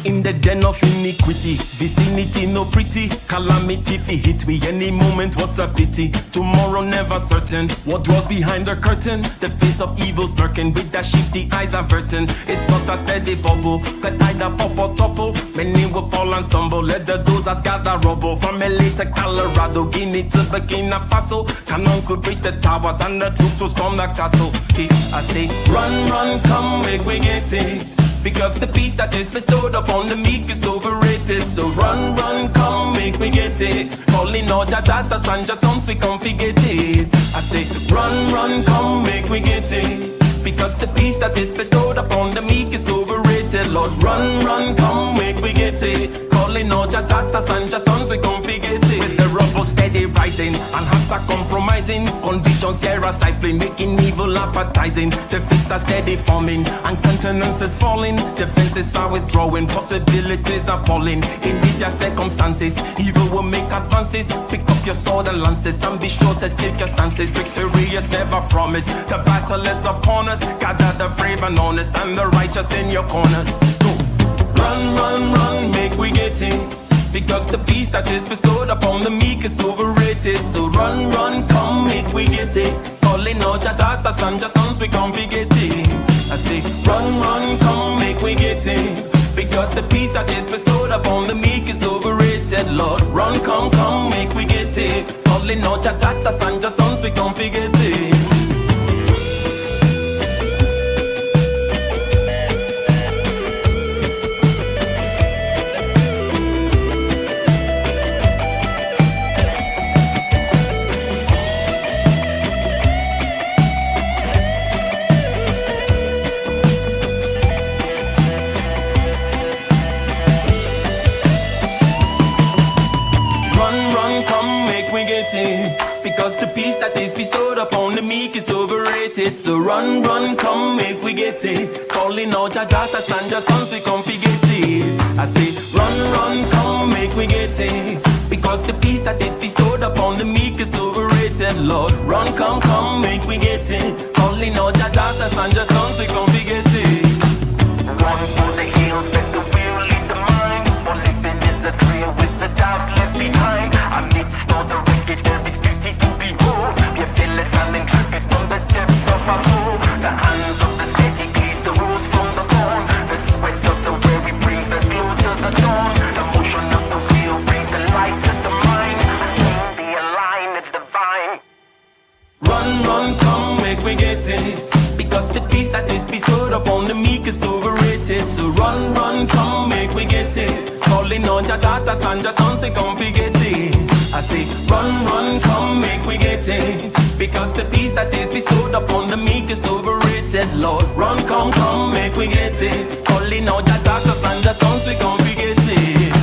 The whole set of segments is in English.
in the den of iniquity. Vicinity no pretty, calamity fi hit we any moment. What a pity, tomorrow never certain. What was behind the curtain? The face of evil smirking with that shifty eyes averting. It's not a steady bubble, could either pop or topple. Many will fall and stumble. Let the dozers gather rubble. From LA to Colorado, Guinea to Burkina Faso. Cannons could reach the towers and the troops will storm the castle. I say, run, run, come, make we get it. Because the peace that is bestowed upon the meek is overrated. So run, run, come, make we get it. Calling all your daughters and your sons, we come forget it. I say, run, run, come, make we get it. Because the peace that is bestowed upon the meek is overrated. Lord, run, run, come, make we get it. Calling all your daughters and your sons, we come forget it. With the rubble steady rising, and hearts are compromising. Convictions here are stifling, making evil appetizing. The fists are steady forming, and countenance is falling. Defenses are withdrawing, possibilities are falling. In these your circumstances, evil will make advances. Pick up your sword and lances, and be sure to take your stances. Victory is never promised, the battle is upon us. Gather the brave and honest, and the righteous in your corners. Go. Run, run, run, make we get it. Because the peace that is bestowed upon the meek is overrated. So run, run, come, make we get it. Calling out your daughters and your sons, we can't forget it. I say, run, run, come, make we get it. Because the peace that is bestowed upon the meek is overrated. Lord, run, come, come, make we get it. Calling out your daughters and your sons, we can't forget it. Because the peace that is bestowed upon the meek is overrated. So run, run, come, make we get it. Calling out your daughters and your sons, we come forget it. I say, run, run, come, make we get it. Because the peace that is bestowed upon the meek is overrated. Lord, run, come, come, make we get it. Calling out your daughters and your sons, we come forget it. Run for the hills, let the will lead the mind. For living is the thrill with the doubt left behind. Amidst all the wicked, there is beauty to behold. We are fearless and intrepid from the depths of our soul. The hands of the steady gaze, the rose from the dawn. The sweat of the weary brings us closer to the dawn. The motion of the wheel brings the light to the mind. Be aligned, it's divine. Run, run, come, make we get it. Because the peace that is bestowed upon the meek is overrated. So run, run, come, make we get it. Calling on your daughters and your sons, they come forget it. I say, run, run, come, make we get it. Because the peace that is bestowed upon the meek is overrated. Lord, run, come, come, make we get it. Calling on your daughters and your sons, they come forget it.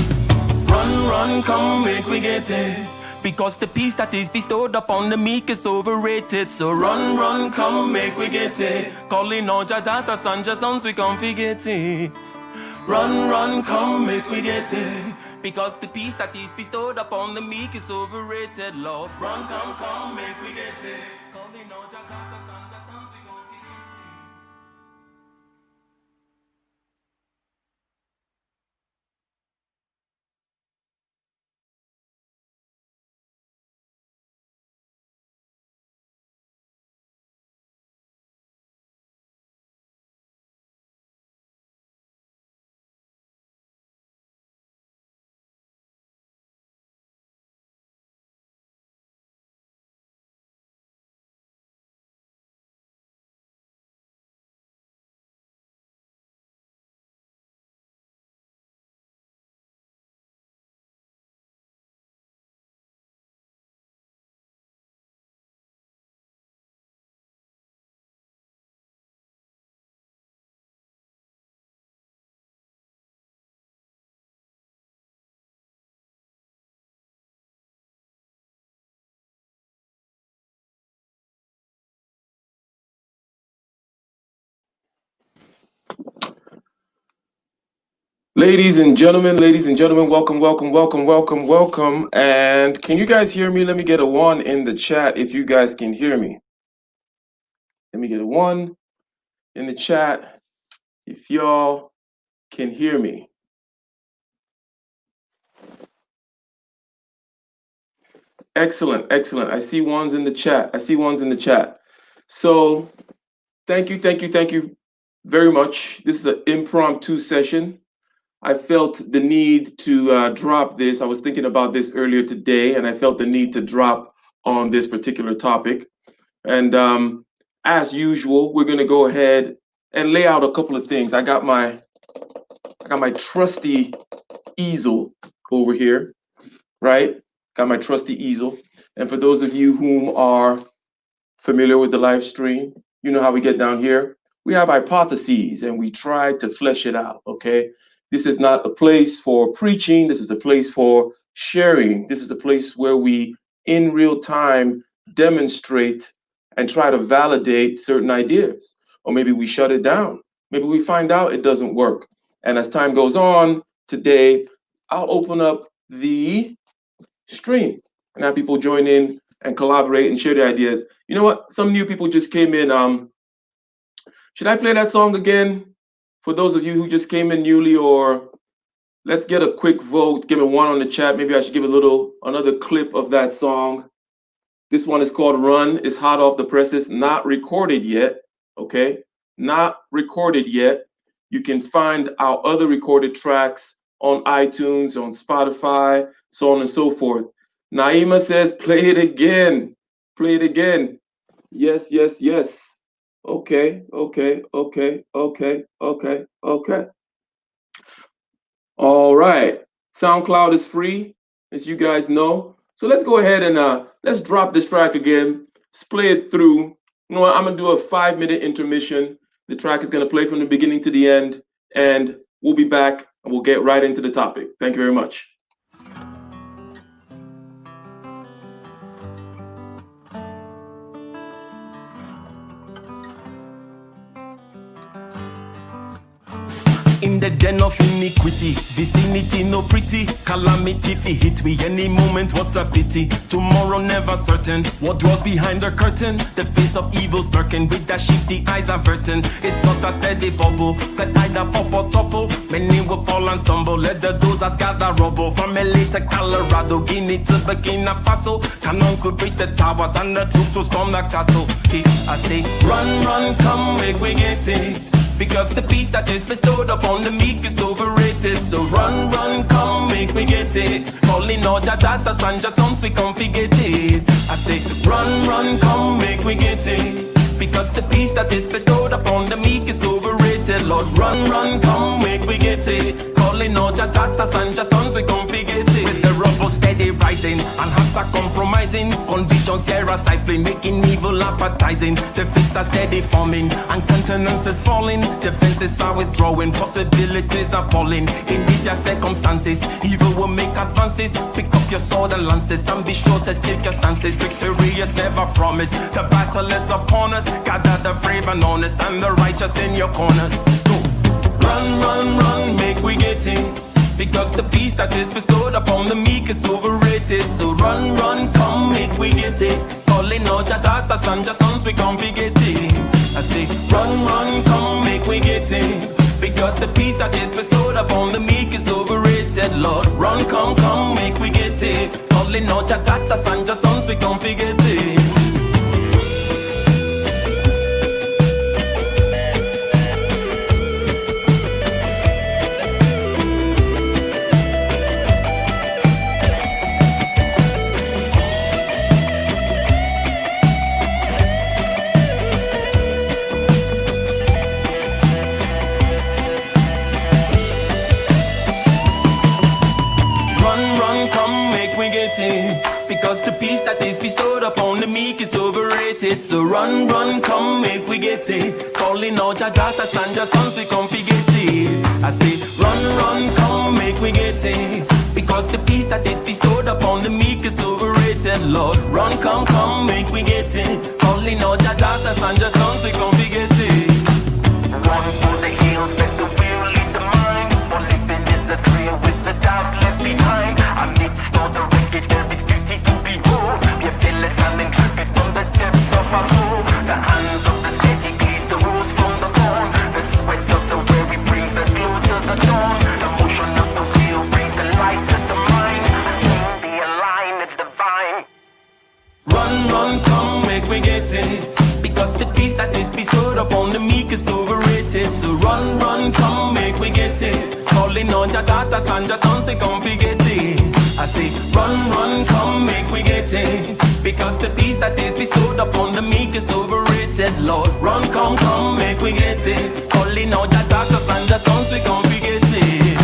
Run, run, come, make we get it. Because the peace that is bestowed upon the meek is overrated. So run, run, come, make we get it. Calling out your daughters and your sons, we can't forget it. Run, run, come, make we get it. Because the peace that is bestowed upon the meek is overrated. Lord, run, come, make we get it. Calling out your daughters and your sons, we can't forget it. Ladies and gentlemen, welcome, welcome, welcome, welcome, welcome. And can you guys hear me? Let me get a one in the chat if you guys can hear me. Let me get a one in the chat if y'all can hear me. Excellent, excellent. I see ones in the chat. I see ones in the chat. So thank you very much. This is an impromptu session. I felt the need to drop this. I was thinking about this earlier today, and I felt the need to drop on this particular topic. And as usual, we're going to go ahead and lay out a couple of things. I got my trusty easel over here, right? Got my trusty easel. And for those of you whom are familiar with the live stream, you know how we get down here. We have hypotheses and we try to flesh it out, okay? This is not a place for preaching. This is a place for sharing. This is a place where we, in real time, demonstrate and try to validate certain ideas. Or maybe we shut it down. Maybe we find out it doesn't work. And as time goes on, today, I'll open up the stream and have people join in and collaborate and share their ideas. You know what? Some new people just came in. Should I play that song again for those of you who just came in newly, or let's get a quick vote? Give me one on the chat. Maybe I should give a little another clip of that song. This one is called Run. It's hot off the presses, not recorded yet. Okay, not recorded yet. You can find our other recorded tracks on iTunes, on Spotify, so on and so forth. Naima says, play it again. Play it again. Yes, yes, yes. Okay, okay, okay, okay, okay, okay. All right. SoundCloud is free, as you guys know. So let's go ahead and let's drop this track again. Let's play it through. You know what? I'm gonna do a 5-minute intermission. The track is gonna play from the beginning to the end, and we'll be back and we'll get right into the topic. Thank you very much. In the den of iniquity, vicinity no pretty, calamity fi hit we any moment, what a pity. Tomorrow never certain, what was behind the curtain, the face of evil smirking with the shifty eyes averting. It's not a steady bubble, that either pop or topple, many will fall and stumble, let the dozers gather rubble. From LA to Colorado, Guinea to Burkina Faso, cannons could reach the towers and the troops will storm the castle. I say, run, run, come, make we get it. Because the peace that is bestowed upon the meek is overrated. So run, run, come, make me get it. Calling all your daughters and your sons, we come forget it. I say, run, run, come, make me get it. Because the peace that is bestowed upon the meek is overrated. Lord, run, run, come, make we get it. Calling all your daughters and your sons, we come forget it. With the rubble steady rising, and hearts are compromising. Conditions here are stifling, making evil appetizing. The fists are steady forming, and countenance is falling. Defenses are withdrawing, possibilities are falling. In these your circumstances, evil will make advances. Pick up your sword and lances, and be sure to take your stances. Victory is never promised, the battle is upon us. Gather the brave and honest, and the righteous in your corners. Go. Run, run, run, make we get it. Because the peace that is bestowed upon the meek is overrated. So run, run, come, make we get it. Calling out your daughters and your sons, we can't forget it. I say, run, run, come, make we get it. Because the peace that is bestowed upon the meek is overrated. Lord, run, come, come, make we get it. Calling out your daughters and your sons, we can't forget it. Because the peace that is bestowed upon the meek is overrated. So run, run, come, make we get it. Calling out your daughters and your sons, we come forget it. I say, run, run, come, make we get it. Because the peace that is bestowed upon the meek is overrated. Lord, run, come, come, make we get it. Calling out your daughters and your sons, we come forget it. Run for the hills, let the will lead the mind. For living is the trail with the dark left behind. Amidst all the wicked, there is beauty to behold. Be fearless and intrepid from the depths of our soul. The hands of the steady cleave the rose from the thorn. The sweat of the weary brings us closer to the dawn. The motion of the wheel brings the light to the mind. The thing be aligned, it's divine. run, come, make we get it. Because the peace that is bestowed upon the meek is overrated. So run, come, make we get it. Calling on your daughters and your sons, they come we get it. I say, run, come, make we get it. Because the peace that is bestowed upon the meek is overrated. Lord, run, come, make we get it. Calling on your daughters and your sons, they come we get it.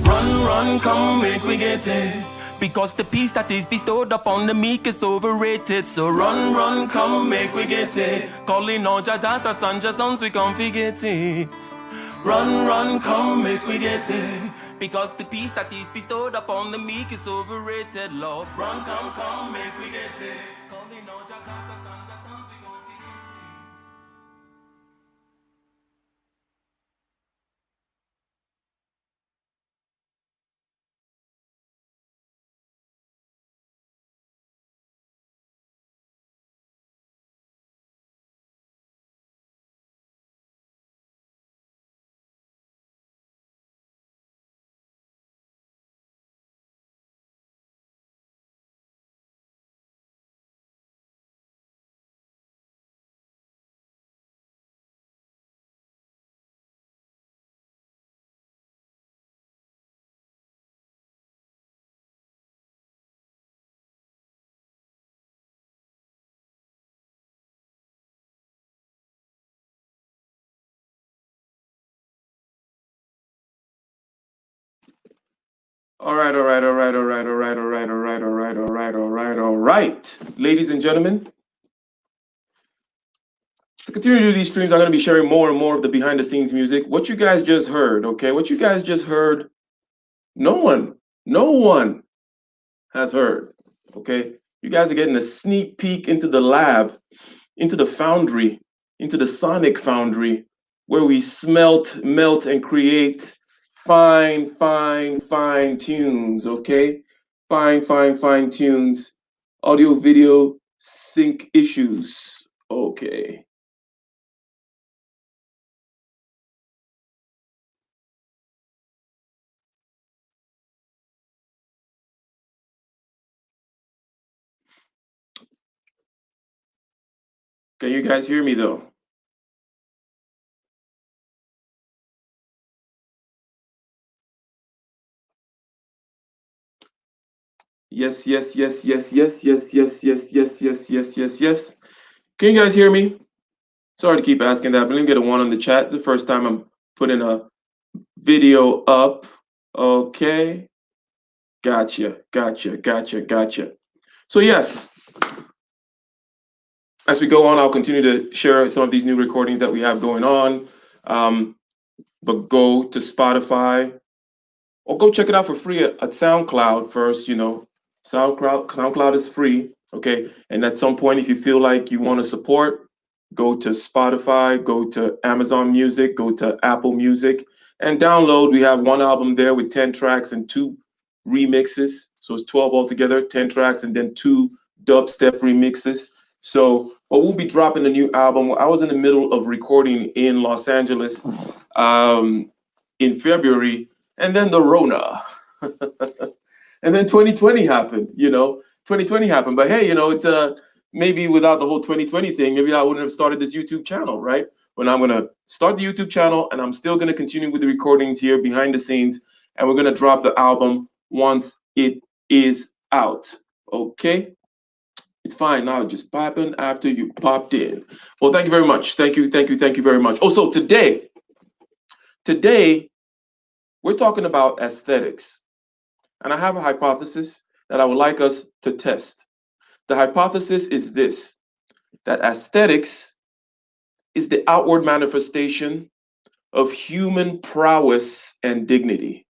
Run, come, make we get it. Because the peace that is bestowed upon the meek is overrated. So run, come, make we get it. Calling on your daughters and your sons, we come we get it. Run, come, make we get it. Because the peace that is bestowed upon the meek is overrated, Lord. Run, come, make we get it. Calling on your daughters and your sons, we come we get it. All right. Ladies and gentlemen, to continue to do these streams, I'm going to be sharing more and more of the behind the scenes music. What you guys just heard, okay? What you guys just heard, no one has heard, okay? You guys are getting a sneak peek into the lab, into the foundry, into the sonic foundry, where we smelt, melt, and create fine tunes, okay? Fine tunes, audio, video, sync issues, okay. Can you guys hear me though? Yes. Can you guys hear me? Sorry to keep asking that, but let me get a one on the chat. The first time I'm putting a video up. Okay. Gotcha. So yes, as we go on, I'll continue to share some of these new recordings that we have going on. But go to Spotify or go check it out for free at SoundCloud first. You know, SoundCloud is free. Okay. And at some point, if you feel like you want to support, go to Spotify, go to Amazon Music, go to Apple Music, and download. We have one album there with 10 tracks and 2 remixes. So it's 12 altogether, 10 tracks, and then 2 dubstep remixes. So, but we'll be dropping a new album. I was in the middle of recording in Los Angeles in February, and then the Rona. And then 2020 happened, 2020 happened. But hey, it's maybe without the whole 2020 thing, maybe I wouldn't have started this YouTube channel, right? When I'm going to start the YouTube channel, and I'm still going to continue with the recordings here behind the scenes, and we're going to drop the album once it is out. Okay? It's fine now, just popping after you popped in. Well, thank you very much. Thank you very much. Also, today, we're talking about aesthetics. And I have a hypothesis that I would like us to test. The hypothesis is this, that aesthetics is the outward manifestation of human prowess and dignity.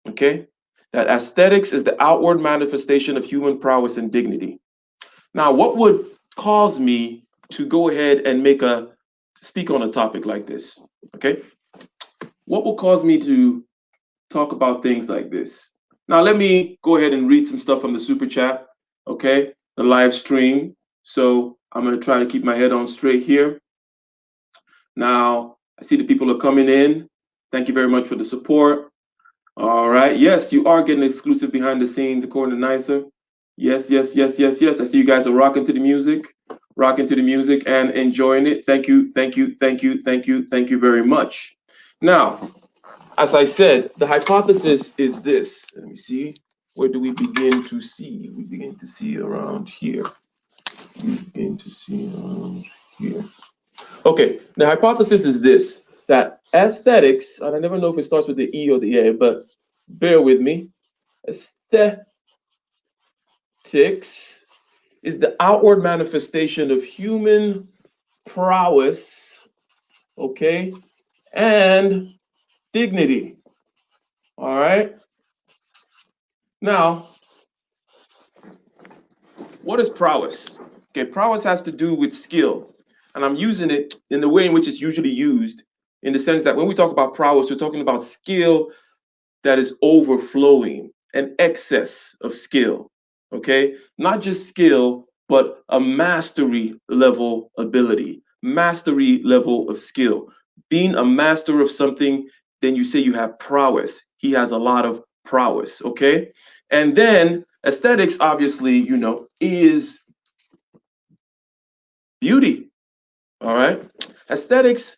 Okay? That aesthetics is the outward manifestation of human prowess and dignity. Now, what would cause me to go ahead and speak on a topic like this? Okay? What will cause me to talk about things like this? Now, let me go ahead and read some stuff from the super chat, okay? The live stream. So I'm going to try to keep my head on straight here. Now, I see the people are coming in. Thank you very much for the support. All right. Yes, you are getting exclusive behind the scenes, according to NICER. Yes, yes, yes, yes, yes. I see you guys are rocking to the music and enjoying it. Thank you, thank you, thank you, thank you, thank you very much. Now, as I said, the hypothesis is this. Let me see. Where do we begin to see? We begin to see around here. We begin to see around here. Okay, the hypothesis is this, that aesthetics, and I never know if it starts with the E or the A, but bear with me. Aesthetics is the outward manifestation of human prowess, okay, and dignity. All right. Now, what is prowess? Okay, prowess has to do with skill, and I'm using it in the way in which it's usually used, in the sense that when we talk about prowess, we're talking about skill that is overflowing, an excess of skill. Okay, not just skill, but a mastery level ability, mastery level of skill. Being a master of something, then you say you have prowess. He has a lot of prowess. Okay, and then aesthetics, obviously, is beauty. All right, aesthetics,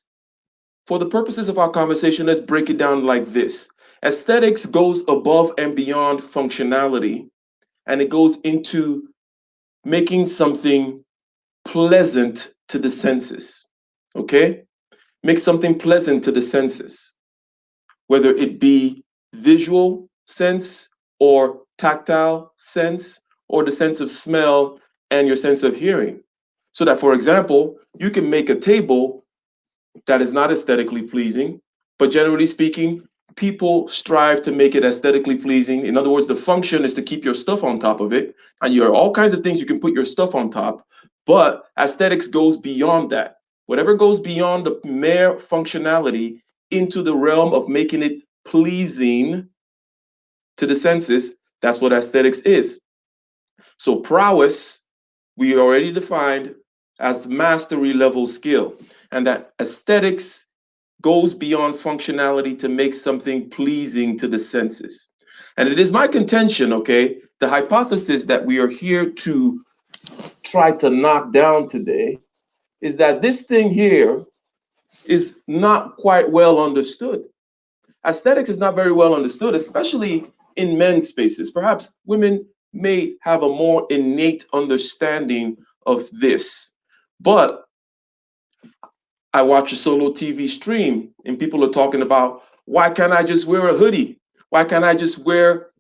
for the purposes of our conversation, let's break it down like this. Aesthetics goes above and beyond functionality, and it goes into making something pleasant to the senses. Okay? Make something pleasant to the senses, whether it be visual sense or tactile sense or the sense of smell and your sense of hearing. So that, for example, you can make a table that is not aesthetically pleasing, but generally speaking, people strive to make it aesthetically pleasing. In other words, the function is to keep your stuff on top of it, and you have all kinds of things you can put your stuff on top, but aesthetics goes beyond that. Whatever goes beyond the mere functionality into the realm of making it pleasing to the senses, that's what aesthetics is. So prowess, we already defined as mastery level skill, and that aesthetics goes beyond functionality to make something pleasing to the senses. And it is my contention, okay, the hypothesis that we are here to try to knock down today is that this thing here is not quite well understood. Aesthetics is not very well understood, especially in men's spaces. Perhaps women may have a more innate understanding of this. But I watch a solo TV stream and people are talking about, why can't I just wear a hoodie? Why can't I just wear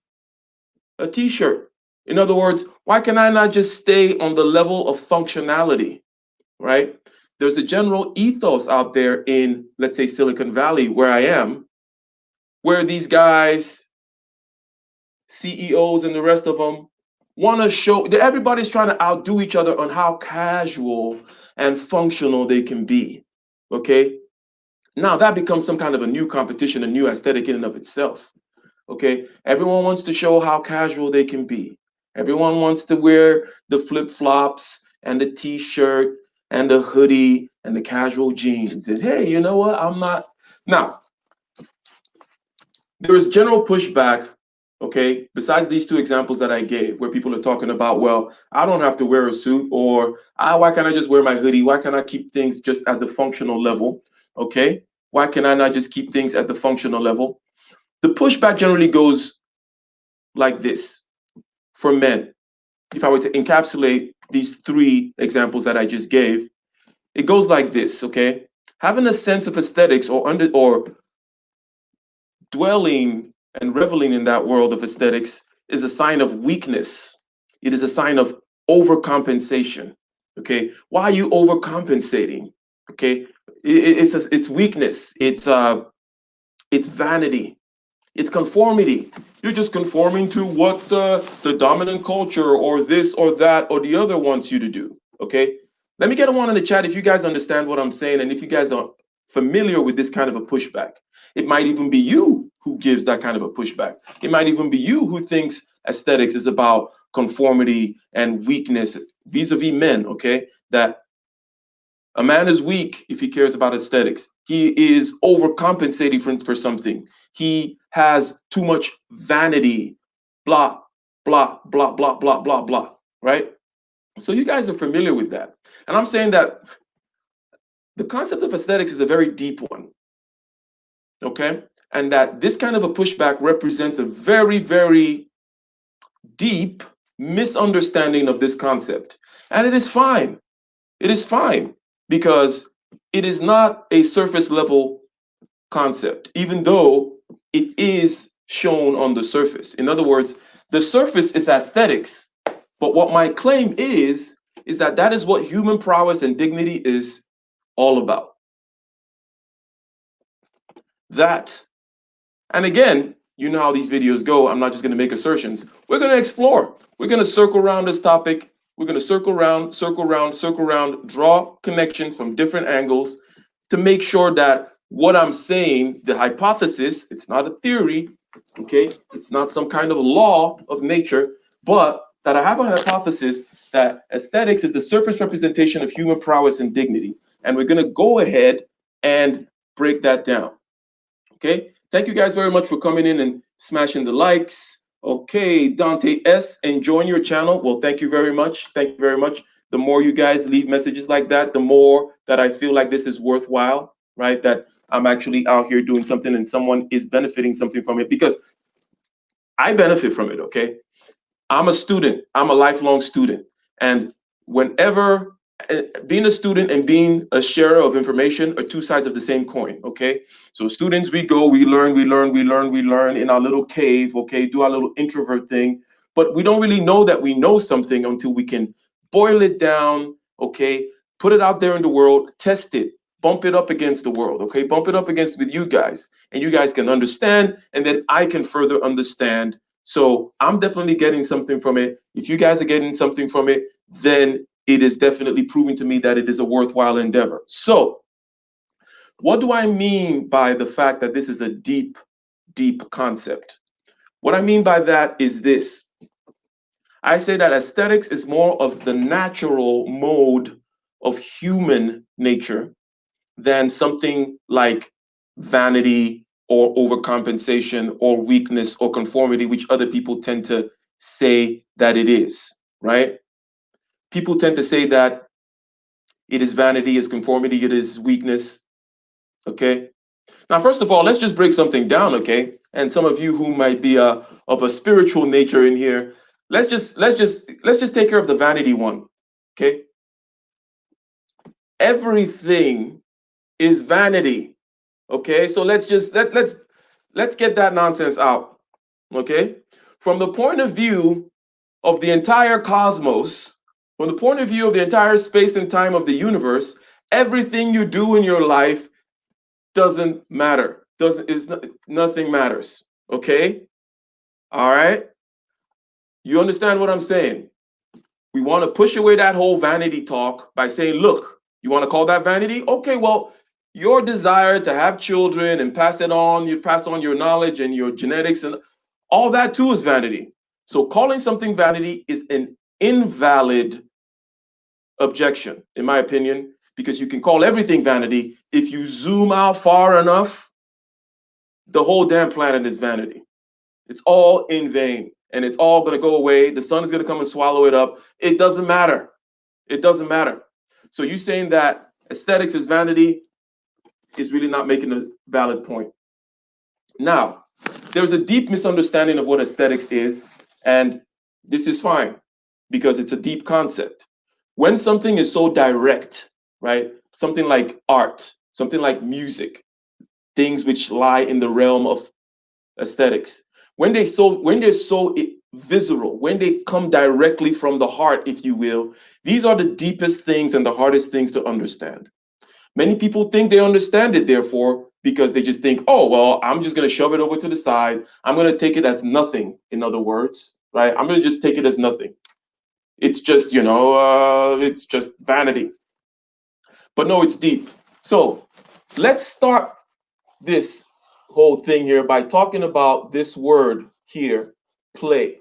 a t-shirt? In other words, why can I not just stay on the level of functionality, right? There's a general ethos out there in, let's say, Silicon Valley, where I am, where these guys, CEOs and the rest of them, want to show that everybody's trying to outdo each other on how casual and functional they can be. Okay. Now that becomes some kind of a new competition, a new aesthetic in and of itself. Okay. Everyone wants to show how casual they can be. Everyone wants to wear the flip flops and the t shirt and the hoodie and the casual jeans. And hey, you know what? I'm not. Now, there is general pushback, okay, besides these two examples that I gave, where people are talking about, well, I don't have to wear a suit, or why can't I just wear my hoodie? Why can't I keep things just at the functional level? Okay, why can I not just keep things at the functional level? The pushback generally goes like this for men. If I were to encapsulate these three examples that I just gave, it goes like this, okay? Having a sense of aesthetics or dwelling and reveling in that world of aesthetics is a sign of weakness. It is a sign of overcompensation. Okay, why are you overcompensating? Okay, it's weakness. It's vanity. It's conformity. You're just conforming to what the dominant culture or this or that or the other wants you to do. Okay, let me get a one in the chat if you guys understand what I'm saying and if you guys are familiar with this kind of a pushback. It might even be you who gives that kind of a pushback. It might even be you who thinks aesthetics is about conformity and weakness vis-a-vis men. Okay, that a man is weak if he cares about aesthetics. He is overcompensating for something. He has too much vanity, blah. blah, blah, blah, blah, blah, blah, right? So you guys are familiar with that. And I'm saying that the concept of aesthetics is a very deep one, okay? And that this kind of a pushback represents a very, very deep misunderstanding of this concept. And it is fine. It is fine because it is not a surface level concept, even though it is shown on the surface. In other words, the surface is aesthetics. But what my claim is that that is what human prowess and dignity is all about. That, and again, you know how these videos go. I'm not just going to make assertions. We're going to explore. We're going to circle around this topic. We're going to circle around, circle around, circle around, draw connections from different angles to make sure that what I'm saying, the hypothesis, it's not a theory, okay? It's not some kind of law of nature, but that I have a hypothesis that aesthetics is the surface representation of human prowess and dignity. And we're going to go ahead and break that down. Okay, thank you guys very much for coming in and smashing the likes. Okay, Dante S, enjoying your channel. Well, thank you very much. Thank you very much. The more you guys leave messages like that, the more that I feel like this is worthwhile, right? That I'm actually out here doing something and someone is benefiting something from it, because I benefit from it, okay? I'm a student. I'm a lifelong student. And whenever being a student and being a sharer of information are two sides of the same coin, okay? So students, we go, we learn, we learn, we learn, we learn in our little cave, okay? Do our little introvert thing. But we don't really know that we know something until we can boil it down, okay? Put it out there in the world, test it, bump it up against the world, okay? Bump it up against with you guys, and you guys can understand, and then I can further understand. So I'm definitely getting something from it. If you guys are getting something from it, then it is definitely proving to me that it is a worthwhile endeavor. So what do I mean by the fact that this is a deep, deep concept? What I mean by that is this. I say that aesthetics is more of the natural mode of human nature than something like vanity or overcompensation or weakness or conformity, which other people tend to say that it is, right? People tend to say that it is vanity, it's conformity, it is weakness, okay? Now, first of all, let's just break something down, okay? And some of you who might be of a spiritual nature in here, let's just take care of the vanity one, okay? Everything is vanity, okay? So let's get that nonsense out, okay? From the point of view of the entire cosmos, from the point of view of the entire space and time of the universe, everything you do in your life doesn't matter. Nothing matters, okay? All right? You understand what I'm saying? We want to push away that whole vanity talk by saying, look, you want to call that vanity? Okay, well, your desire to have children and pass it on, you pass on your knowledge and your genetics and all that too is vanity. So calling something vanity is an invalid objection, in my opinion, because you can call everything vanity. If you zoom out far enough, the whole damn planet is vanity. It's all in vain and it's all going to go away. The sun is going to come and swallow it up. It doesn't matter. It doesn't matter. So you saying that aesthetics is vanity is really not making a valid point. Now, there's a deep misunderstanding of what aesthetics is, and this is fine because it's a deep concept. When something is so direct, right? Something like art, something like music, things which lie in the realm of aesthetics. When they're so visceral, when they come directly from the heart, if you will, these are the deepest things and the hardest things to understand. Many people think they understand it, therefore, because they just think, oh, well, I'm just going to shove it over to the side. I'm going to take it as nothing, in other words, right? I'm going to just take it as nothing. It's just, it's just vanity. But no, it's deep. So let's start this whole thing here by talking about this word here, play.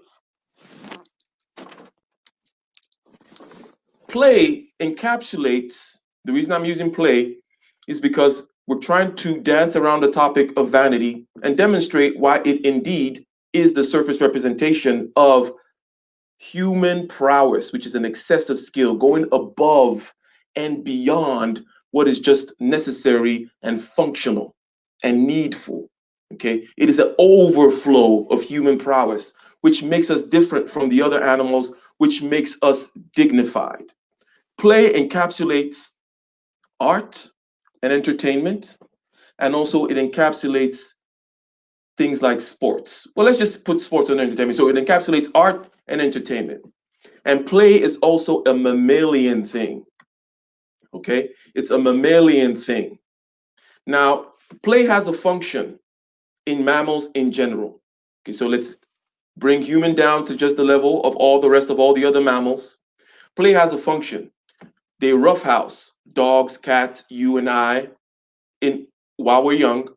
Play encapsulates, the reason I'm using play is because we're trying to dance around the topic of vanity and demonstrate why it indeed is the surface representation of human prowess, which is an excessive skill, going above and beyond what is just necessary and functional and needful. Okay, it is an overflow of human prowess, which makes us different from the other animals, which makes us dignified. Play encapsulates art and entertainment, and also it encapsulates things like sports. Well, let's just put sports and entertainment. So it encapsulates art and entertainment. And play is also a mammalian thing. Okay, it's a mammalian thing. Now, play has a function in mammals in general. Okay, so let's bring human down to just the level of all the rest of all the other mammals. Play has a function. They roughhouse dogs, cats, you and I in while we're young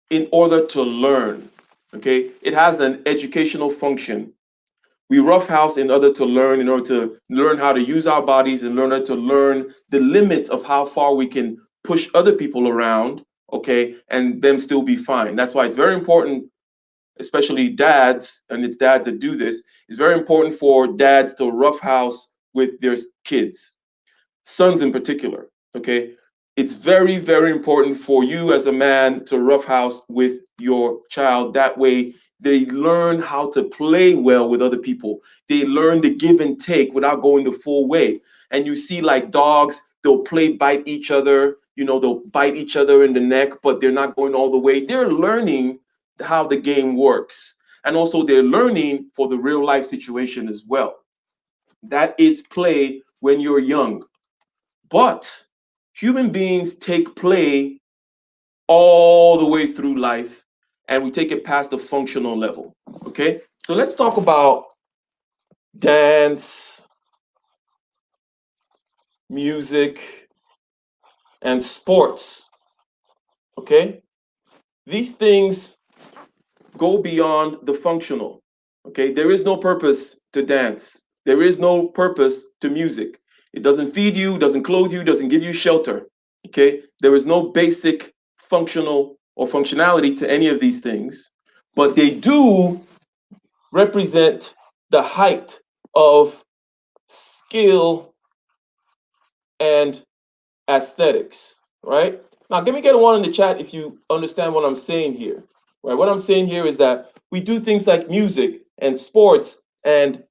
in order to learn. Okay, it has an educational function. We roughhouse in order to learn how to use our bodies, in order to learn the limits of how far we can push other people around, okay, and them still be fine. That's why it's very important, especially dads, and it's dads that do this. It's very important for dads to roughhouse with their kids, sons in particular. Okay, it's very, very important for you as a man to roughhouse with your child. That way, they learn how to play well with other people. They learn the give and take without going the full way. And you see, like dogs, they'll play bite each other. You know, they'll bite each other in the neck, but they're not going all the way. They're learning how the game works. And also, they're learning for the real life situation as well. That is play when you're young. But human beings take play all the way through life and we take it past the functional level. Okay, so let's talk about dance, music, and sports. Okay, these things go beyond the functional. Okay, there is no purpose to dance, there is no purpose to music. It doesn't feed you, doesn't clothe you, doesn't give you shelter. Okay, there is no basic functional or functionality to any of these things, but they do represent the height of skill and aesthetics, right? Now, let me get a one in the chat if you understand what I'm saying here, right? What I'm saying here is that we do things like music and sports and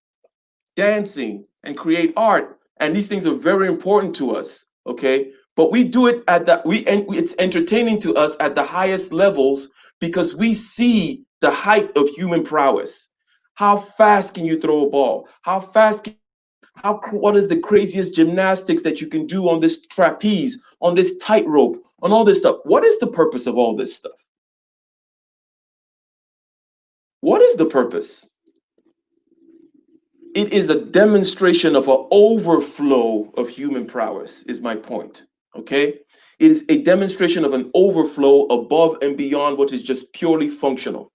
dancing and create art, and these things are very important to us, okay? But we do it at the it's entertaining to us at the highest levels because we see the height of human prowess. How fast can you throw a ball? How fast can what is the craziest gymnastics that you can do on this trapeze, on this tightrope, on all this stuff? What is the purpose of all this stuff? What is the purpose? It is a demonstration of an overflow of human prowess, is my point. Okay? It is a demonstration of an overflow above and beyond what is just purely functional.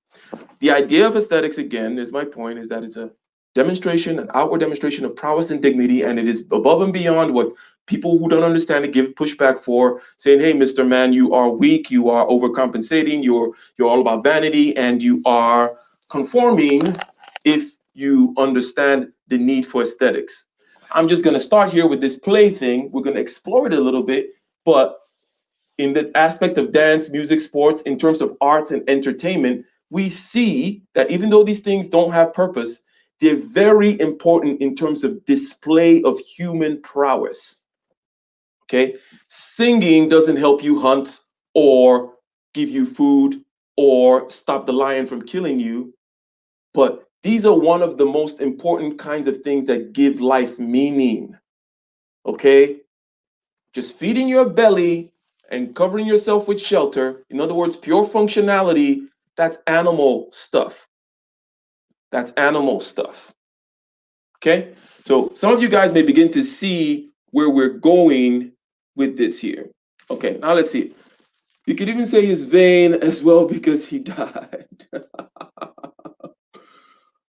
The idea of aesthetics, again, is my point, is that it's a demonstration, an outward demonstration of prowess and dignity, and it is above and beyond what people who don't understand it give pushback for, saying, hey, Mr. Man, you are weak, you are overcompensating, you're all about vanity, and you are conforming if you understand the need for aesthetics. I'm just going to start here with this play thing. We're going to explore it a little bit, but in the aspect of dance, music, sports, in terms of arts and entertainment, we see that even though these things don't have purpose, they're very important in terms of display of human prowess. Okay, singing doesn't help you hunt or give you food or stop the lion from killing you, but these are one of the most important kinds of things that give life meaning. Okay, just feeding your belly and covering yourself with shelter, in other words, pure functionality, that's animal stuff. That's animal stuff. Okay? So some of you guys may begin to see where we're going with this here. Okay, now let's see. You could even say he's vain as well because he died.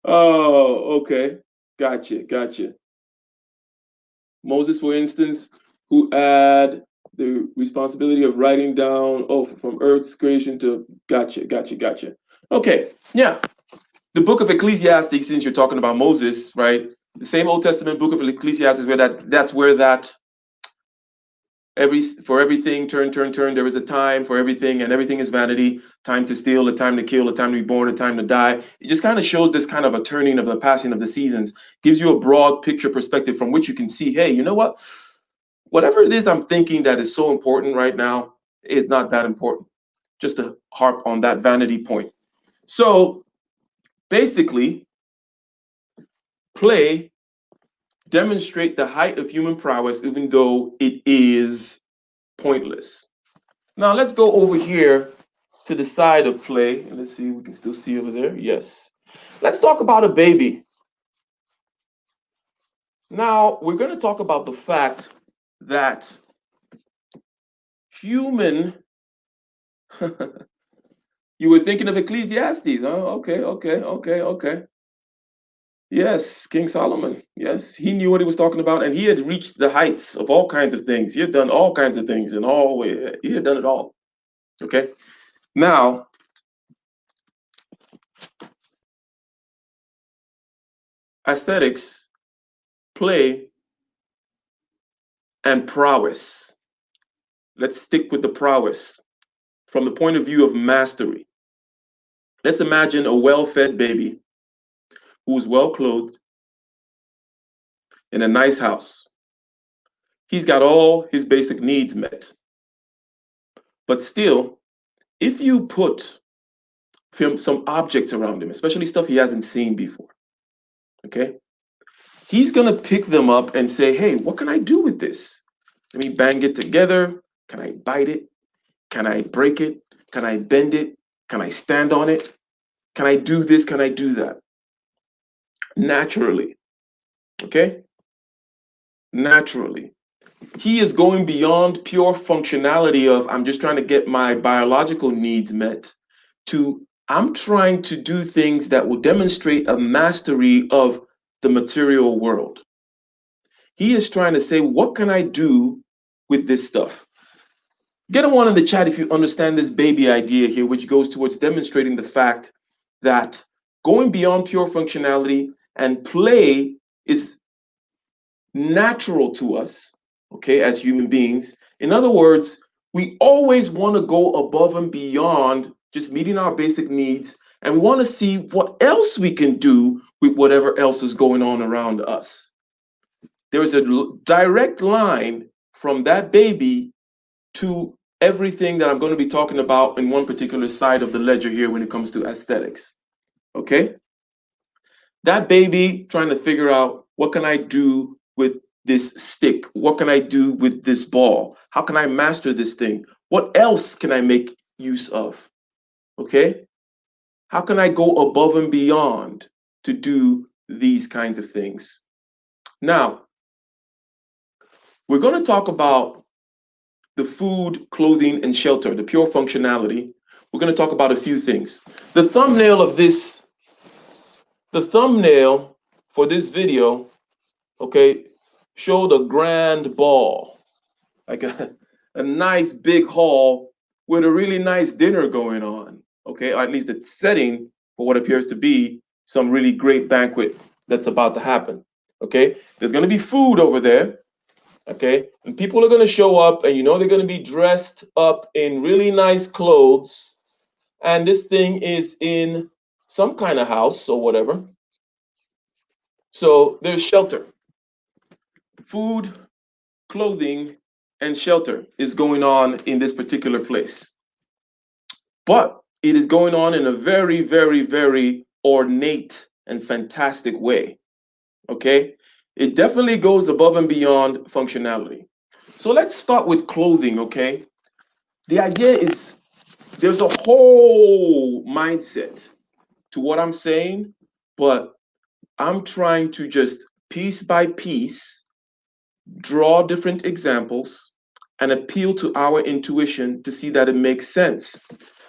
Oh, okay. Gotcha, gotcha. Moses, for instance, who had the responsibility of writing down, oh, from Earth's creation to, gotcha, gotcha, gotcha. Okay, yeah. The book of Ecclesiastes, since you're talking about Moses, right? The same Old Testament book of Ecclesiastes, where that's where that for everything, turn. There is a time for everything, and everything is vanity. Time to steal, a time to kill, a time to be born, a time to die. It just kind of shows this kind of a turning of the passing of the seasons, gives you a broad picture perspective from which you can see, hey, you know what? Whatever it is I'm thinking that is so important right now is not that important. Just to harp on that vanity point. So basically, play demonstrate the height of human prowess, even though it is pointless. Now let's go over here to the side of play, and let's see, we can still see over there. Yes. Let's talk about a baby. Now we're going to talk about the fact that human, you were thinking of Ecclesiastes, huh? Okay. Yes, King Solomon. Yes, he knew what he was talking about, and he had reached the heights of all kinds of things. He had done all kinds of things in all way. He had done it all. Okay. Now, aesthetics, play, and prowess. Let's stick with the prowess from the point of view of mastery. Let's imagine a well-fed baby who's well clothed in a nice house. He's got all his basic needs met. But still, if you put some objects around him, especially stuff he hasn't seen before, okay, he's gonna pick them up and say, hey, what can I do with this? Let me bang it together. Can I bite it? Can I break it? Can I bend it? Can I stand on it? Can I do this? Can I do that? Naturally, okay? Naturally. He is going beyond pure functionality of I'm just trying to get my biological needs met to I'm trying to do things that will demonstrate a mastery of the material world. He is trying to say, what can I do with this stuff? Get a one in the chat if you understand this baby idea here, which goes towards demonstrating the fact that going beyond pure functionality and play is natural to us, okay, as human beings. In other words, we always want to go above and beyond just meeting our basic needs, and we want to see what else we can do with whatever else is going on around us. There is a direct line from that baby to everything that I'm going to be talking about in one particular side of the ledger here when it comes to aesthetics. Okay? That baby trying to figure out what can I do with this stick? What can I do with this ball? How can I master this thing? What else can I make use of? Okay? How can I go above and beyond to do these kinds of things? Now, we're going to talk about the food, clothing, and shelter, the pure functionality. We're going to talk about a few things. The thumbnail for this video, okay, showed a grand ball, like a nice big hall with a really nice dinner going on, okay, or at least the setting for what appears to be some really great banquet that's about to happen, okay? There's going to be food over there, okay? And people are going to show up, and you know they're going to be dressed up in really nice clothes, and this thing is in some kind of house or whatever. So there's shelter. Food, clothing, and shelter is going on in this particular place. But it is going on in a very, very, very ornate and fantastic way. Okay? It definitely goes above and beyond functionality. So let's start with clothing, okay? The idea is there's a whole mindset to what I'm saying, but I'm trying to just piece by piece draw different examples and appeal to our intuition to see that it makes sense.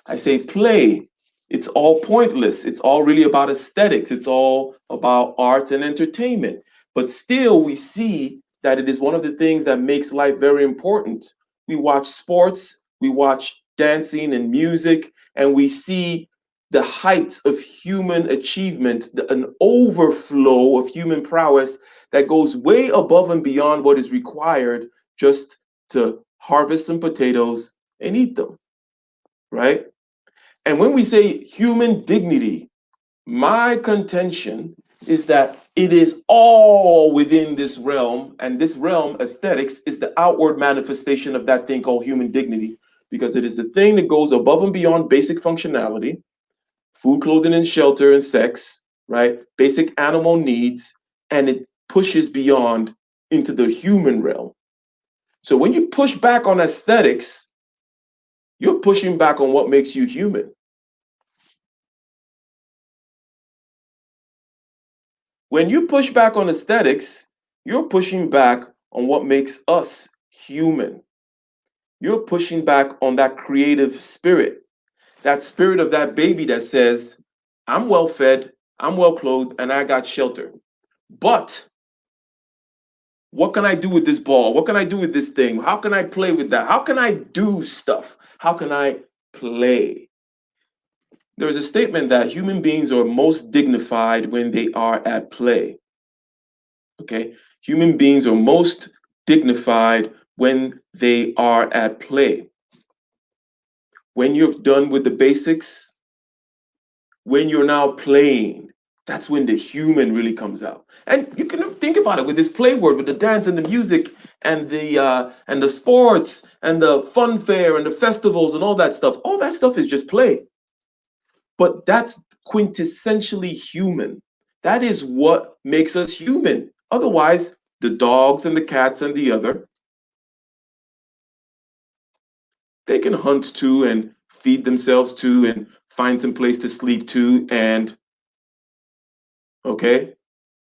I say play. It's all pointless. It's all really about aesthetics. It's all about art and entertainment. But still, we see that it is one of the things that makes life very important. We watch sports, we watch dancing and music, and we see the heights of human achievement, an overflow of human prowess that goes way above and beyond what is required just to harvest some potatoes and eat them, right? And when we say human dignity, my contention is that it is all within this realm, and this realm, aesthetics, is the outward manifestation of that thing called human dignity, because it is the thing that goes above and beyond basic functionality, food, clothing, and shelter, and sex, right? Basic animal needs, and it pushes beyond into the human realm. So when you push back on aesthetics, you're pushing back on what makes you human. When you push back on aesthetics, you're pushing back on what makes us human. You're pushing back on that creative spirit, that spirit of that baby that says, I'm well fed, I'm well clothed, and I got shelter. But what can I do with this ball? What can I do with this thing? How can I play with that? How can I do stuff? How can I play? There is a statement that human beings are most dignified when they are at play. Okay? Human beings are most dignified when they are at play. When you've done with the basics, when you're now playing, that's when the human really comes out. And you can think about it with this play word, with the dance and the music and the sports and the fun fair and the festivals and all that stuff. All that stuff is just play. But that's quintessentially human. That is what makes us human. Otherwise, the dogs and the cats and the other, they can hunt too and feed themselves too and find some place to sleep too and, okay,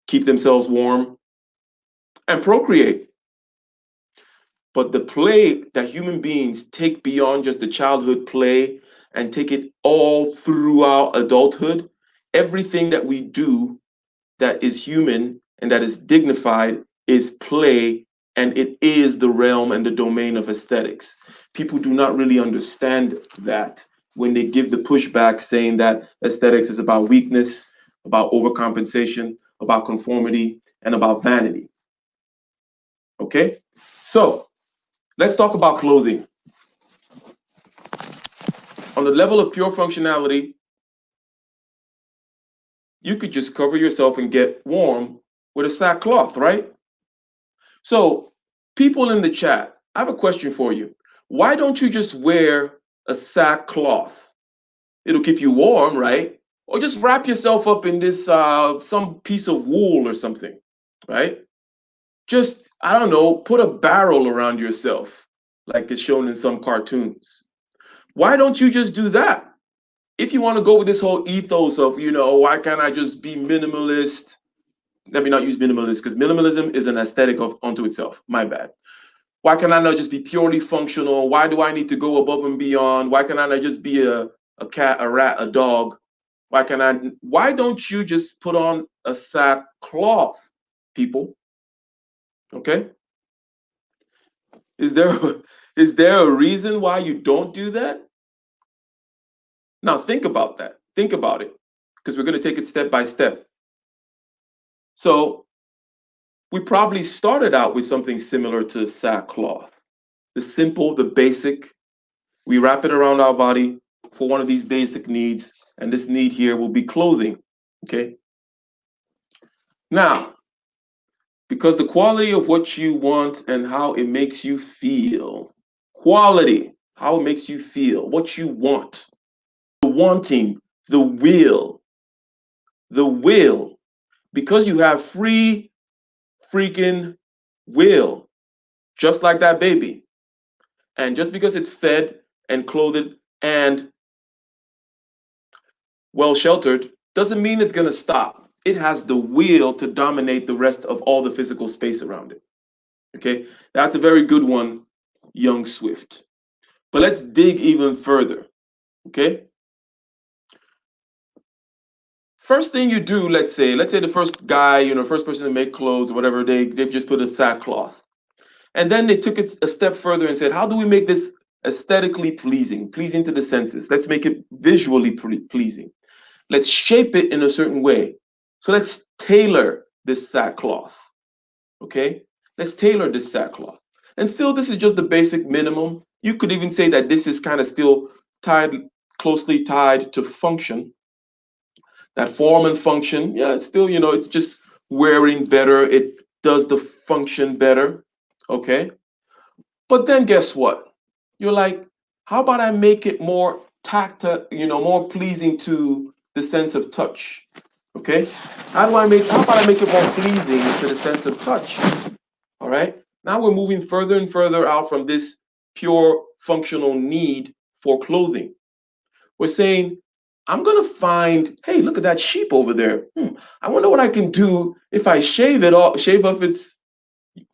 keep themselves warm and procreate. But the play that human beings take beyond just the childhood play and take it all throughout adulthood, everything that we do that is human and that is dignified is play, and it is the realm and the domain of aesthetics. People do not really understand that when they give the pushback saying that aesthetics is about weakness, about overcompensation, about conformity, and about vanity. Okay? So let's talk about clothing. On the level of pure functionality, you could just cover yourself and get warm with a sackcloth, right? So, people in the chat, I have a question for you. Why don't you just wear a sackcloth? It'll keep you warm, right? Or just wrap yourself up in this some piece of wool or something, right? Just, I don't know, put a barrel around yourself, like it's shown in some cartoons. Why don't you just do that? If you want to go with this whole ethos of, why can't I just be minimalist? Let me not use minimalist because minimalism is an aesthetic of unto itself. My bad. Why can I not just be purely functional? Why do I need to go above and beyond? Why can I not just be a cat, a rat, a dog? Why don't you just put on a sackcloth, people? Okay? Is there is there a reason why you don't do that? Now think about that. Think about it. Because we're going to take it step by step. So we probably started out with something similar to sackcloth. The simple, the basic. We wrap it around our body for one of these basic needs, and this need here will be clothing. Okay. Now, because the quality of what you want and how it makes you feel, quality, how it makes you feel, what you want, the wanting, the will, because you have free freaking will, just like that baby. And just because it's fed and clothed and well sheltered doesn't mean it's going to stop. It has the will to dominate the rest of all the physical space around it. Okay, that's a very good one, young Swift. But let's dig even further. Okay, first thing you do, let's say the first guy, first person to make clothes or whatever, they just put a sackcloth. And then they took it a step further and said, how do we make this aesthetically pleasing to the senses? Let's make it visually pleasing. Let's shape it in a certain way. So let's tailor this sackcloth. Okay? Let's tailor this sackcloth. And still, this is just the basic minimum. You could even say that this is kind of still tied, closely tied to function. That form and function, yeah, it's still, it's just wearing better. It does the function better. Okay? But then guess what? You're like, how about I make it more tactile, more pleasing to the sense of touch? Okay? How about I make it more pleasing to the sense of touch? All right? Now we're moving further and further out from this pure functional need for clothing. We're saying, I'm going to find, hey, look at that sheep over there. I wonder what I can do if I shave off its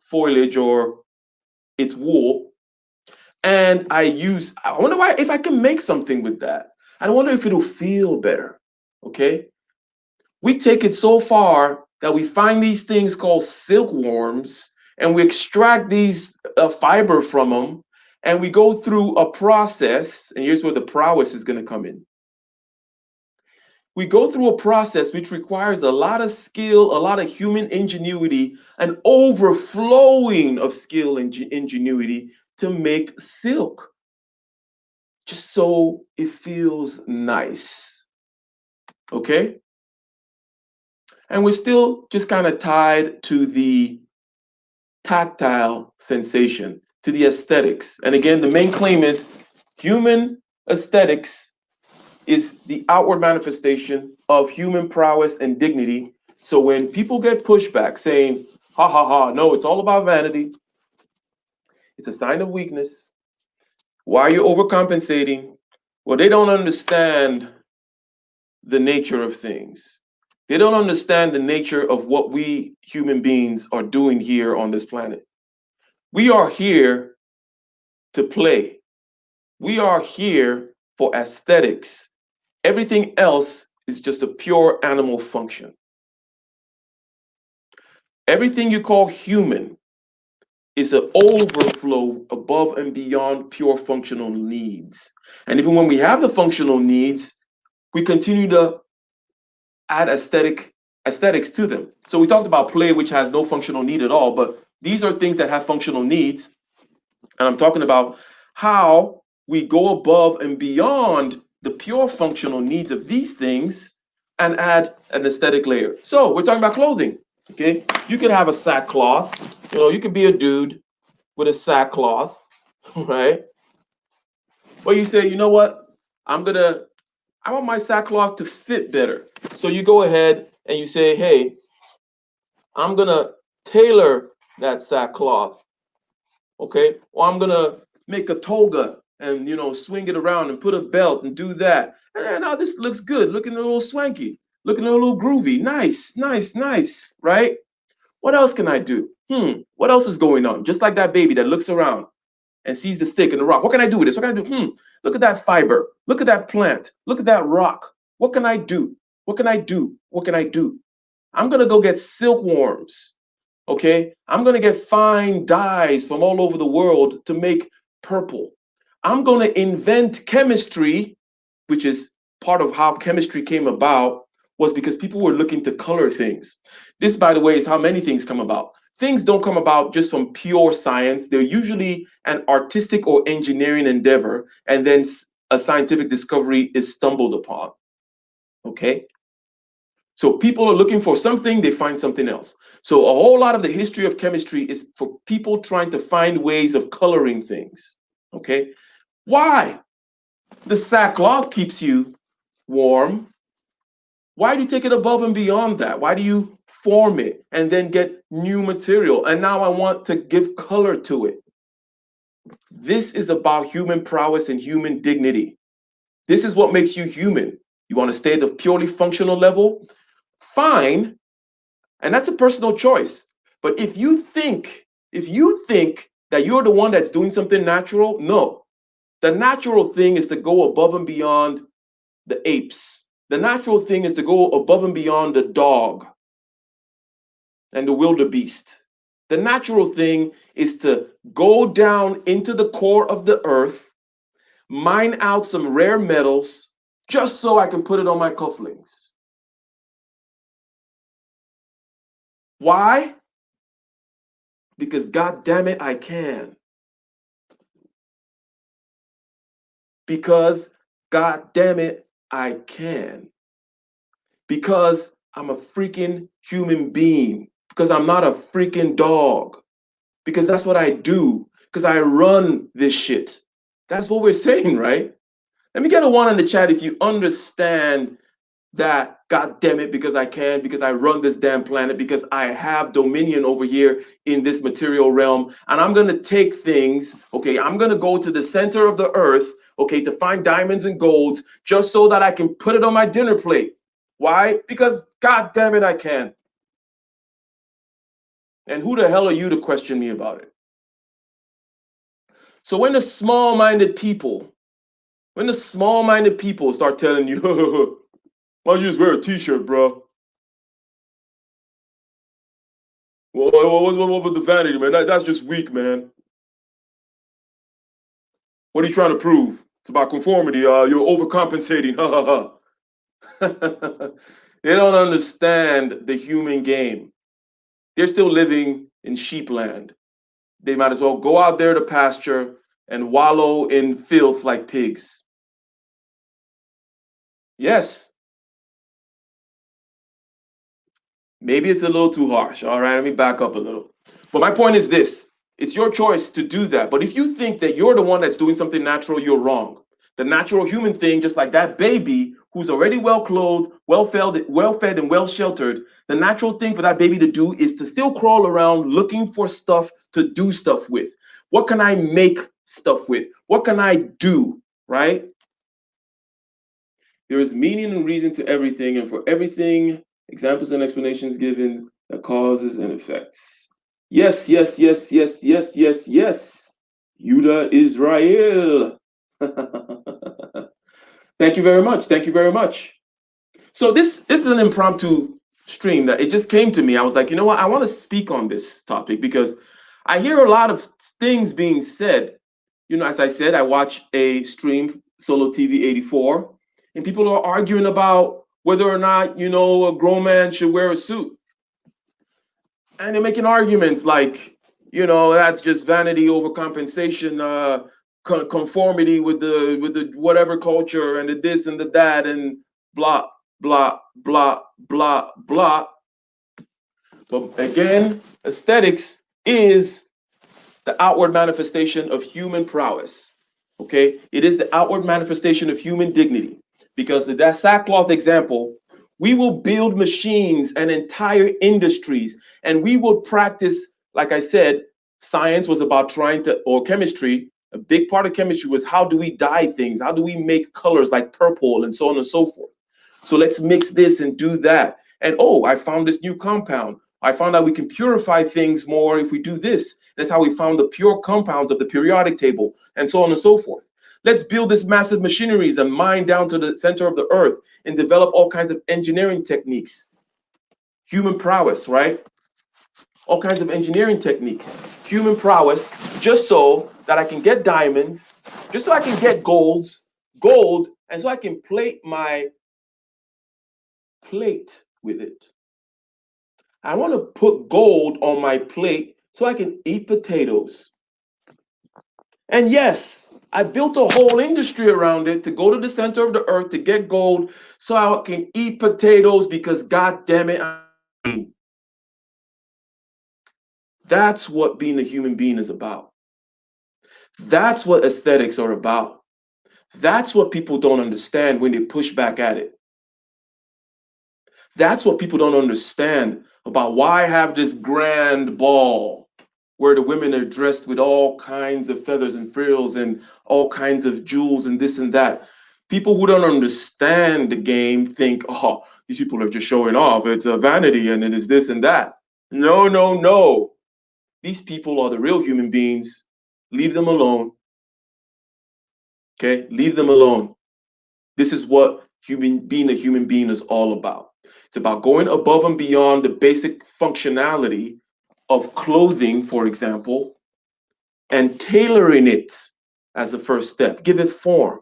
foliage or its wool, and I wonder why if I can make something with that. I wonder if it'll feel better. Okay? We take it so far that we find these things called silkworms, and we extract these fiber from them, and we go through a process. And here's where the prowess is going to come in. We go through a process which requires a lot of skill, a lot of human ingenuity, an overflowing of skill and ingenuity to make silk, just so it feels nice. Okay? And we're still just kind of tied to the tactile sensation, to the aesthetics. And again, the main claim is human aesthetics is the outward manifestation of human prowess and dignity. So when people get pushback saying, ha ha ha, no, it's all about vanity, it's a sign of weakness. Why are you overcompensating? Well, they don't understand the nature of things. They don't understand the nature of what we human beings are doing here on this planet. We are here to play. We are here for aesthetics. Everything else is just a pure animal function. Everything you call human is an overflow above and beyond pure functional needs. And even when we have the functional needs, we continue to add aesthetics to them. So we talked about play, which has no functional need at all, but these are things that have functional needs. And I'm talking about how we go above and beyond the pure functional needs of these things and add an aesthetic layer. So we're talking about clothing. Okay, you could have a sackcloth. You could be a dude with a sackcloth, right? Or you say, you know what? I want my sackcloth to fit better. So you go ahead and you say, hey, I'm gonna tailor that sackcloth, okay? Or I'm gonna make a toga and swing it around and put a belt and do that. And now this looks good, looking a little swanky, looking a little groovy. Nice, nice, nice, right? What else can I do? What else is going on? Just like that baby that looks around and sees the stick and the rock. What can I do with this? What can I do? Look at that fiber. Look at that plant. Look at that rock. What can I do? What can I do? What can I do? I'm going to go get silkworms. Okay? I'm going to get fine dyes from all over the world to make purple. I'm going to invent chemistry, which is part of how chemistry came about, was because people were looking to color things. This, by the way, is how many things come about. Things don't come about just from pure science. They're usually an artistic or engineering endeavor, and then a scientific discovery is stumbled upon. Okay? So people are looking for something, they find something else. So a whole lot of the history of chemistry is for people trying to find ways of coloring things. Okay? Why? The sackcloth keeps you warm. Why do you take it above and beyond that? Why do you form it and then get new material? And now I want to give color to it. This is about human prowess and human dignity. This is what makes you human. You want to stay at the purely functional level? Fine. And that's a personal choice. But if you think that you're the one that's doing something natural, no. The natural thing is to go above and beyond the apes. The natural thing is to go above and beyond the dog and the wildebeest. The natural thing is to go down into the core of the earth, mine out some rare metals, just so I can put it on my cufflinks. Why? Because God damn it, I can. Because God damn it, I can. Because I'm a freaking human being. Because I'm not a freaking dog. Because that's what I do. Because I run this shit. That's what we're saying, right? Let me get a one in the chat if you understand that, God damn it, because I can, because I run this damn planet, because I have dominion over here in this material realm. And I'm going to take things, okay, I'm going to go to the center of the earth, okay, to find diamonds and golds just so that I can put it on my dinner plate. Why? Because, God damn it, I can. And who the hell are you to question me about it? So when the small-minded people, start telling you, why don't you just wear a t-shirt, bro? Well, what with the vanity, man? That's just weak, man. What are you trying to prove? It's about conformity. You're overcompensating. Ha ha ha. They don't understand the human game. They're still living in sheepland. They might as well go out there to pasture and wallow in filth like pigs. Yes, maybe it's a little too harsh. All right, let me back up a little. But my point is this: it's your choice to do that. But if you think that you're the one that's doing something natural, you're wrong. The natural human thing, just like that baby who's already well clothed, well fed, and well sheltered, the natural thing for that baby to do is to still crawl around looking for stuff to do stuff with. What can I make stuff with? What can I do? Right? There is meaning and reason to everything, and for everything, examples and explanations given, the causes and effects. Yes, yes, yes, yes, yes, yes, yes. Yuda Israel. Thank you very much. Thank you very much. So this is an impromptu stream that it just came to me. I was like, you know what? I want to speak on this topic because I hear a lot of things being said. You know, as I said, I watch a stream, Solo TV 84, and people are arguing about whether or not, a grown man should wear a suit. And they're making arguments like, that's just vanity, overcompensation, conformity with the whatever culture and the this and the that and blah blah blah blah blah. But again, aesthetics is the outward manifestation of human prowess. Okay, it is the outward manifestation of human dignity. Because that sackcloth example, we will build machines and entire industries, and we will practice, like I said, science was about trying to, or chemistry, a big part of chemistry was how do we dye things? How do we make colors like purple and so on and so forth? So let's mix this and do that. And oh, I found this new compound. I found out we can purify things more if we do this. That's how we found the pure compounds of the periodic table and so on and so forth. Let's build this massive machineries and mine down to the center of the earth and develop all kinds of engineering techniques. Human prowess, right? All kinds of engineering techniques. Human prowess, just so that I can get diamonds, just so I can get gold, and so I can plate my plate with it. I want to put gold on my plate so I can eat potatoes. And yes, I built a whole industry around it to go to the center of the earth to get gold so I can eat potatoes because God damn it, that's what being a human being is about. That's what aesthetics are about. That's what people don't understand when they push back at it. That's what people don't understand about why I have this grand ball where the women are dressed with all kinds of feathers and frills and all kinds of jewels and this and that. People who don't understand the game think, oh, these people are just showing off. It's a vanity and it is this and that. No, no, no. These people are the real human beings. Leave them alone. Okay? Leave them alone. This is what being a human being is all about. It's about going above and beyond the basic functionality of clothing, for example, and tailoring it as the first step. Give it form.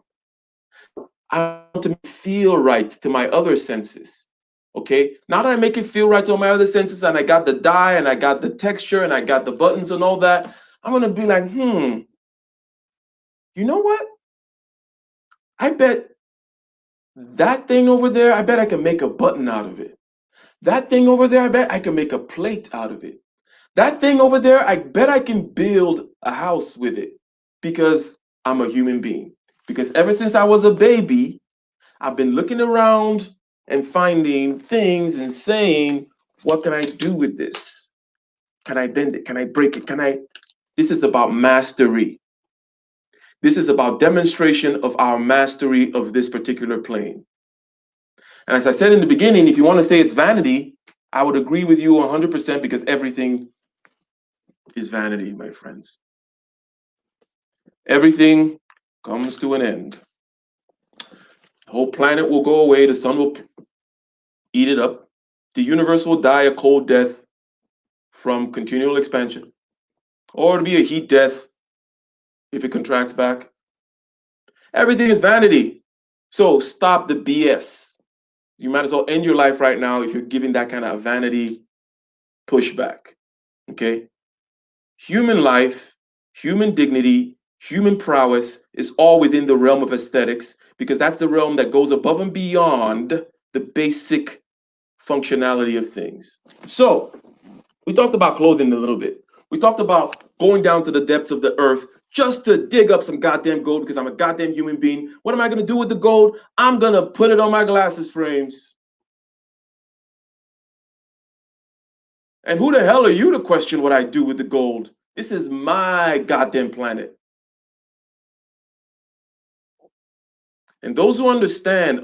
I want to feel right to my other senses. Okay. Now that I make it feel right to all my other senses, and I got the dye and I got the texture and I got the buttons and all that, I'm gonna be like, you know what? I bet that thing over there, I bet I can make a button out of it. That thing over there, I bet I can make a plate out of it. That thing over there, I bet I can build a house with it because I'm a human being. Because ever since I was a baby, I've been looking around and finding things and saying, what can I do with this? Can I bend it? Can I break it? Can I? This is about mastery. This is about demonstration of our mastery of this particular plane. And as I said in the beginning, if you want to say it's vanity, I would agree with you 100% because everything is vanity, my friends. Everything comes to an end. The whole planet will go away, the sun will eat it up, the universe will die a cold death from continual expansion, or it'll be a heat death if it contracts back. Everything is vanity. So stop the BS. You might as well end your life right now if you're giving that kind of vanity pushback. Okay? Human life, human dignity, human prowess is all within the realm of aesthetics because that's the realm that goes above and beyond the basic functionality of things. So, we talked about clothing a little bit. We talked about going down to the depths of the earth just to dig up some goddamn gold because I'm a goddamn human being. What am I going to do with the gold? I'm going to put it on my glasses frames. And who the hell are you to question what I do with the gold? This is my goddamn planet. And those who understand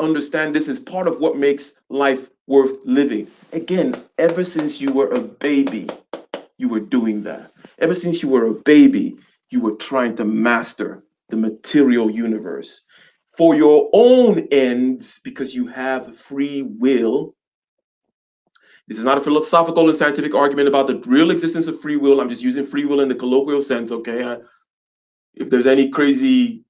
this is part of what makes life worth living. Again, ever since you were a baby, you were doing that. Ever since you were a baby, you were trying to master the material universe for your own ends because you have free will. This is not a philosophical and scientific argument about the real existence of free will. I'm just using free will in the colloquial sense, okay? If there's any crazy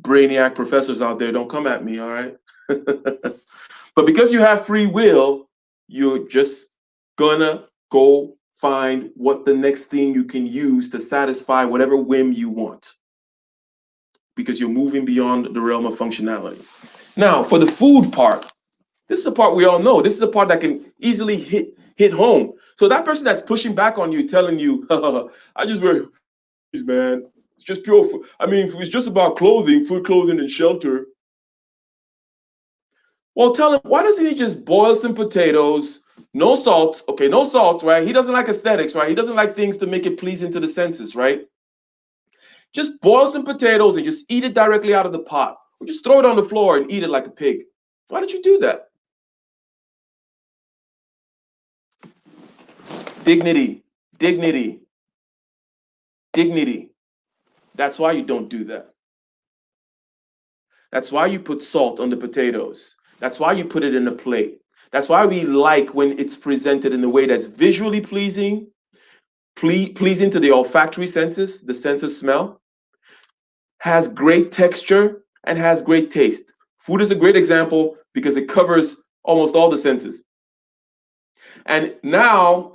brainiac professors out there, don't come at me, all right? But because you have free will, you're just gonna go find what the next thing you can use to satisfy whatever whim you want because you're moving beyond the realm of functionality. Now, for the food part, this is a part we all know. This is a part that can easily hit home. So that person that's pushing back on you, telling you, I just wear these, man. It's just pure food. I mean, if it was just about clothing, food, clothing, and shelter, well, tell him, why doesn't he just boil some potatoes? No salt. Okay, no salt, right? He doesn't like aesthetics, right? He doesn't like things to make it pleasing to the senses, right? Just boil some potatoes and just eat it directly out of the pot. Or just throw it on the floor and eat it like a pig. Why don't you do that? Dignity, dignity, dignity. That's why you don't do that. That's why you put salt on the potatoes. That's why you put it in a plate. That's why we like when it's presented in a way that's visually pleasing, pleasing to the olfactory senses, the sense of smell, has great texture, and has great taste. Food is a great example because it covers almost all the senses. And now,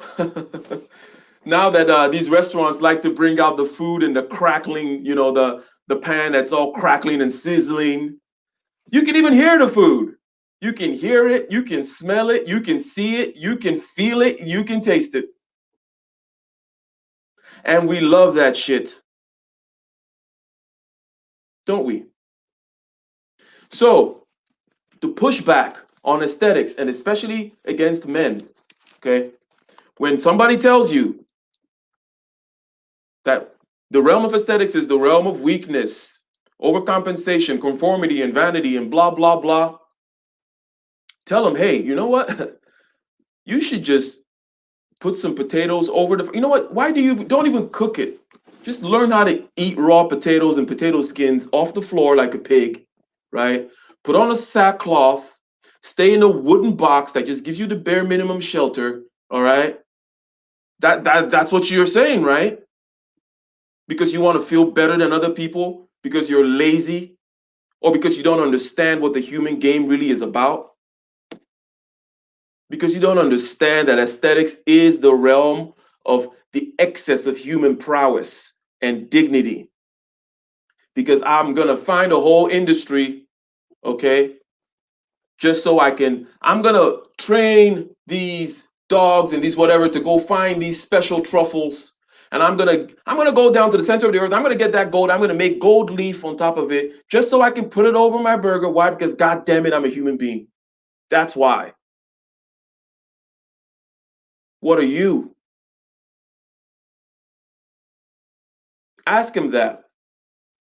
now that these restaurants like to bring out the food and the crackling, the pan that's all crackling and sizzling, you can even hear the food. You can hear it, you can smell it, you can see it, you can feel it, you can taste it. And we love that shit, don't we? So, to push back on aesthetics and especially against men, okay? When somebody tells you that the realm of aesthetics is the realm of weakness, overcompensation, conformity, and vanity, and blah, blah, blah, tell them, hey, you know what? You should just put some potatoes over the, you know what? Why do you, don't even cook it? Just learn how to eat raw potatoes and potato skins off the floor like a pig, right? Put on a sackcloth, stay in a wooden box that just gives you the bare minimum shelter, all right? That's what you're saying, right? Because you want to feel better than other people, because you're lazy, Or because you don't understand what the human game really is about? Because you don't understand that aesthetics is the realm of the excess of human prowess and dignity. Because I'm going to find a whole industry, okay, just so I'm going to train these dogs and these whatever to go find these special truffles. And I'm gonna go down to the center of the earth. I'm gonna get that gold. I'm gonna make gold leaf on top of it just so I can put it over my burger. Why? Because God damn it, I'm a human being. That's why. What are you? Ask him that.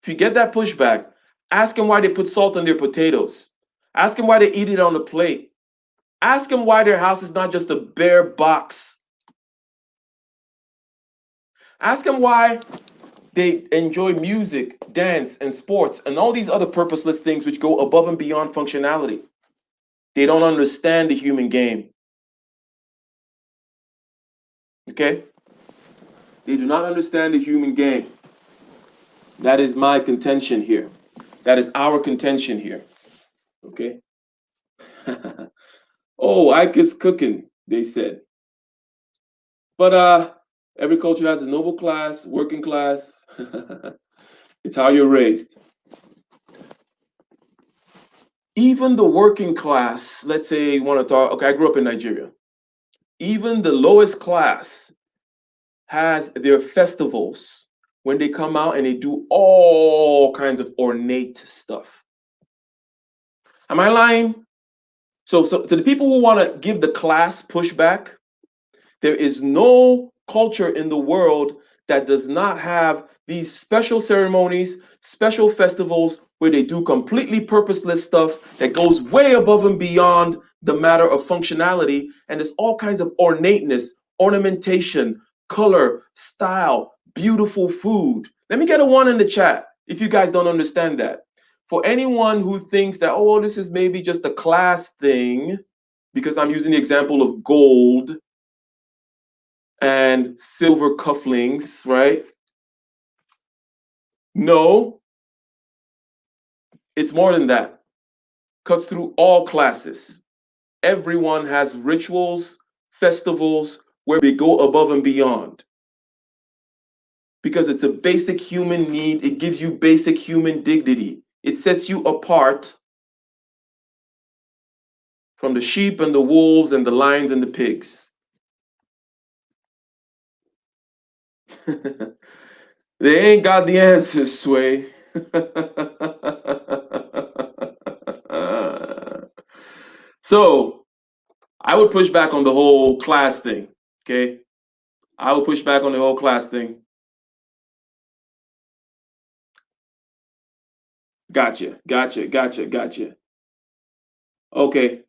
If you get that pushback, ask him why they put salt on their potatoes. Ask him why they eat it on the plate. Ask him why their house is not just a bare box. Ask him why they enjoy music, dance, and sports, and all these other purposeless things which go above and beyond functionality. They don't understand the human game. Okay? They do not understand the human game. That is my contention here. That is our contention here. Okay? Oh, Ike is cooking, they said. But every culture has a noble class, working class. It's how you're raised. Even the working class, let's say you want to talk, okay, I grew up in Nigeria. Even the lowest class has their festivals when they come out and they do all kinds of ornate stuff. Am I lying? So to the people who want to give the class pushback, there is no culture in the world that does not have these special ceremonies, special festivals where they do completely purposeless stuff that goes way above and beyond the matter of functionality. And there's all kinds of ornateness, ornamentation, color, style, beautiful food. Let me get a one in the chat if you guys don't understand that. For anyone who thinks that, oh, this is maybe just a class thing, because I'm using the example of gold and silver cufflinks, right? No, it's more than that. Cuts through all classes. Everyone has rituals, festivals where we go above and beyond because it's a basic human need. It gives you basic human dignity. It sets you apart from the sheep and the wolves and the lions and the pigs. They ain't got the answers, Sway. So I would push back on the whole class thing. Okay. I would push back on the whole class thing. Gotcha. Okay.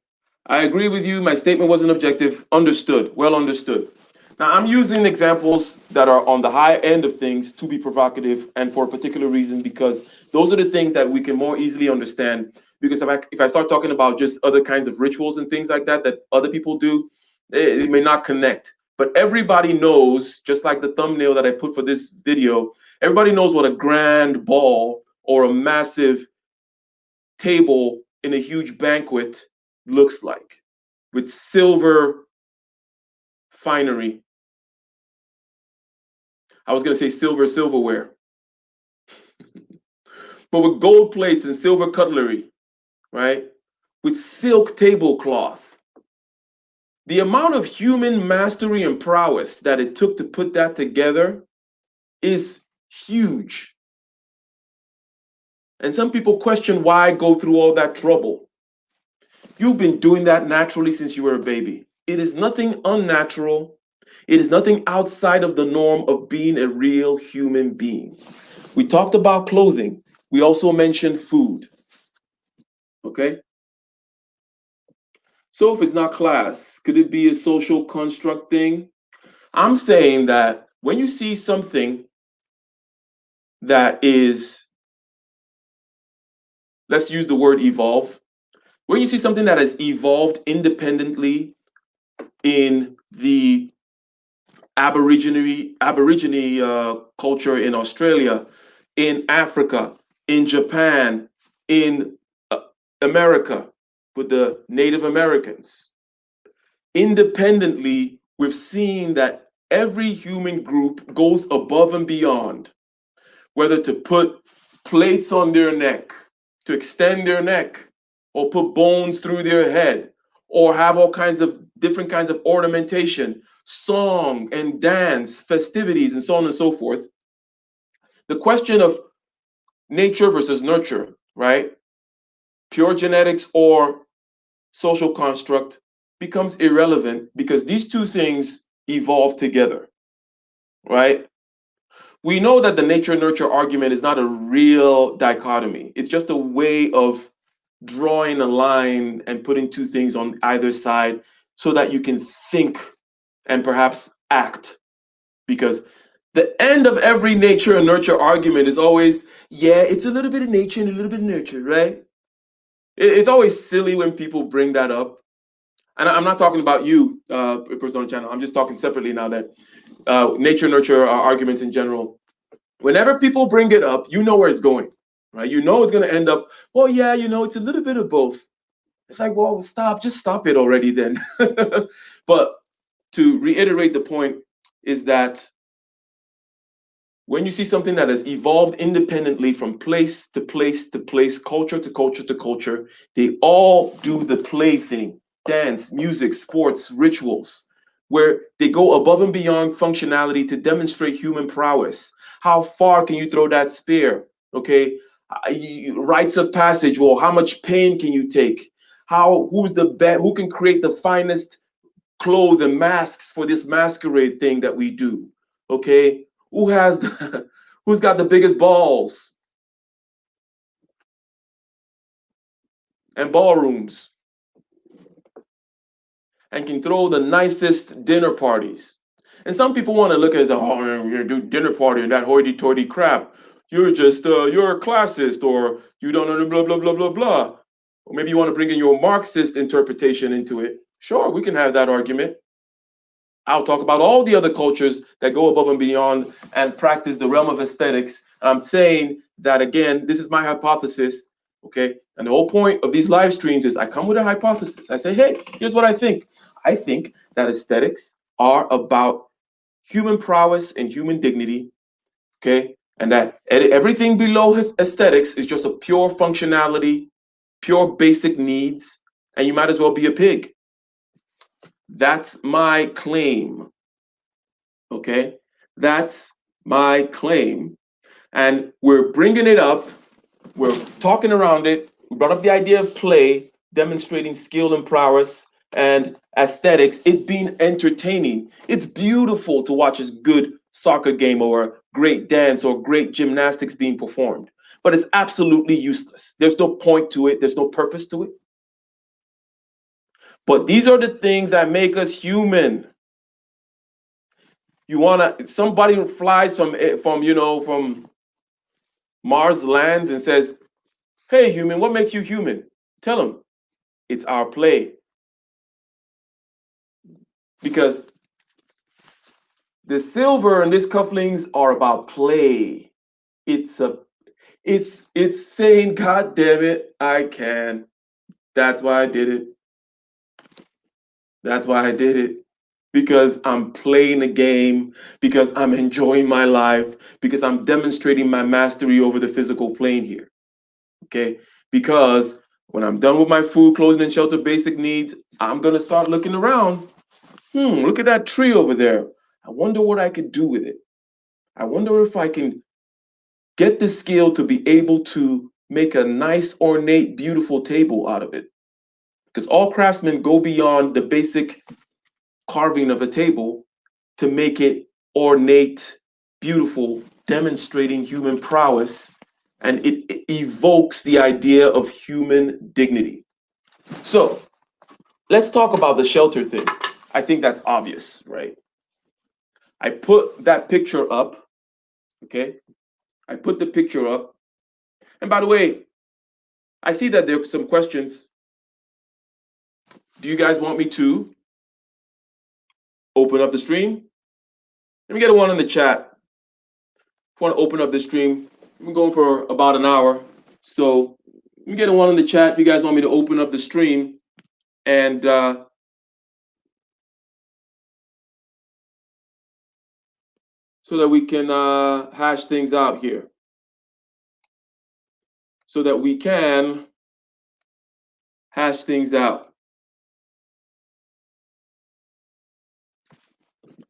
I agree with you. My statement wasn't objective. Understood. Well understood. Now, I'm using examples that are on the high end of things to be provocative and for a particular reason, because those are the things that we can more easily understand. Because if I start talking about just other kinds of rituals and things like that that other people do, it may not connect. But everybody knows, just like the thumbnail that I put for this video, everybody knows what a grand ball or a massive table in a huge banquet looks like with silver finery. I was going to say silverware, but with gold plates and silver cutlery, right? With silk tablecloth. The amount of human mastery and prowess that it took to put that together is huge. And some people question why go through all that trouble. You've been doing that naturally since you were a baby. It is nothing unnatural. It is nothing outside of the norm of being a real human being. We talked about clothing. We also mentioned food. Okay? So if it's not class, could it be a social construct thing? I'm saying that when you see something that is, let's use the word evolve, when you see something that has evolved independently in the Aborigine culture in Australia, in Africa, in Japan, in America with the Native Americans. Independently, we've seen that every human group goes above and beyond, whether to put plates on their neck, to extend their neck, or put bones through their head, or have all kinds of different kinds of ornamentation, song and dance, festivities, and so on and so forth. The question of nature versus nurture, right? Pure genetics or social construct becomes irrelevant because these two things evolve together, right? We know that the nature nurture argument is not a real dichotomy. It's just a way of drawing a line and putting two things on either side so that you can think and perhaps act. Because the end of every nature and nurture argument is always, yeah, it's a little bit of nature and a little bit of nurture, right? It's always silly when people bring that up. And I'm not talking about you, person on the channel. I'm just talking separately now that nature nurture arguments in general. Whenever people bring it up, you know where it's going, right? You know it's going to end up, well, yeah, it's a little bit of both. It's like, well, just stop it already then. But to reiterate the point is that when you see something that has evolved independently from place to place to place, culture to culture to culture, they all do the play thing: dance, music, sports, rituals, where they go above and beyond functionality to demonstrate human prowess. How far can you throw that spear? Okay. Rites of passage. Well, how much pain can you take? Who's the best? Who can create the finest clothes and masks for this masquerade thing that we do? Okay, who's got the biggest balls and ballrooms and can throw the nicest dinner parties? And some people want to look at you're doing dinner party and that hoity-toity crap. You're a classist, or you don't know blah blah blah blah blah. Or maybe you want to bring in your Marxist interpretation into it. Sure, we can have that argument. I'll talk about all the other cultures that go above and beyond and practice the realm of aesthetics. I'm saying that again, this is my hypothesis, okay? And the whole point of these live streams is I come with a hypothesis. I say, hey, here's what I think. I think that aesthetics are about human prowess and human dignity, okay? And that everything below his aesthetics is just a pure functionality, pure basic needs, and you might as well be a pig. That's my claim. Okay, that's my claim. And we're bringing it up, we're talking around it. We brought up the idea of play, demonstrating skill and prowess and aesthetics, it being entertaining. It's beautiful to watch a good soccer game or a great dance or great gymnastics being performed, but it's absolutely useless. There's no point to it, there's no purpose to it. But these are the things that make us human. Somebody who flies from Mars lands and says, hey human, what makes you human? Tell them it's our play. Because the silver and these cufflinks are about play. It's saying, God damn it, I can. That's why I did it. That's why I did it. Because I'm playing a game, because I'm enjoying my life, because I'm demonstrating my mastery over the physical plane here. Okay? Because when I'm done with my food, clothing, and shelter basic needs, I'm gonna start looking around. Look at that tree over there. I wonder what I could do with it. I wonder if I can get the skill to be able to make a nice, ornate, beautiful table out of it. Because all craftsmen go beyond the basic carving of a table to make it ornate, beautiful, demonstrating human prowess, and it evokes the idea of human dignity. So let's talk about the shelter thing. I think that's obvious, right? I put that picture up, okay? I put the picture up. And by the way, I see that there are some questions. Do you guys want me to open up the stream? Let me get a one in the chat. If you want to open up the stream, I'm going for about an hour. So Let me get a one in the chat if you guys want me to open up the stream and so that we can hash things out here. So that we can hash things out.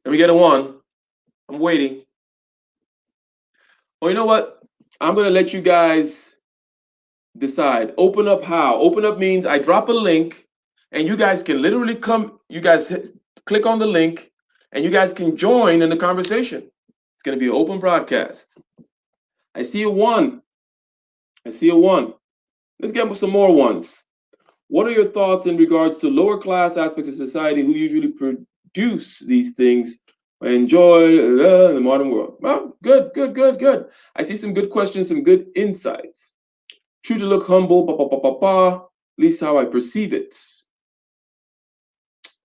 Let me get a one. I'm waiting. Oh, you know what? I'm going to let you guys decide. Open up how? Open up means I drop a link and you guys can literally come, you guys click on the link and you guys can join in the conversation. It's going to be an open broadcast. I see a one. I see a one. Let's get some more ones. What are your thoughts in regards to lower class aspects of society who usually produce these things and enjoy the modern world? Well, good, good, good, good. I see some good questions, some good insights. True to look humble, at least how I perceive it.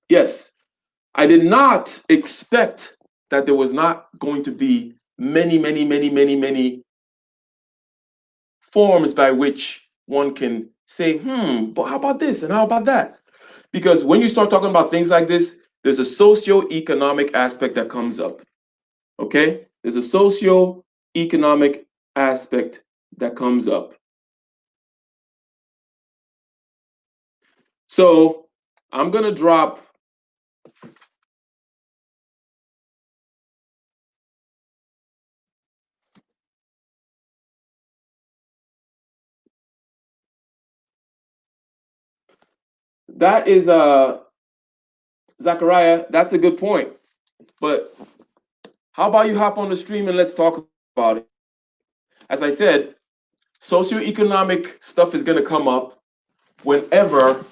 Yes, I did not expect that there was not going to be many forms by which one can say, but how about this and how about that? Because when you start talking about things like this, there's a socio-economic aspect that comes up. Okay? There's a socio-economic aspect that comes up. So I'm going to drop that is Zachariah, that's a good point. But how about you hop on the stream and let's talk about it? As I said, socioeconomic stuff is going to come up whenever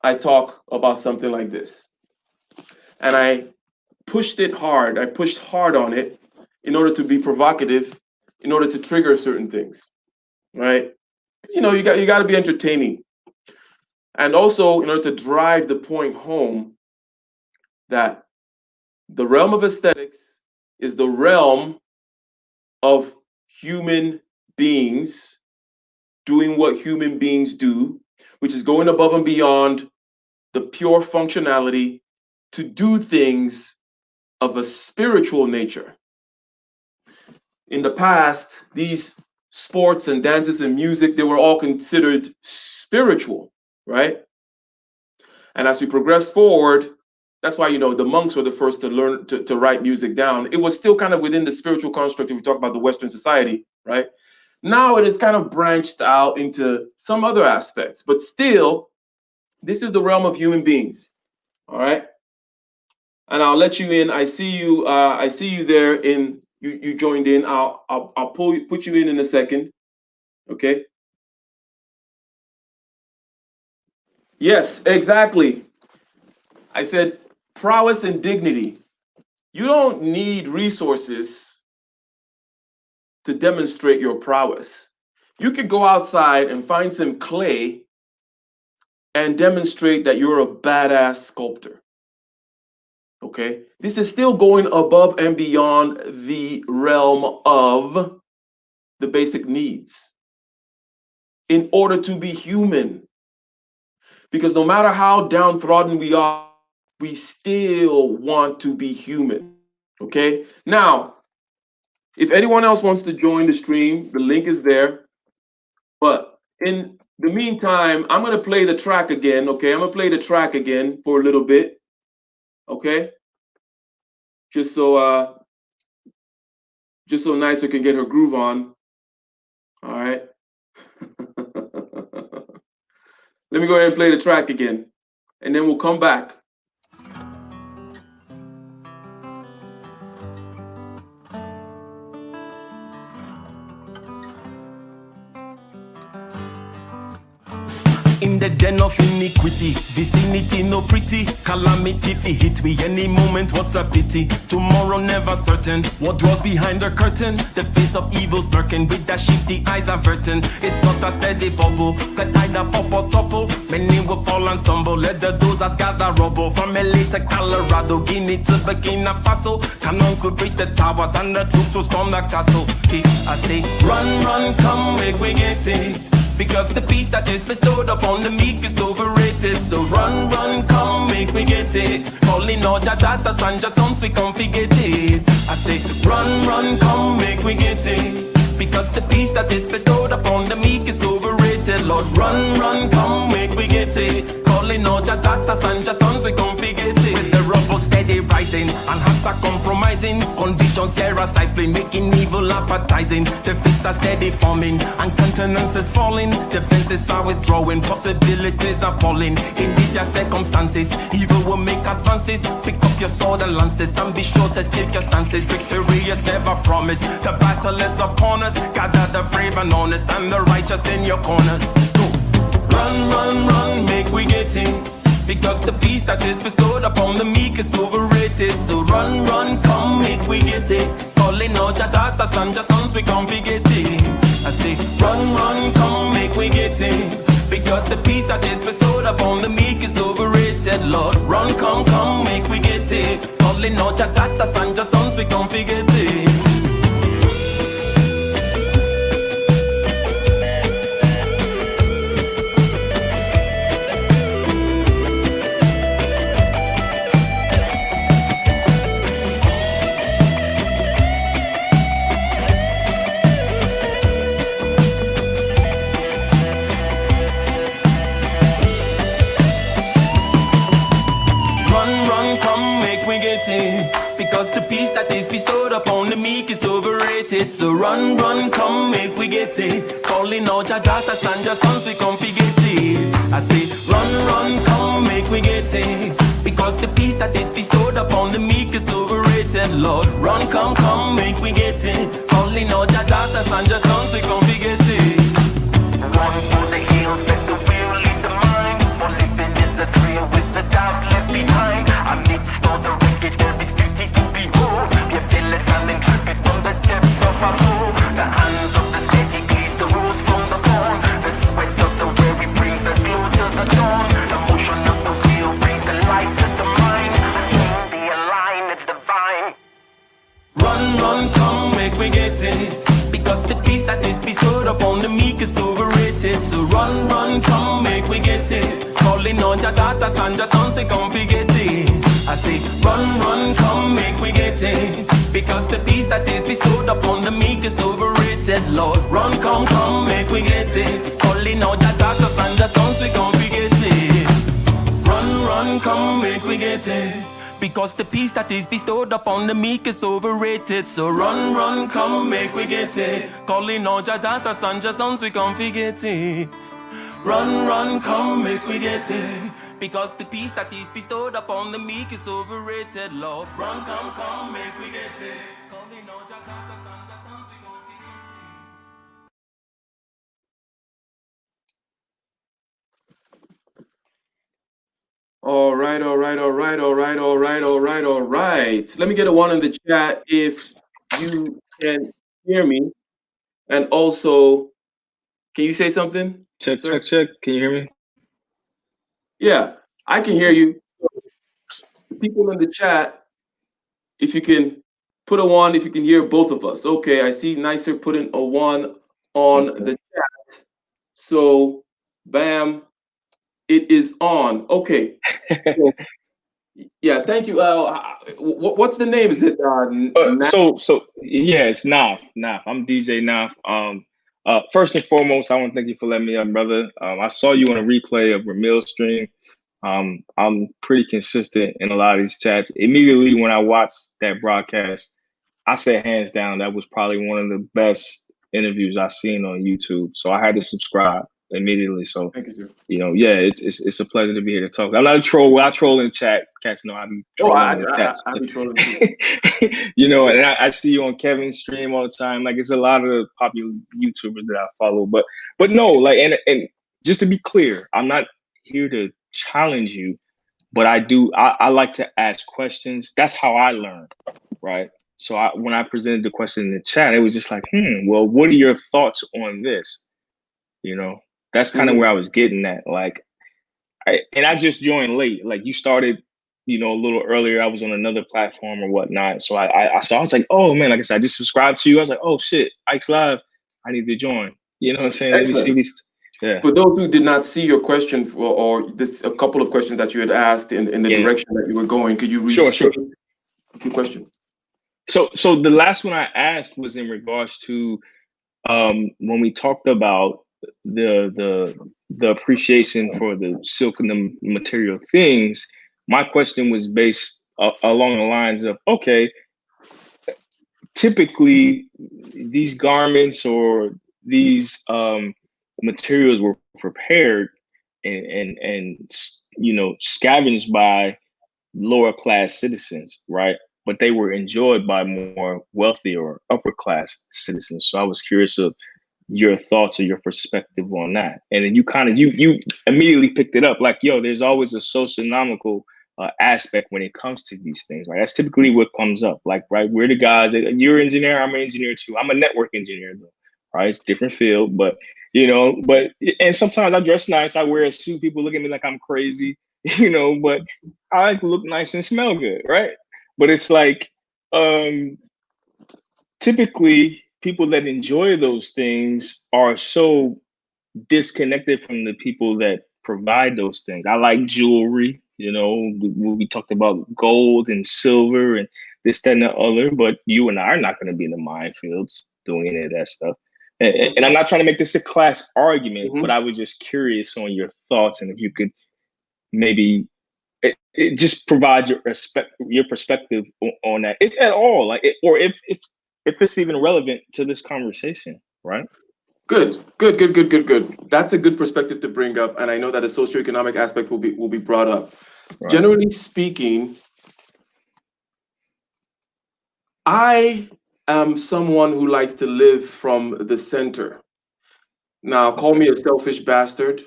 I talk about something like this. And I pushed it hard. I pushed hard on it in order to be provocative, in order to trigger certain things, right? Because you got to be entertaining. And also in order to drive the point home that the realm of aesthetics is the realm of human beings doing what human beings do, which is going above and beyond the pure functionality to do things of a spiritual nature. In the past, these sports and dances and music, they were all considered spiritual, right? And as we progress forward, that's why, the monks were the first to learn to write music down. It was still kind of within the spiritual construct if we talk about the Western society, right? Now it is kind of branched out into some other aspects, but still, this is the realm of human beings, all right? And I'll let you in. I see you there in, you joined in. I'll put you in a second, okay? Yes, exactly. I said prowess and dignity. You don't need resources to demonstrate your prowess. You could go outside and find some clay and demonstrate that you're a badass sculptor. Okay? This is still going above and beyond the realm of the basic needs in order to be human. Because no matter how downtrodden we are, we still want to be human. Okay? Now, if anyone else wants to join the stream, the link is there. But in the meantime, I'm going to play the track again. Okay? I'm going to play the track again for a little bit. Okay? Just so Nicer can get her groove on. All right? Let me go ahead and play the track again, and then we'll come back. In the den of iniquity, vicinity no pretty, calamity fi hit we any moment, what a pity. Tomorrow never certain, what dwells behind the curtain, the face of evil smirking with that shifty eyes averting. It's not a steady bubble, could either pop or topple, many will fall and stumble, let the dozers gather rubble. From LA to Colorado, Guinea to Burkina Faso, cannon could reach the towers and the troops will storm the castle. I say, run, run, come, make we get it. because the peace that is bestowed upon the meek is overrated. So run, run, come, make we get it. Calling all your daughters and your sons, we can't forget it. I say, run, run, come, make we get it. Because the peace that is bestowed upon the meek is overrated. Lord, run, run, come, make we get it. Calling all your daughters and your sons, we can't forget it. With the rubble steady rising and hearts are compromising, convictions here are stifling, making evil appetizing. The fists are steady forming and countenance is falling. Defenses are withdrawing, possibilities are falling. In these your circumstances, evil will make advances. Pick up your sword and lances and be sure to take your stances. Victory is never promised, the battle is upon us. Gather the brave and honest and the righteous in your corners. Go. Run, run, run, make we get it. Because the peace that is bestowed upon the meek is overrated. So run, run, come, make we get it. Calling out your daughters and your sons, we can't forget it. I say, run, run, come, make we get it. Because the peace that is bestowed upon the meek is overrated. Lord, run, come, come, make we get it. Calling out your daughters and your sons, we can't forget it. Because the peace that is bestowed upon the meek is overrated. So run, run, come, make we get it. Calling out your daughters and your sons, we can't forget it. I say, run, run, come, make we get it. Because the peace that is bestowed upon the meek is overrated. Lord, run, come, come, make we get it. Calling out your daughters and your sons, we can't forget it. Run for the hills, let the will lead the mind. For living is the thrill with the doubt left behind. Amidst all the wicked, there is beauty to behold. We're fearless and intrepid from the depths of our soul. The hands of the steady cleave the rose from the thorn. The sweat of the weary brings us closer to the dawn. The motion of the wheel brings the light to the mind. Be aligned, it's divine. Run, run, come, make we get it. Because the peace that is bestowed upon the meek is overrated. So run, run, come, make we get it. Calling on your daughters and your sons, they can't forget it. I say, run, run, come, make we get it. Because the peace that is bestowed upon the meek is overrated. Lord, run, come, come, make we get it. Calling on your daughters and your sons, we can't forget it. Run, run, come, make we get it. Because the peace that is bestowed upon the meek is overrated. So run, run, come, make we get it. Calling all your daughters and your sons, we can't forget it. Run, run, come, make we get it. Because the peace that is bestowed upon the meek is overrated. Lord, run, come, make we get it. Calling all your daughters and your sons, we can't forget it. All right, all right, all right, all right, all right, all right, all right. Let me get a one in the chat if you can hear me. And also, can you say something? Check, sir? check. Can you hear me? Yeah, I can hear you. People in the chat, if you can put a one, if you can hear both of us. Okay, I see Nicer putting a one on the chat. So, bam, it is on. Okay. So, yeah, thank you. What's the name? Is it So yeah, it's Naf. I'm DJ Naf. First and foremost, I want to thank you for letting me up, brother. I saw you on a replay of Ramil's stream. I'm pretty consistent in a lot of these chats. Immediately when I watched that broadcast, I said hands down that was probably one of the best interviews I've seen on YouTube. So I had to subscribe immediately. So thank you, sir. you know, yeah, it's a pleasure to be here to talk. I'm not a troll. When I troll in the chat, cats know I be trolling in the chats. I be trolling too. You know, and I see you on Kevin's stream all the time. Like, it's a lot of popular YouTubers that I follow, but no, like, and just to be clear, I'm not here to challenge you, but I like to ask questions. That's how I learn, right? So when I presented the question in the chat, it was just like, well, what are your thoughts on this? You know, that's kind of where I was getting at. Like, I just joined late. Like, you started, you know, a little earlier. I was on another platform or whatnot. So I was like, oh man, like I said, I just subscribed to you. I was like, oh shit, Ike's live. I need to join. You know what I'm saying? Excellent. Yeah. For those who did not see your question or this a couple of questions that you had asked in the Yeah. direction that you were going, could you Sure. restate your question? So the last one I asked was in regards to when we talked about the appreciation for the silk and the material things. My question was based along the lines of, okay, typically these garments or these materials were prepared and scavenged by lower class citizens, right? But they were enjoyed by more wealthy or upper class citizens. So I was curious of your thoughts or your perspective on that. And then you immediately picked it up like, yo, there's always a socioeconomical aspect when it comes to these things, right? That's typically what comes up. Like, right, we're the guys. You're an engineer. I'm an engineer too. I'm a network engineer though, right? It's a different field, but and sometimes I dress nice. I wear a suit. People look at me like I'm crazy, but I like to look nice and smell good, right? But it's like, typically people that enjoy those things are so disconnected from the people that provide those things. I like jewelry, we talked about gold and silver and this, that, and the other, but you and I are not going to be in the minefields doing any of that stuff. And I'm not trying to make this a class argument, but I was just curious on your thoughts and if you could maybe it just provide your perspective on that, if at all, like or if it's even relevant to this conversation, right? Good. That's a good perspective to bring up, and I know that a socioeconomic aspect will be brought up. Right. Generally speaking, I am someone who likes to live from the center. Now, call me a selfish bastard,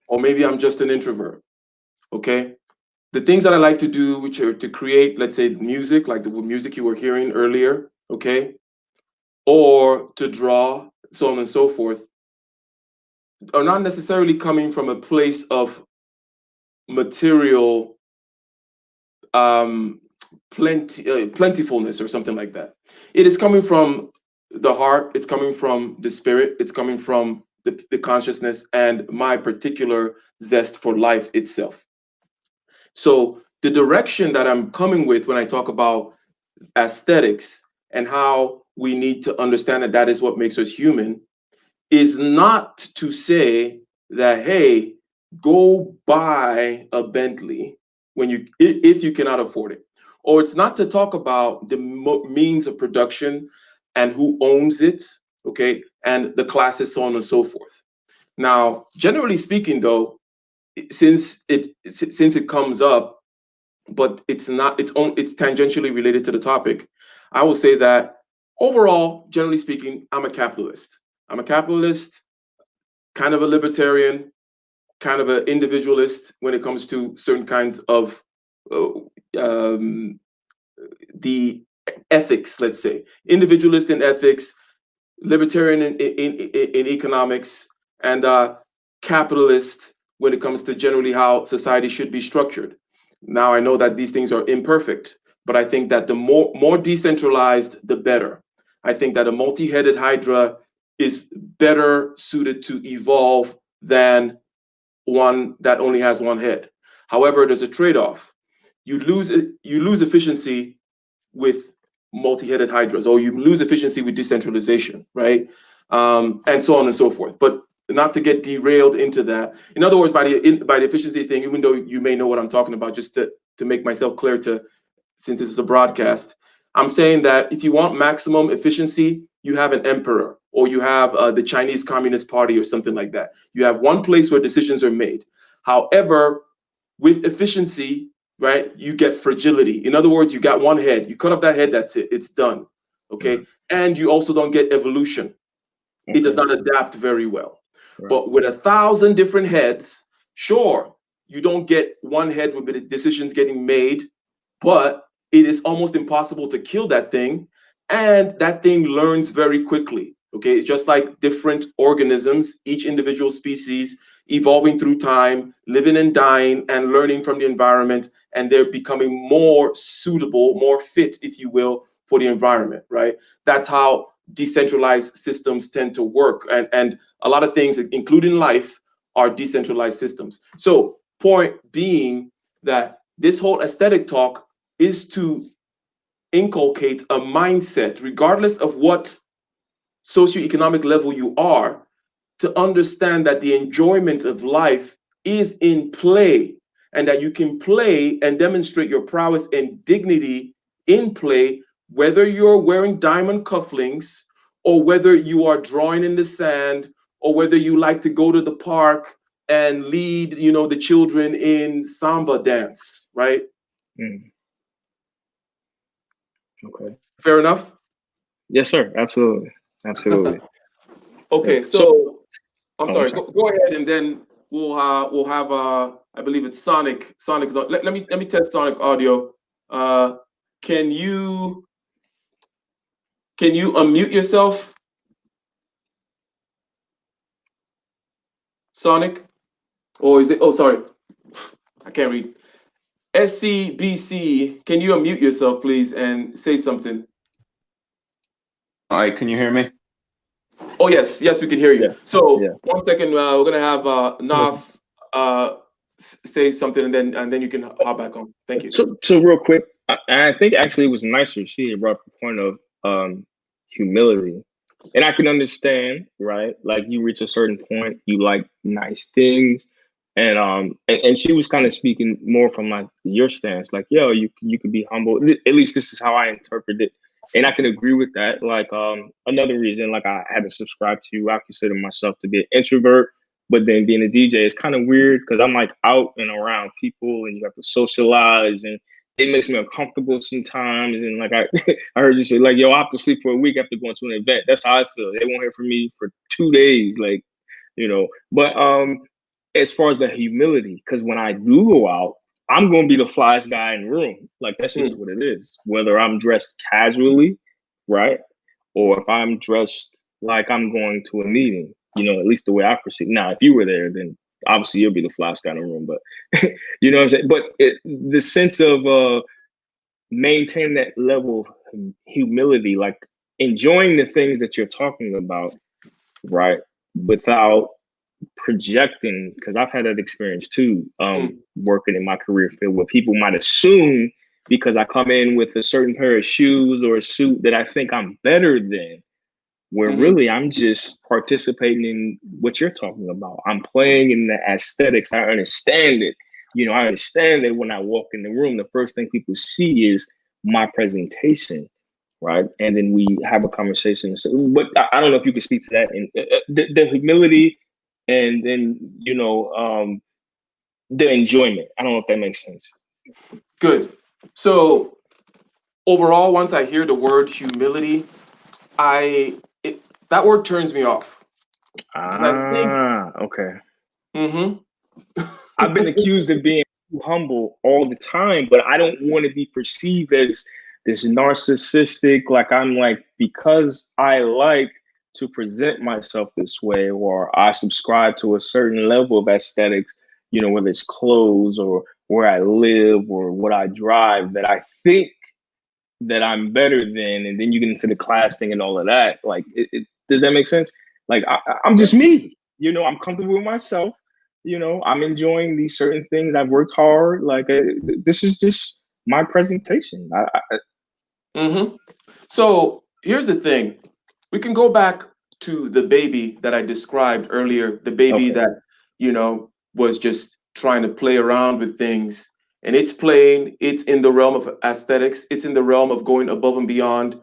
or maybe I'm just an introvert. Okay. The things that I like to do, which are to create, let's say, music, like the music you were hearing earlier, okay, or to draw, so on and so forth, are not necessarily coming from a place of material plentifulness or something like that. It is coming from the heart, it's coming from the spirit, it's coming from the consciousness and my particular zest for life itself. So the direction that I'm coming with when I talk about aesthetics and how we need to understand that that is what makes us human is not to say that, hey, go buy a Bentley when if you cannot afford it. Or it's not to talk about the means of production and who owns it, okay, and the classes, so on and so forth. Now, generally speaking, though, since it comes up, but it's not it's tangentially related to the topic, I will say that overall, generally speaking, I'm a capitalist. I'm a capitalist, kind of a libertarian, kind of an individualist when it comes to certain kinds of uh, um, the ethics, let's say. Individualist in ethics, libertarian in economics, and capitalist when it comes to generally how society should be structured. Now, I know that these things are imperfect, but I think that the more decentralized, the better. I think that a multi-headed hydra is better suited to evolve than one that only has one head. However, there's a trade-off. You lose efficiency with multi-headed hydras, or you lose efficiency with decentralization, right? And so on and so forth. But not to get derailed into that. In other words, by the efficiency thing, even though you may know what I'm talking about, just to make myself clear to, since this is a broadcast, I'm saying that if you want maximum efficiency, you have an emperor, or you have the Chinese Communist Party or something like that. You have one place where decisions are made. However, with efficiency, right, you get fragility. In other words, you got one head. You cut off that head, that's it. It's done. Okay. And you also don't get evolution. It does not adapt very well. Right. But with 1,000 different heads, sure, you don't get one head with the decisions getting made, but it is almost impossible to kill that thing. And that thing learns very quickly. Okay. It's just like different organisms, each individual species evolving through time, living and dying, and learning from the environment. And they're becoming more suitable, more fit, if you will, for the environment, right? That's how decentralized systems tend to work, and a lot of things, including life, are decentralized systems. So point being that this whole aesthetic talk is to inculcate a mindset, regardless of what socioeconomic level you are, to understand that the enjoyment of life is in play, and that you can play and demonstrate your prowess and dignity in play, whether you're wearing diamond cufflinks, or whether you are drawing in the sand, or whether you like to go to the park and lead, the children in samba dance, right? Mm. Okay. Fair enough. Yes, sir. Absolutely. Absolutely. Yeah. Okay, So, so I'm oh, I'm sorry. sorry. Go ahead, and then we'll have I believe it's Sonic. Sonic is on. Let me test Sonic audio. Uh, can you unmute yourself, Sonic? Or is it? Oh, sorry, I can't read. SCBC, can you unmute yourself, please, and say something? All right, can you hear me? Oh yes, yes, we can hear Yeah. you. So Yeah. 1 second, we're gonna have Nath say something, and then you can hop back on. Thank you. So real quick, I think actually it was nicer. She had brought up the point of humility, and I can understand, right? Like you reach a certain point, you like nice things, and she was kind of speaking more from like your stance, like yo, you could be humble. At least this is how I interpret it, and I can agree with that. Like another reason, like I had to subscribe to you. I consider myself to be an introvert, but then being a DJ is kind of weird because I'm like out and around people and you have to socialize, and it makes me uncomfortable sometimes. And like I, I heard you say, like, yo, I have to sleep for a week after going to an event. That's how I feel. They won't hear from me for 2 days, like, But as far as the humility, because when I do go out, I'm gonna be the flyest guy in the room. Like that's just what it is. Whether I'm dressed casually, right? Or if I'm dressed like I'm going to a meeting, at least the way I perceive. Now, if you were there, then obviously you'll be the flyest guy in the room. But you know what I'm saying? But the sense of maintaining that level of humility, like enjoying the things that you're talking about, right? Without projecting, because I've had that experience too, working in my career field where people might assume because I come in with a certain pair of shoes or a suit that I think I'm better than, where really I'm just participating in what you're talking about. I'm playing in the aesthetics. I understand it. I understand that when I walk in the room, the first thing people see is my presentation, right? And then we have a conversation. So, but I don't know if you could speak to that and the humility, and then the enjoyment. I don't know if that makes sense. Good. So overall, once I hear the word humility, that word turns me off. Okay. Mm-hmm. I've been accused of being too humble all the time, but I don't want to be perceived as this narcissistic, like I'm like, because I like to present myself this way, or I subscribe to a certain level of aesthetics, whether it's clothes or where I live or what I drive, that I think that I'm better than, and then you get into the class thing and all of that. Like, does that make sense? Like, I'm just me. I'm comfortable with myself. I'm enjoying these certain things. I've worked hard. Like, this is just my presentation. So here's the thing. We can go back to the baby that I described earlier, the baby Okay. that, was just trying to play around with things. And it's playing, it's in the realm of aesthetics, it's in the realm of going above and beyond.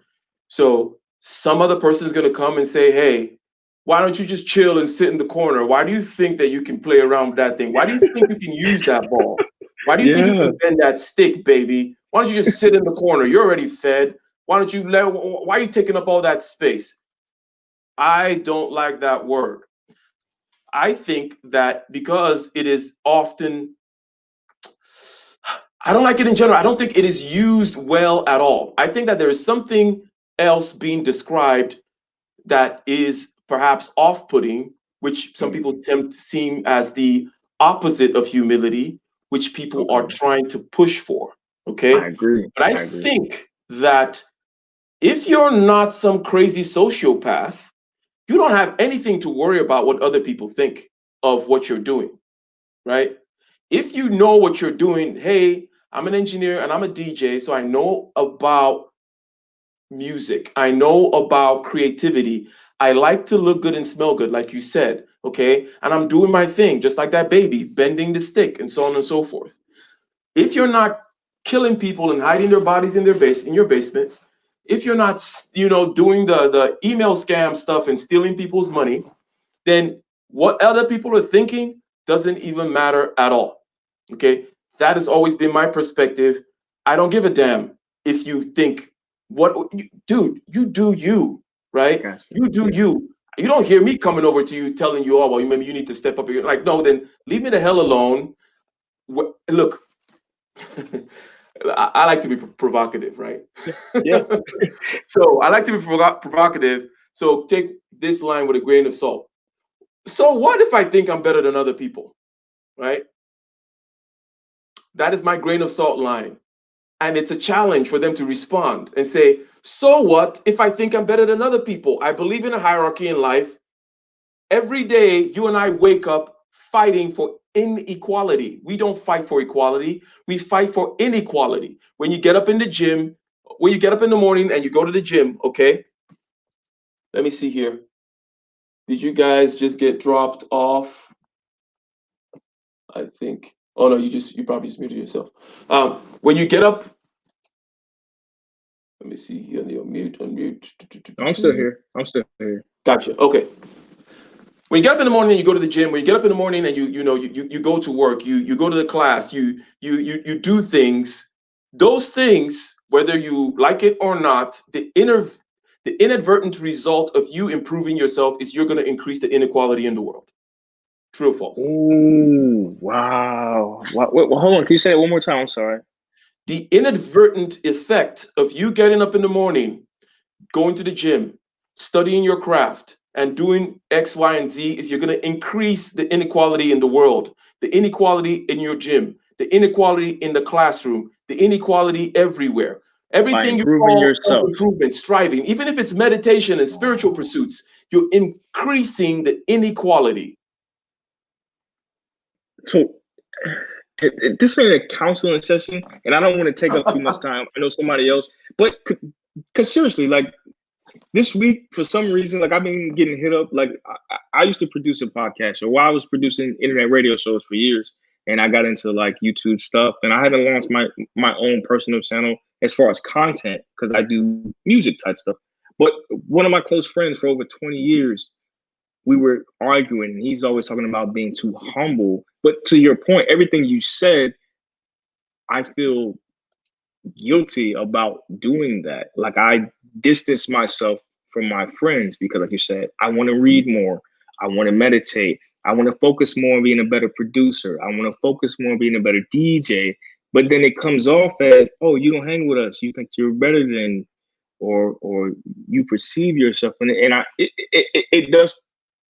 So some other person is going to come and say, hey, why don't you just chill and sit in the corner? Why do you think that you can play around with that thing? Why do you think you can use that ball? Why do you think you can bend that stick, baby? Why don't you just sit in the corner? You're already fed. Why are you taking up all that space? I don't like that word. I think that because it is often, I don't like it in general. I don't think it is used well at all. I think that there is something else being described that is perhaps off-putting, which some people tend to seem as the opposite of humility, which people are trying to push for. Okay. I agree. But I think that If you're not some crazy sociopath, you don't have anything to worry about what other people think of what you're doing, right? If you know what you're doing, hey, I'm an engineer and I'm a DJ, so I know about music. I know about creativity. I like to look good and smell good, like you said, okay? And I'm doing my thing, just like that baby, bending the stick and so on and so forth. If you're not killing people and hiding their bodies in their base in your basement, if you're not, doing the email scam stuff and stealing people's money, then what other people are thinking doesn't even matter at all. Okay, that has always been my perspective. I don't give a damn if you think dude, you do you, right? Gotcha. You do Yeah. you. You don't hear me coming over to you telling you, oh, well, maybe you need to step up. Like, no, then leave me the hell alone. Look, I like to be provocative, right? Yeah. So I like to be provocative. So take this line with a grain of salt. So what if I think I'm better than other people, right? That is my grain of salt line. And it's a challenge for them to respond and say, so what if I think I'm better than other people? I believe in a hierarchy in life. Every day, you and I wake up fighting for inequality. We don't fight for equality, we fight for inequality. When you get up in the gym, when you get up in the morning and you go to the gym, okay? Let me see here. Did you guys just get dropped off? I think. Oh no, you probably just muted yourself. When you get up, let me see here. Unmute. I'm still here. I'm still here. Gotcha. Okay. When you get up in the morning and you go to the gym, when you get up in the morning and you go to work, you go to the class, you do things. Those things, whether you like it or not, the inadvertent result of you improving yourself is you're going to increase the inequality in the world. True or false? Ooh, wow. Wait, hold on. Can you say it one more time? I'm sorry. The inadvertent effect of you getting up in the morning, going to the gym, studying your craft, and doing X, Y, and Z is you're going to increase the inequality in the world, the inequality in your gym, the inequality in the classroom, the inequality everywhere. By Everything you improving call yourself. self-improvement, striving, even if it's meditation and spiritual pursuits, you're increasing the inequality. So this ain't a counseling session, and I don't want to take up too much time. I know somebody else, but because seriously, like this week, for some reason, like I've been getting hit up. Like I used to produce a podcast, or while I was producing internet radio shows for years, and I got into like YouTube stuff, and I hadn't launched my own personal channel as far as content because I do music type stuff. But one of my close friends for over 20 years, we were arguing, and he's always talking about being too humble. But to your point, everything you said, I feel guilty about doing that. Like I distance myself from my friends because, like you said, I want to read more. I want to meditate. I want to focus more on being a better producer. I want to focus more on being a better DJ. But then it comes off as, oh, you don't hang with us. You think you're better than, or you perceive yourself, and it does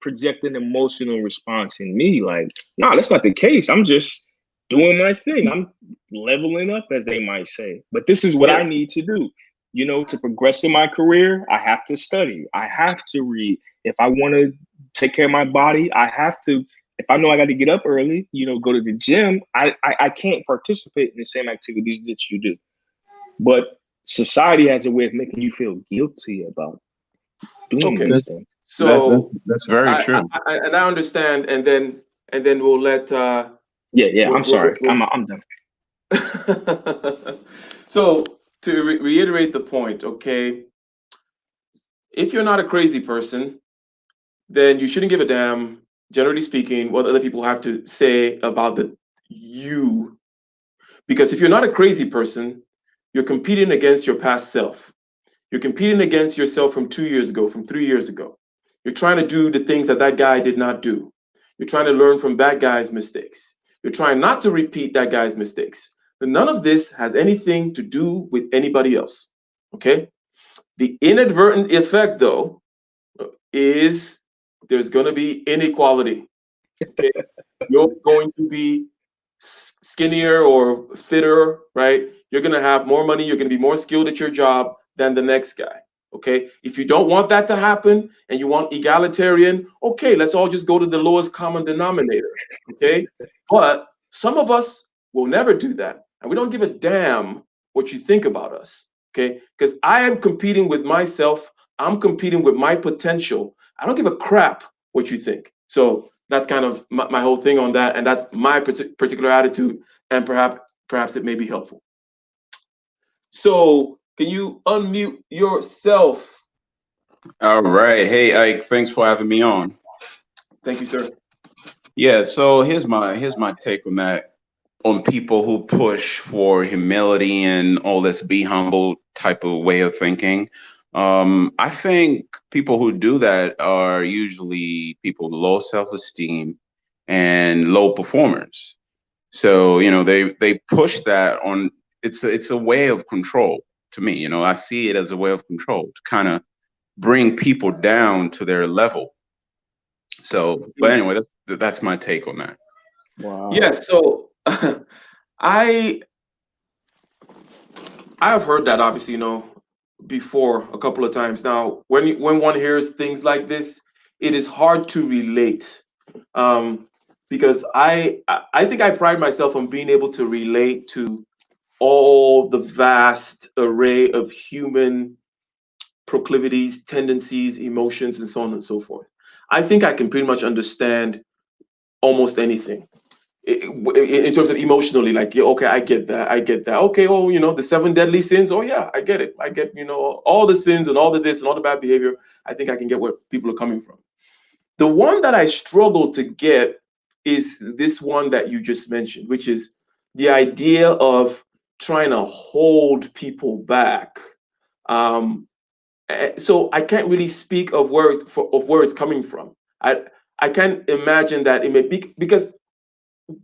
project an emotional response in me. Like, no, that's not the case. I'm just doing my thing. I'm leveling up, as they might say. But this is what I Yes. need to do. You know, to progress in my career, I have to study. I have to read. If I want to take care of my body, I have to. If I know I got to get up early, go to the gym, I can't participate in the same activities that you do. But society has a way of making you feel guilty about doing Okay. these things. So That's very true. and I understand, and then we'll let Yeah. I'm we'll, sorry. we'll, I'm done. So to reiterate the point, okay, if you're not a crazy person, then you shouldn't give a damn, generally speaking, what other people have to say about you. Because if you're not a crazy person, you're competing against your past self. You're competing against yourself from 2 years ago, from 3 years ago. You're trying to do the things that guy did not do. You're trying to learn from that guy's mistakes. You're trying not to repeat that guy's mistakes. But none of this has anything to do with anybody else. Okay? The inadvertent effect, though, is there's going to be inequality. Okay? You're going to be skinnier or fitter, right? You're going to have more money. You're going to be more skilled at your job than the next guy. Okay. If you don't want that to happen and you want egalitarian, okay, let's all just go to the lowest common denominator. Okay. But some of us will never do that. And we don't give a damn what you think about us. Okay. Because I am competing with myself. I'm competing with my potential. I don't give a crap what you think. So that's kind of my whole thing on that. And that's my particular attitude. And perhaps it may be helpful. So can you unmute yourself? All right. Hey, Ike, thanks for having me on. Thank you, sir. Yeah, so here's my take on that, on people who push for humility and all this be humble type of way of thinking. I think people who do that are usually people with low self-esteem and low performers. So, they push that on, it's a way of control to me. I see it as a way of control to kind of bring people down to their level. So, but anyway, that's my take on that. Wow. Yes. So I have heard that obviously, before a couple of times. Now, when one hears things like this, it is hard to relate, because I think I pride myself on being able to relate to all the vast array of human proclivities, tendencies, emotions, and so on and so forth. I think I can pretty much understand almost anything in terms of emotionally. Like, yeah, okay, I get that. Okay, oh, the seven deadly sins. Oh yeah, I get it. I get, all the sins and all the this and all the bad behavior. I think I can get where people are coming from. The one that I struggle to get is this one that you just mentioned, which is the idea of trying to hold people back. Um, so I can't really speak of where it's coming from. I can't imagine that it may be because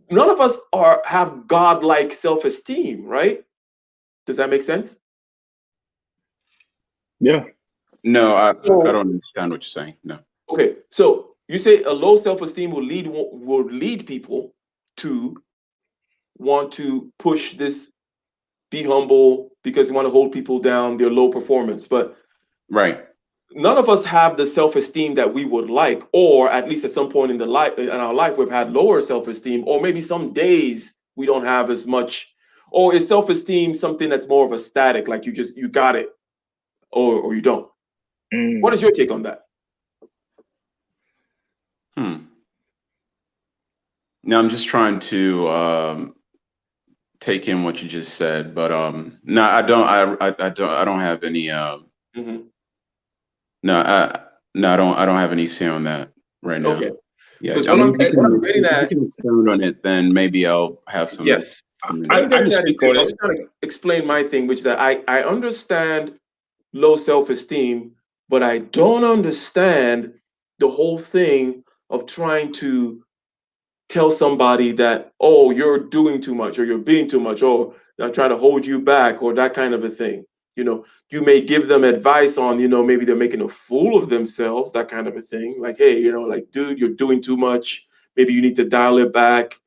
none of us have godlike self-esteem, right? Does that make sense? Yeah. No, I So, don't understand what you're saying. No. okay, so you say a low self-esteem will lead people to want to push this, be humble because you want to hold people down, their low performance. But Right. none of us have the self-esteem that we would like, or at least at some point in our life we've had lower self-esteem, or maybe some days we don't have as much. Or is self-esteem something that's more of a static, like you got it, or you don't? What is your take on that? Now I'm just trying to take in what you just said, but no, I don't. I don't have any. Mhm. No, I don't have any say on that right now. Okay, Yeah, because I what mean, I'm saying, what I'm getting if you at, can expound on it, then maybe I'll have some. yes, what I, I'm I getting can at is speak this. on I it. was trying to explain my thing, which is that I understand low self-esteem, but I don't understand the whole thing of trying to tell somebody that, oh, you're doing too much, or you're being too much, or I'm trying to hold you back, or that kind of a thing. You may give them advice on, maybe they're making a fool of themselves, that kind of a thing. Like, hey, like, dude, you're doing too much. Maybe you need to dial it back.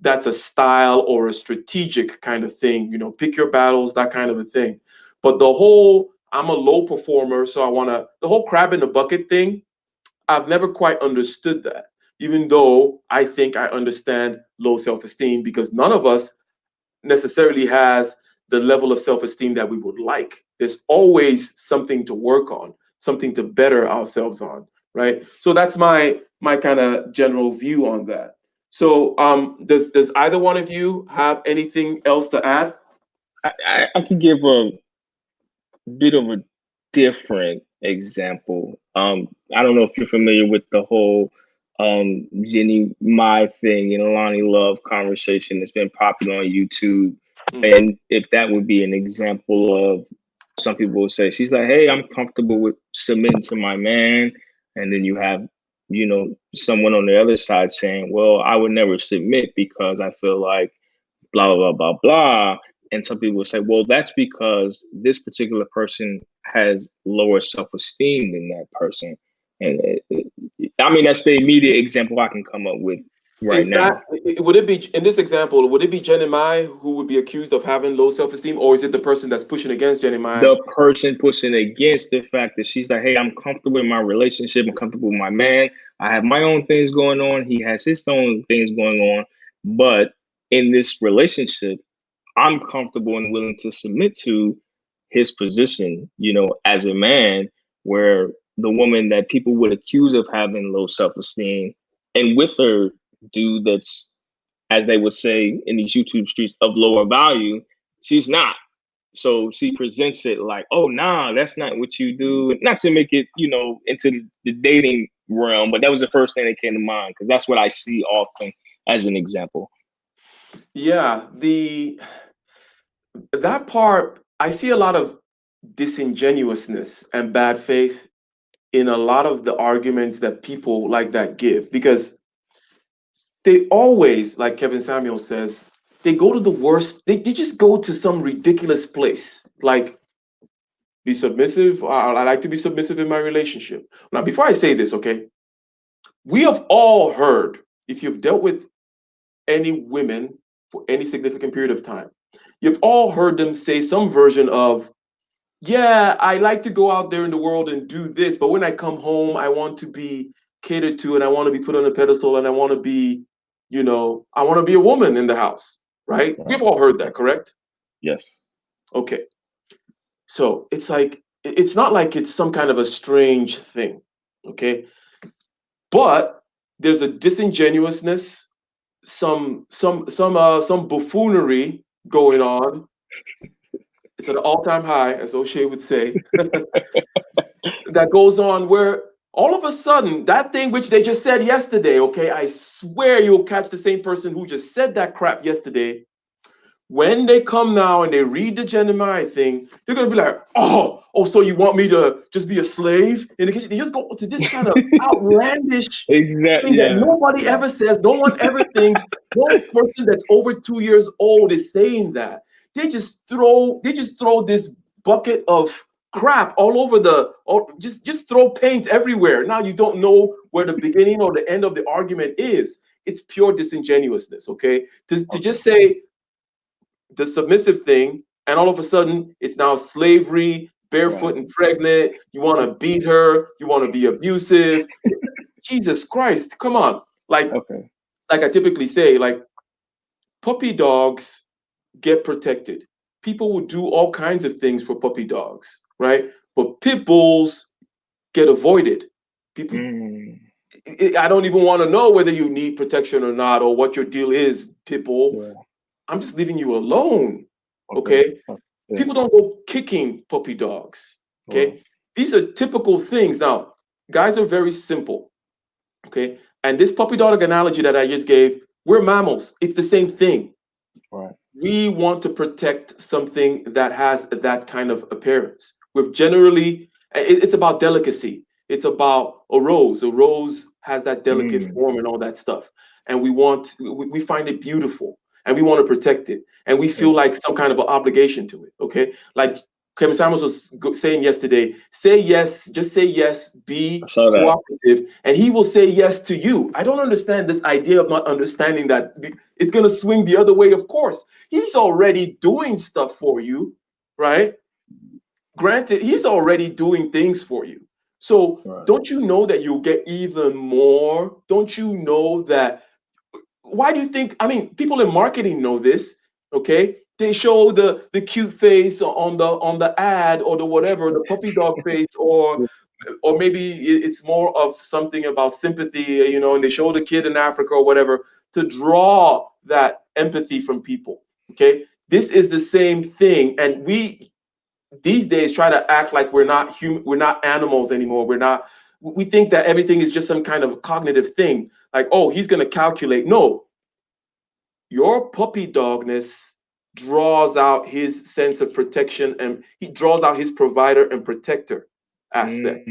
That's a style or a strategic kind of thing. Pick your battles, that kind of a thing. But the whole, I'm a low performer, so the whole crab in the bucket thing, I've never quite understood that, even though I think I understand low self esteem, because none of us necessarily has the level of self esteem that we would like. There's always something to work on, something to better ourselves on, right? So that's my kind of general view on that. So, does either one of you have anything else to add? I could give a bit of a different example. I don't know if you're familiar with the whole Jenny Mai thing and Alani Love conversation that's been popular on YouTube. Mhm. And if that would be an example of, some people will say, she's like, hey, I'm comfortable with submitting to my man. And then you have, someone on the other side saying, well, I would never submit because I feel like blah, blah, blah, blah, blah. And some people will say, well, that's because this particular person has lower self-esteem than that person. And I mean, that's the immediate example I can come up with right now. Would it be in this example? Would it be Jenny who would be accused of having low self-esteem, or is it the person that's pushing against Jenny? The person pushing against the fact that she's like, hey, I'm comfortable in my relationship. I'm comfortable with my man. I have my own things going on. He has his own things going on. But in this relationship, I'm comfortable and willing to submit to his position, as a man, where the woman that people would accuse of having low self-esteem and with her dude that's, as they would say in these YouTube streets, of lower value, she's not. So she presents it like, oh, nah, that's not what you do. Not to make it, into the dating realm, but that was the first thing that came to mind because that's what I see often as an example. Yeah, that part, I see a lot of disingenuousness and bad faith in a lot of the arguments that people like that give, because they always, like Kevin Samuel says, they go to the worst. They just go to some ridiculous place, like be submissive. I like to be submissive in my relationship. Now, before I say this, okay, we have all heard, if you've dealt with any women for any significant period of time, you've all heard them say some version of, yeah, I like to go out there in the world and do this, but when I come home, I want to be catered to and I want to be put on a pedestal and I want to be, I want to be a woman in the house, right? We've all heard that, correct? Yes. Okay. So it's like, it's not like it's some kind of a strange thing, okay? But there's a disingenuousness, some buffoonery going on. It's an all-time high, as O'Shea would say, that goes on where all of a sudden that thing which they just said yesterday, okay, I swear you'll catch the same person who just said that crap yesterday. When they come now and they read the Jeremiah thing, they're gonna be like, oh, so you want me to just be a slave in the kitchen? They just go to this kind of outlandish thing that nobody ever says, no one ever thinks. No person that's over 2 years old is saying that. They just throw this bucket of crap all over just throw paint everywhere. Now you don't know where the beginning or the end of the argument is. It's pure disingenuousness, okay? To just say the submissive thing, and all of a sudden it's now slavery, barefoot and pregnant. You want to beat her, you want to be abusive. Jesus Christ, come on. Like I typically say, like, puppy dogs get protected. People will do all kinds of things for puppy dogs, right? But pit bulls get avoided. People, I don't even want to know whether you need protection or not, or what your deal is, pit bull. Yeah. I'm just leaving you alone, okay? Yeah. People don't go kicking puppy dogs, okay? These are typical things. Now, guys are very simple, okay? And this puppy dog analogy that I just gave, we're mammals. It's the same thing. Right. We want to protect something that has that kind of appearance. We've generally, it's about delicacy. It's about a rose. A rose has that delicate form and all that stuff. And we find it beautiful. And we want to protect it. And we feel like some kind of an obligation to it, okay? Like Kevin Samuels was saying yesterday, say yes, just say yes, be cooperative, and he will say yes to you. I don't understand this idea of not understanding that it's going to swing the other way, of course. He's already doing stuff for you, right? Granted, he's already doing things for you. So don't you know that you'll get even more? Don't you know that? Why do you think, I mean, people in marketing know this, okay? They show the cute face on the ad or the whatever, the puppy dog face, or maybe it's more of something about sympathy, and they show the kid in Africa or whatever to draw that empathy from people, okay? This is the same thing, and we these days try to act like we're not human, we're not animals anymore. We think that everything is just some kind of cognitive thing. Like, oh, he's going to calculate. No, your puppy dogness draws out his sense of protection, and he draws out his provider and protector aspect.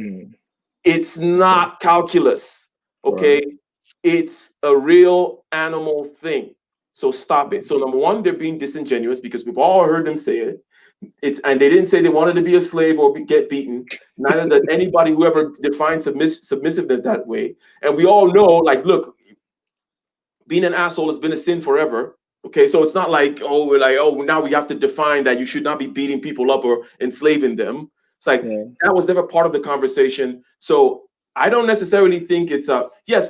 It's not calculus, okay? Right. It's a real animal thing. So stop it. So number one, they're being disingenuous because we've all heard them say it. And they didn't say they wanted to be a slave or get beaten. Neither did anybody who ever defines submissiveness that way. And we all know, like, look, being an asshole has been a sin forever. Okay, so it's not like, oh, we're like, oh, now we have to define that you should not be beating people up or enslaving them. It's like Yeah. that was never part of the conversation. So I don't necessarily think it's yes,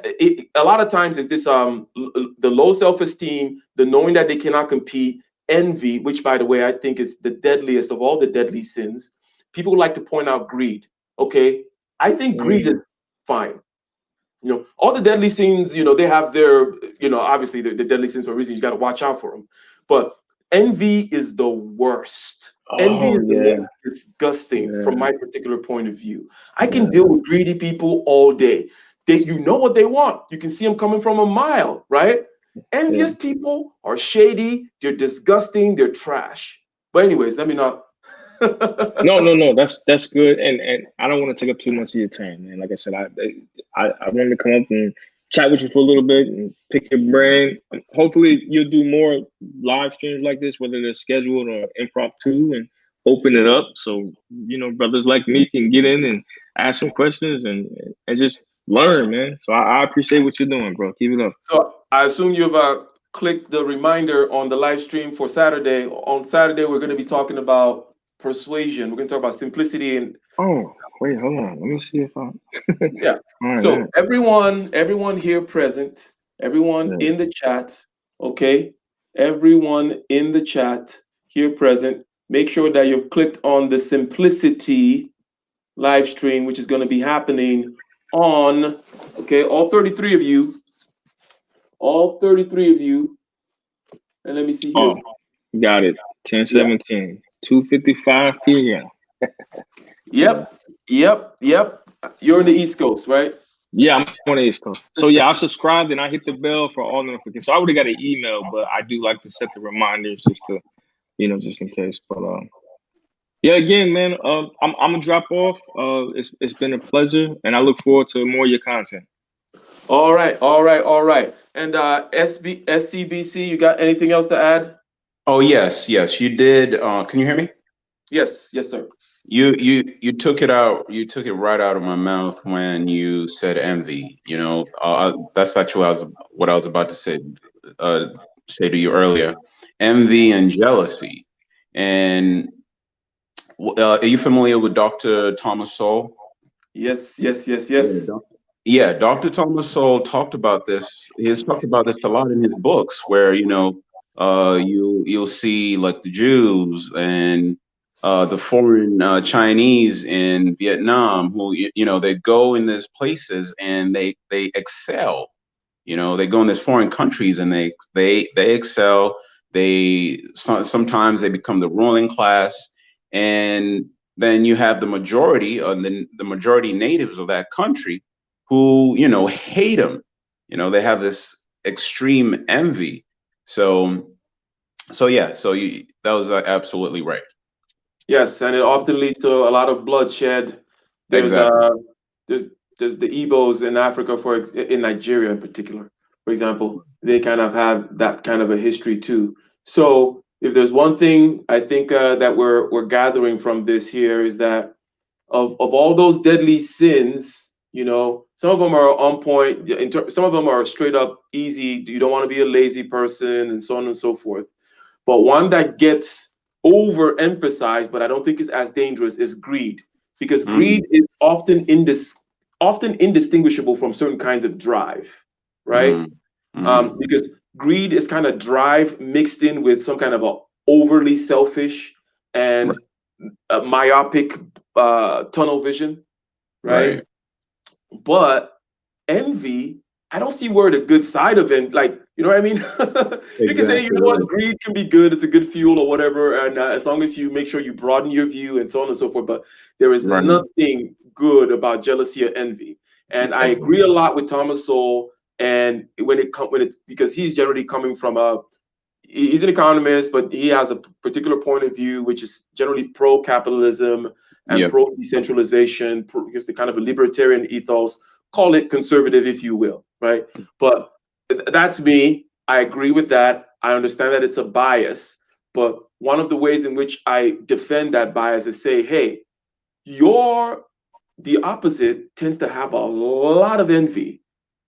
a lot of times it's this the low self-esteem, the knowing that they cannot compete, envy, which by the way I think is the deadliest of all the deadly sins. People like to point out greed. Okay, I think greed is fine. All the deadly sins, they have their, obviously the deadly sins for a reason. You got to watch out for them. But envy is the worst. Envy Oh is the yeah. most disgusting from Yeah. my particular point of view. I can Yeah. deal with greedy people all day. You know what they want. You can see them coming from a mile, right? Yeah. Envious people are shady. They're disgusting. They're trash. But anyways, let me not. No. That's good, and I don't want to take up too much of your time, man. Like I said, I wanted to come up and chat with you for a little bit and pick your brain. Hopefully, you'll do more live streams like this, whether they're scheduled or impromptu, and open it up so brothers like me can get in and ask some questions and just learn, man. So I appreciate what you're doing, bro. Keep it up. So I assume you've clicked the reminder on the live stream for Saturday. On Saturday, we're going to be talking about persuasion. We're going to talk about simplicity and Oh, wait, hold on. Let me see if I. yeah. All So right. everyone here present, everyone Yeah. in the chat, okay? Everyone in the chat here present, make sure that you've clicked on the simplicity live stream, which is going to be happening on, okay, all 33 of you, and let me see here. Oh, got it. Yeah. 10/17, 2:55 p.m. Yeah. Yep. You're in the East Coast, right? Yeah, I'm on the East Coast. So yeah, I subscribed and I hit the bell for all notifications. So I already got an email, but I do like to set the reminders just to, just in case. But yeah, again, man, I'm gonna drop off. It's been a pleasure, and I look forward to more of your content. All right. And SCBC, you got anything else to add? Oh yes, you did. Can you hear me? Yes, sir. You took it out. You took it right out of my mouth when you said envy. That's actually what I was about to say to you earlier. Envy and jealousy. And are you familiar with Dr. Thomas Sowell? Yes. Yeah, Dr. Thomas Sowell talked about this. He's talked about this a lot in his books, where you'll see like the Jews and the foreign Chinese in Vietnam, who they go in these places and they excel. They go in these foreign countries and they excel. Sometimes they become the ruling class, and then you have the majority, the majority natives of that country who hate them. They have this extreme envy. So yeah, that was absolutely right. Yes, and it often leads to a lot of bloodshed. There's Exactly. there's there's the Igbos in Africa, in Nigeria in particular, for example, they kind of have that kind of a history too. So if there's one thing I think that we're gathering from this here is that of all those deadly sins, some of them are on point. Some of them are straight up easy. You don't want to be a lazy person, and so on and so forth. But one that gets overemphasized, but I don't think is as dangerous, is greed, because greed is often indistinguishable from certain kinds of drive, right? Because greed is kind of drive mixed in with some kind of a overly selfish and myopic tunnel vision, right? Right. But envy, I don't see where the good side of it, like, you know what I mean? You can say, Exactly what, right. greed can be good, it's a good fuel or whatever, and as long as you make sure you broaden your view and so on and so forth. But there is Right. nothing good about jealousy or envy. And I agree a lot with Thomas Sowell. And because he's generally coming from he's an economist, but he has a particular point of view, which is generally pro-capitalism and Yep. pro-decentralization, because the kind of a libertarian ethos, call it conservative, if you will, right? But that's me. I agree with that. I understand that it's a bias, but one of the ways in which I defend that bias is say, hey, the opposite tends to have a lot of envy.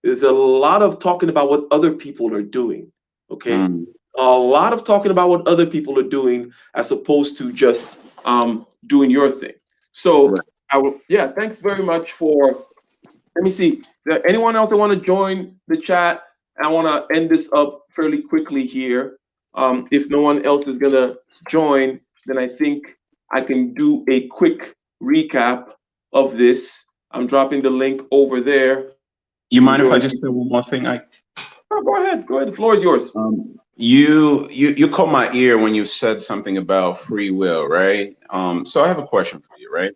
There's a lot of talking about what other people are doing. Okay, Mm. a lot of talking about what other people are doing as opposed to just doing your thing. So Right. I will, yeah, thanks very much for. Let me see. Is there anyone else that want to join the chat? I want to end this up fairly quickly here. If no one else is gonna join, then I think I can do a quick recap of this. I'm dropping the link over there. You You can mind if I join. just say one more thing? Oh, go ahead. Go ahead. The floor is yours. You caught my ear when you said something about free will, right? So I have a question for you, right?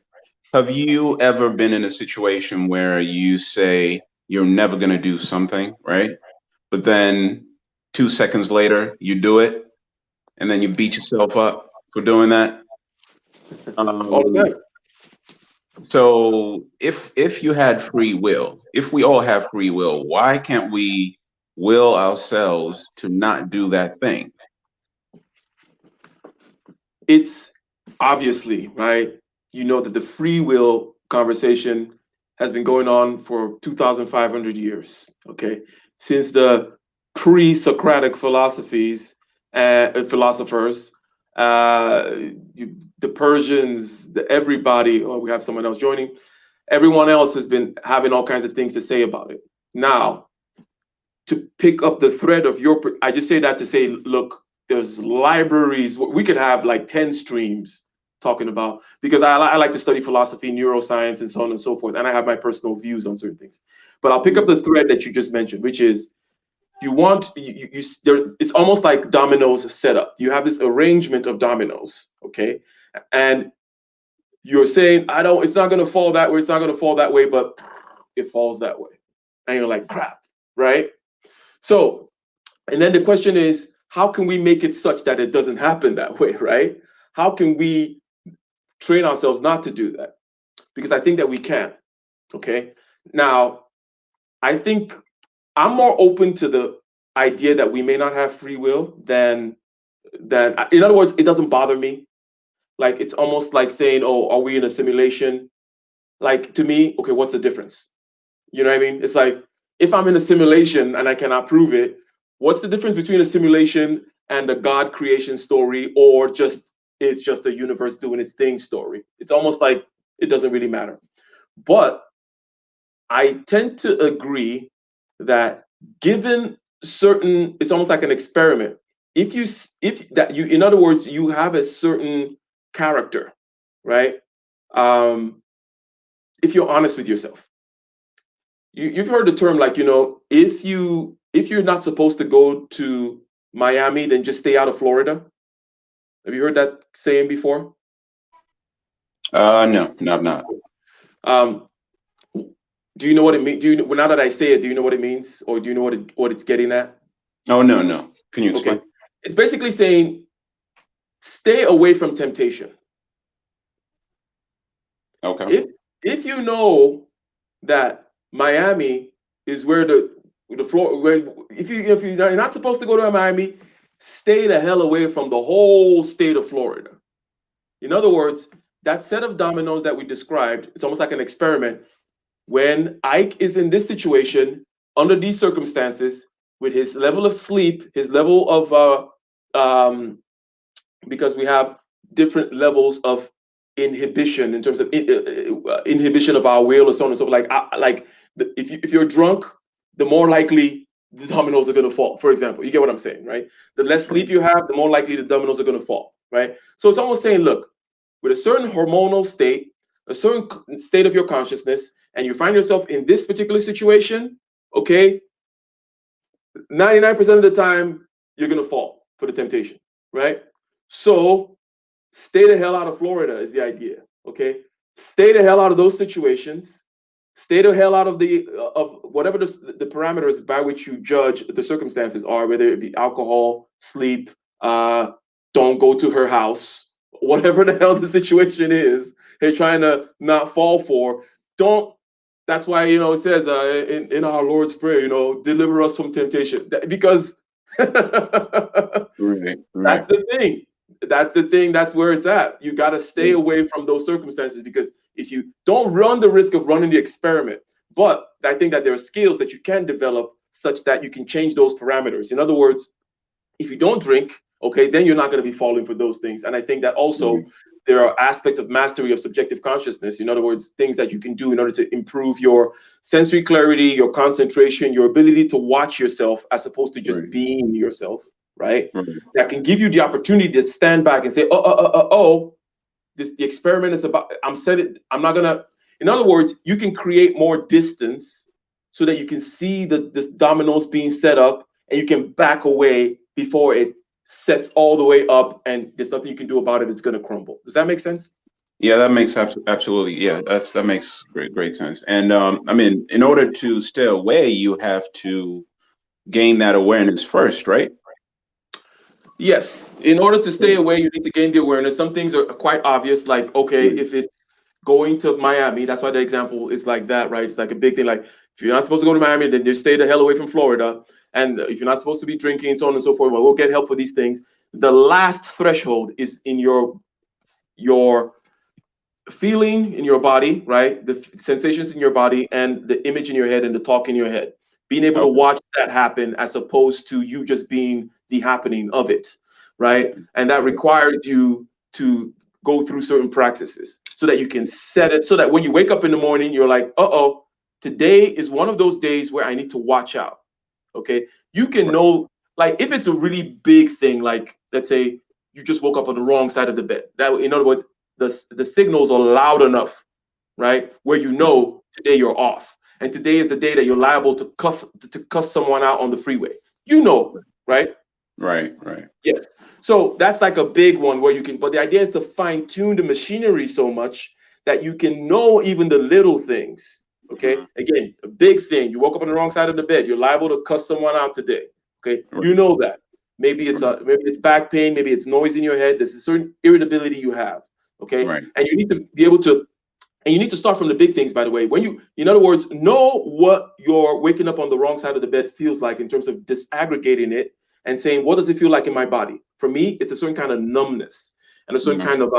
Have you ever been in a situation where you say you're never going to do something, right? But then 2 seconds later, you do it, and then you beat yourself up for doing that? All the Um, time. so if you had free will, if we all have free will, why can't we will ourselves to not do that thing? It's obviously, right? You know that the free will conversation has been going on for 2,500 years, okay? Since the pre-Socratic philosophies, philosophers, uh, the Persians, everybody, oh, we have someone else joining. Everyone else has been having all kinds of things to say about it. Now, to pick up the thread of I just say that to say, look, there's libraries. We could have like 10 streams talking about, because I like to study philosophy, neuroscience, and so on and so forth. And I have my personal views on certain things. But I'll pick up the thread that you just mentioned, which is you want, there, it's almost like dominoes set up. You have this arrangement of dominoes, okay? And you're saying, it's not going to fall that way. It's not going to fall that way, but it falls that way. And you're like, crap, right? So, and then the question is, how can we make it such that it doesn't happen that way, right? How can we train ourselves not to do that? Because I think that we can. Okay. Now, I think I'm more open to the idea that we may not have free will than in other words, it doesn't bother me. Like it's almost like saying, oh, are we in a simulation? Like to me, okay, what's the difference? You know what I mean? It's like if I'm in a simulation and I cannot prove it, what's the difference between a simulation and a God creation story, or just it's just a universe doing its thing story? It's almost like it doesn't really matter. But I tend to agree that given certain, it's almost like an experiment. If that you, in other words, you have a certain character, right? Um, if you're honest with yourself, you've heard the term, like, if you're not supposed to go to Miami, then just stay out of Florida. Have you heard that saying before? No, not. um do you know what it means? Do you, well, now that I say it, do you know what it means, or do you know what it's getting at? Oh, no, no. Can you Okay, explain? it's basically saying stay away from temptation. Okay. If you know that Miami is where the floor, where if you're not supposed to go to Miami, stay the hell away from the whole state of Florida. In other words, that set of dominoes that we described, it's almost like an experiment. When Ike is in this situation, under these circumstances, with his level of sleep, his level of because we have different levels of inhibition in terms of inhibition of our will, or so on and so forth. If you're drunk, the more likely the dominoes are going to fall. For example, you get what I'm saying, right? The less sleep you have, the more likely the dominoes are going to fall, right? So it's almost saying, look, with a certain hormonal state, a certain state of your consciousness, and you find yourself in this particular situation, okay, 99% of the time, you're going to fall for the temptation, right? So stay the hell out of Florida is the idea, okay? Stay the hell out of those situations. Stay the hell out of of whatever the parameters by which you judge the circumstances are, whether it be alcohol, sleep, don't go to her house, whatever the hell the situation is, they're trying to not fall for. Don't. That's why it says in our Lord's prayer, deliver us from temptation, because Right, that's right. the thing. That's the thing. That's where it's at. You got to stay away from those circumstances, because if you don't run the risk of running the experiment, But I think that there are skills that you can develop such that you can change those parameters. In other words, if you don't drink, okay, then you're not going to be falling for those things. And I think that also there are aspects of mastery of subjective consciousness. In other words, things that you can do in order to improve your sensory clarity, your concentration, your ability to watch yourself as opposed to just being yourself, right? That can give you the opportunity to stand back and say, the experiment is about, I'm not gonna, in other words, you can create more distance so that you can see the dominoes being set up and you can back away before it sets all the way up and there's nothing you can do about it. It's going to crumble. Does that make sense? Yeah, that makes absolutely. Yeah, that makes great sense. And I mean, in order to stay away, you have to gain that awareness first, right? Yes. In order to stay away, you need to gain the awareness. Some things are quite obvious, like, okay, if it's going to Miami, that's why the example is like that, right? It's like a big thing. Like, if you're not supposed to go to Miami, then you stay the hell away from Florida. And if you're not supposed to be drinking, so on and so forth, well, we'll get help for these things. The last threshold is in your feeling in your body, right? The sensations in your body and the image in your head and the talk in your head. Being able to watch that happen as opposed to you just being the happening of it, right? And that requires you to go through certain practices so that you can set it so that when you wake up in the morning, you're like, uh-oh, today is one of those days where I need to watch out. Okay. You can know, like, if it's a really big thing, like, let's say you just woke up on the wrong side of the bed. That, in other words, the signals are loud enough, right? Where you know today you're off. And today is the day that you're liable to cuss someone out on the freeway. You know, right? Right. Yes. So that's like a big one where you can, but the idea is to fine tune the machinery so much that you can know even the little things. Okay. Again, a big thing. You woke up on the wrong side of the bed. You're liable to cuss someone out today. Okay. You know that. Maybe it's back pain. Maybe it's noise in your head. There's a certain irritability you have. Okay. And you need to be able to, and you need to start from the big things, by the way. When you, in other words, know what your waking up on the wrong side of the bed feels like in terms of disaggregating it and saying, what does it feel like in my body? For me, it's a certain kind of numbness and a certain kind of,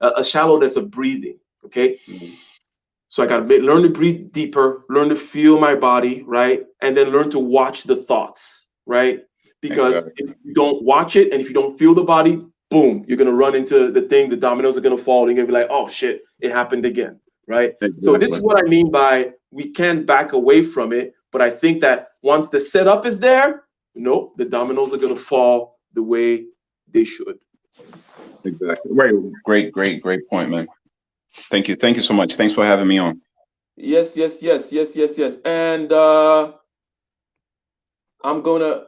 a shallowness of breathing. Okay. So I got to learn to breathe deeper, learn to feel my body, right? And then learn to watch the thoughts, right? Because if you don't watch it and if you don't feel the body, boom, you're going to run into the thing, the dominoes are going to fall, and you're going to be like, oh shit, it happened again, right? So this is what I mean by we can back away from it, but I think that once the setup is there, nope, the dominoes are going to fall the way they should. Exactly. Right. Great point, man. Thank you so much. Thanks for having me on. Yes. And I'm gonna,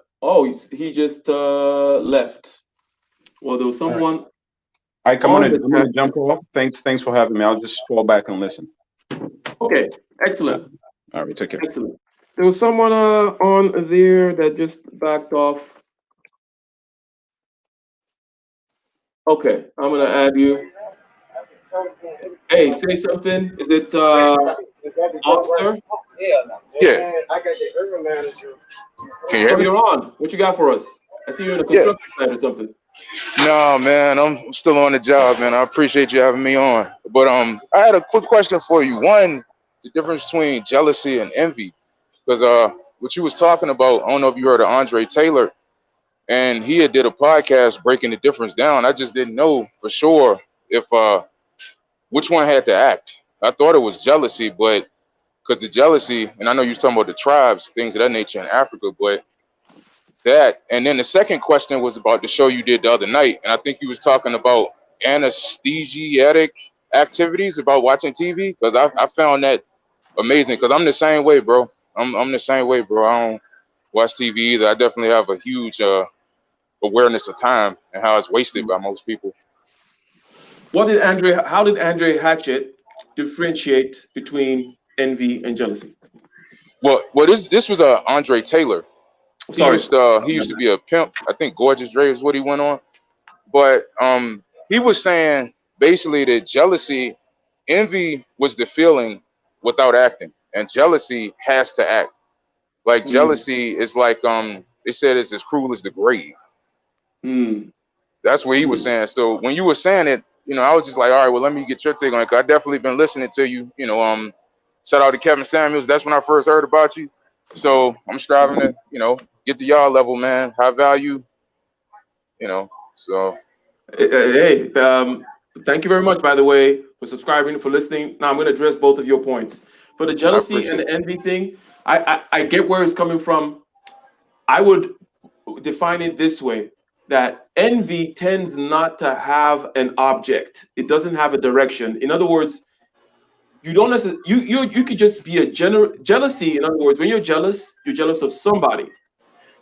he just left. Well, there was someone. All right, I'm gonna jump off. Thanks for having me. I'll just fall back and listen. Okay, excellent. All right, take care. Excellent. There was someone on there that just backed off. Okay, I'm gonna add you. Hey, say something. Is it Oscar? Yeah. Can you hear So me? you're on. What you got for us? I see you in the construction site or something. No, man, I'm still on the job, man. I appreciate you having me on. But I had a quick question for you. One, the difference between jealousy and envy. Because what you was talking about, I don't know if you heard of Andre Taylor, and he had did a podcast breaking the difference down. I just didn't know for sure if which one had to act. I thought it was jealousy, but because the jealousy, and I know you was talking about the tribes, things of that nature in Africa, but that, and then the second question was about the show you did the other night, and I think you was talking about anesthesiatic activities about watching TV, because I found that amazing, because I'm the same way, bro. I'm the same way, bro. I don't watch TV either. I definitely have a huge awareness of time and how it's wasted by most people. How did Andre Hatchett differentiate between envy and jealousy? Well, this was Andre Taylor. He used to be a pimp. I think Gorgeous Dre is what he went on. But he was saying basically that jealousy, envy was the feeling without acting, and jealousy has to act. Like jealousy is like they said it's as cruel as the grave. That's what he was saying. So when you were saying it, I was just like, all right, well, let me get your take on it. 'Cause I definitely been listening to you, shout out to Kevin Samuels. That's when I first heard about you. So I'm striving to, get to y'all level, man. High value, So Hey, thank you very much, by the way, for subscribing, for listening. Now I'm going to address both of your points. For the I jealousy and appreciate the it. envy thing, I get where it's coming from. I would define it this way, that envy tends not to have an object. It doesn't have a direction. In other words, you don't necessarily you could just be a general jealousy. In other words, when you're jealous of somebody,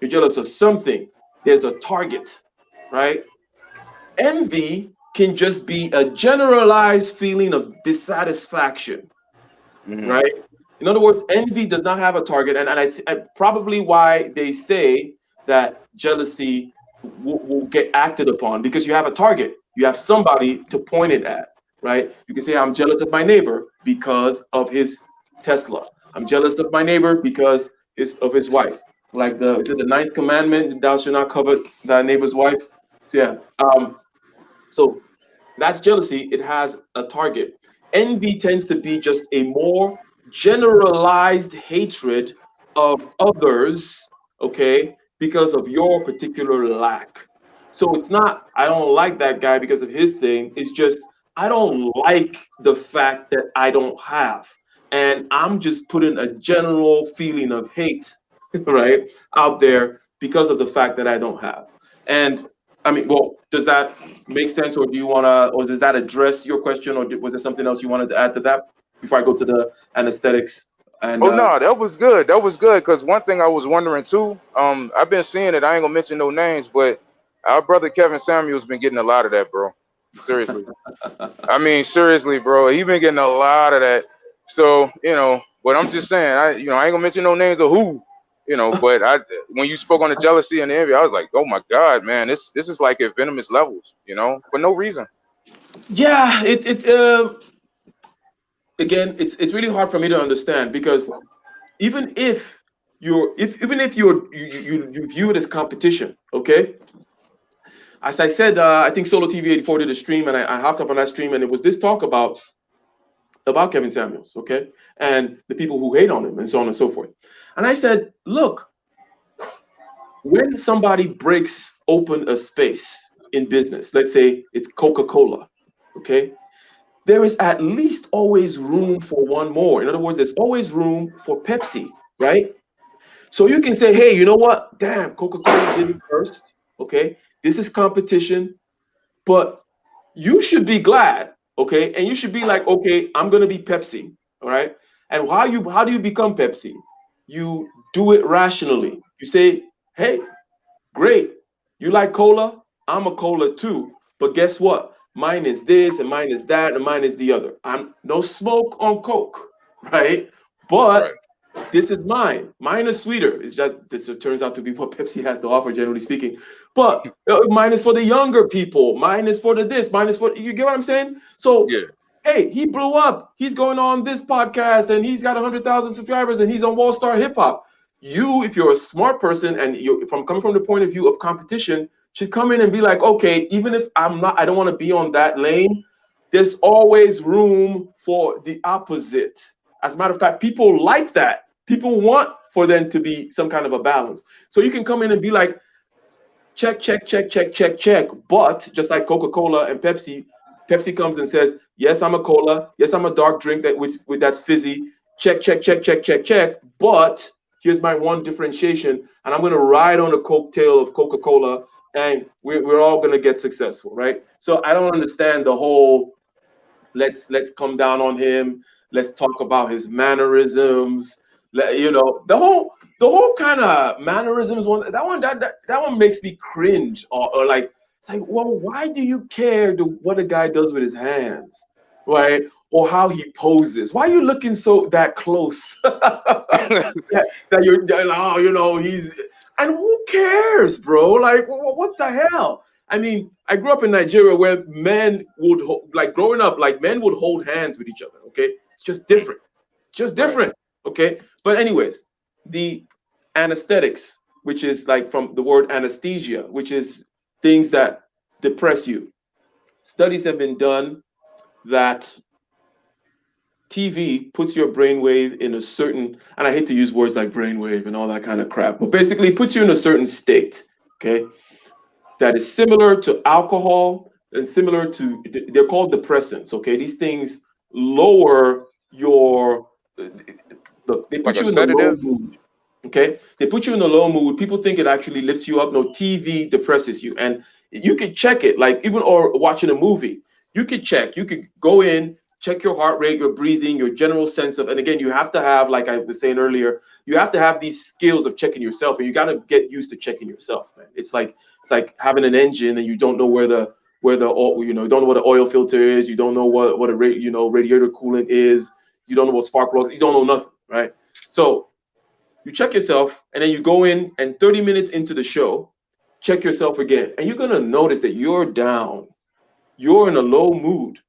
you're jealous of something. There's a target, right? Envy can just be a generalized feeling of dissatisfaction, Hmm. right? In other words, envy does not have a target, and probably why they say that jealousy will get acted upon because you have a target, you have somebody to point it at, right? You can say, I'm jealous of my neighbor because of his Tesla. I'm jealous of my neighbor because of his wife. Like is it the ninth commandment? Thou shalt not covet thy neighbor's wife. So yeah. So that's jealousy. It has a target. Envy tends to be just a more generalized hatred of others, okay, because of your particular lack. So it's not, I don't like that guy because of his thing. It's just, I don't like the fact that I don't have. And I'm just putting a general feeling of hate, right, out there because of the fact that I don't have. And I mean, well, does that make sense, or do you want to, or does that address your question, or was there something else you wanted to add to that before I go to the anesthetics? And Oh no, that was good. That was good. Cause one thing I was wondering too, I've been seeing it. I ain't gonna mention no names, but our brother Kevin Samuel's been getting a lot of that, bro. Seriously. I mean, seriously, bro. He been getting a lot of that. So, but I'm just saying, I ain't gonna mention no names of who, but when you spoke on the jealousy and the envy, I was like, oh my God, man, this is like at venomous levels, for no reason. yeah, it's again, it's really hard for me to understand because even if even if you view it as competition, okay. As I said, I think Solo TV 84 did a stream, and I hopped up on that stream, and it was this talk about Kevin Samuels, okay, and the people who hate on him, and so on and so forth. And I said, look, when somebody breaks open a space in business, let's say it's Coca-Cola, okay, there is at least always room for one more. In other words, there's always room for Pepsi, right? So you can say, hey, you know what? Damn, Coca-Cola did it first, okay? This is competition, but you should be glad, okay? And you should be like, okay, I'm gonna be Pepsi, all right? And how do you become Pepsi? You do it rationally. You say, hey, great. You like cola? I'm a cola too. But guess what? Mine is this and mine is that and mine is the other. I'm no smoke on Coke, right? Right. But this is mine. Mine is sweeter. It's just this turns out to be what Pepsi has to offer, generally speaking. But mine is for the younger people. Mine is for the this. Mine is for you get what I'm saying? So Yeah. hey, he blew up. He's going on this podcast and he's got 100,000 subscribers and he's on Wall Star Hip Hop. You, if you're a smart person and you from coming from the point of view of competition, should come in and be like, okay, even if I don't want to be on that lane, there's always room for the opposite. As a matter of fact, people like that. People want for them to be some kind of a balance. So you can come in and be like, check, check, check, check, check, check. But just like Coca-Cola and Pepsi, Pepsi comes and says, yes, I'm a cola. Yes, I'm a dark drink with that's fizzy. Check, check, check, check, check, check. But here's my one differentiation. And I'm going to ride on the coattail of Coca-Cola and we're all going to get successful, right? So I don't understand the whole let's come down on him. Let's talk about his mannerisms. The whole kind of mannerisms one that one makes me cringe or like it's like, well, why do you care what a guy does with his hands, right? Or how he poses? Why are you looking so that close? that oh, he's and who cares, bro? Like, what the hell? I mean, I grew up in Nigeria where men would like growing up, like men would hold hands with each other. Okay, it's just different, just Right. different. Okay, but anyways, the anesthetics, which is like from the word anesthesia, which is things that depress you. Studies have been done that TV puts your brainwave in a certain, and I hate to use words like brainwave and all that kind of crap, but basically it puts you in a certain state, okay, that is similar to alcohol and similar to, they're called depressants, okay? These things lower your, look, they Like put a you in a low sedative? mood, okay? They put you in a low mood. People think it actually lifts you up. No, TV depresses you. And you could check it, like even or watching a movie, you could check, you could go in, check your heart rate, your breathing, your general sense of, and again, you have to have, like I was saying earlier, you have to have these skills of checking yourself, and you got to get used to checking yourself, man. It's like having an engine and you don't know where the oil, you know, you don't know what the oil filter is, you don't know what a radiator coolant is, you don't know what spark plugs, you don't know nothing, right? So you check yourself, and then you go in, and 30 minutes into the show, check yourself again, and you're gonna notice that you're down, you're in a low mood,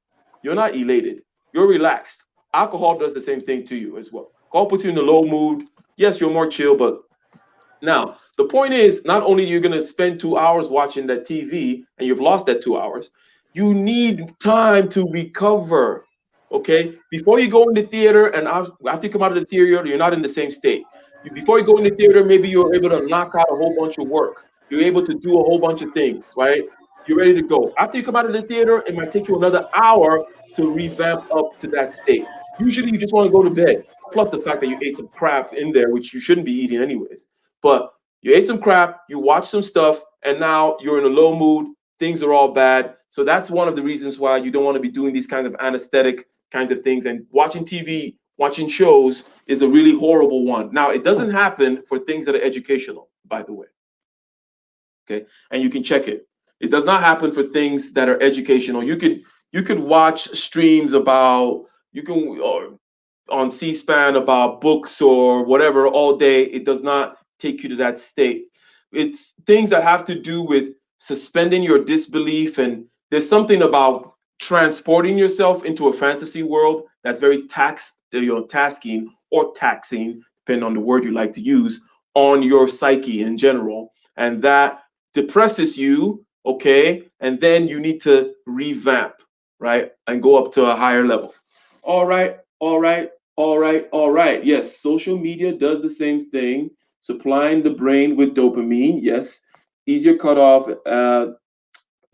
you're not elated, you're relaxed. Alcohol does the same thing to you as well. Alcohol puts you in a low mood. Yes, you're more chill, but now, the point is, not only you're going to spend 2 hours watching that TV and you've lost that 2 hours, you need time to recover. Okay, before you go in the theater, and after you come out of the theater, you're not in the same state. Before you go in the theater, maybe you're able to knock out a whole bunch of work. You're able to do a whole bunch of things, right? You're ready to go. After you come out of the theater, it might take you another hour to revamp up to that state. Usually, you just want to go to bed. Plus the fact that you ate some crap in there, which you shouldn't be eating anyways. But you ate some crap, you watched some stuff, and now you're in a low mood. Things are all bad. So that's one of the reasons why you don't want to be doing these kinds of anesthetic kinds of things. And watching TV, watching shows is a really horrible one. Now, it doesn't happen for things that are educational, by the way. Okay. And you can check it. It does not happen for things that are educational. You could watch streams about, you can, or on C-SPAN about books or whatever all day. It does not take you to that state. It's things that have to do with suspending your disbelief, and there's something about transporting yourself into a fantasy world that's very tasking or taxing, depending on the word you like to use, on your psyche in general, and that depresses you. Okay, and then you need to revamp, right, and go up to a higher level. All right, all right, all right, all right. Yes, social media does the same thing, supplying the brain with dopamine. Yes, easier cut off.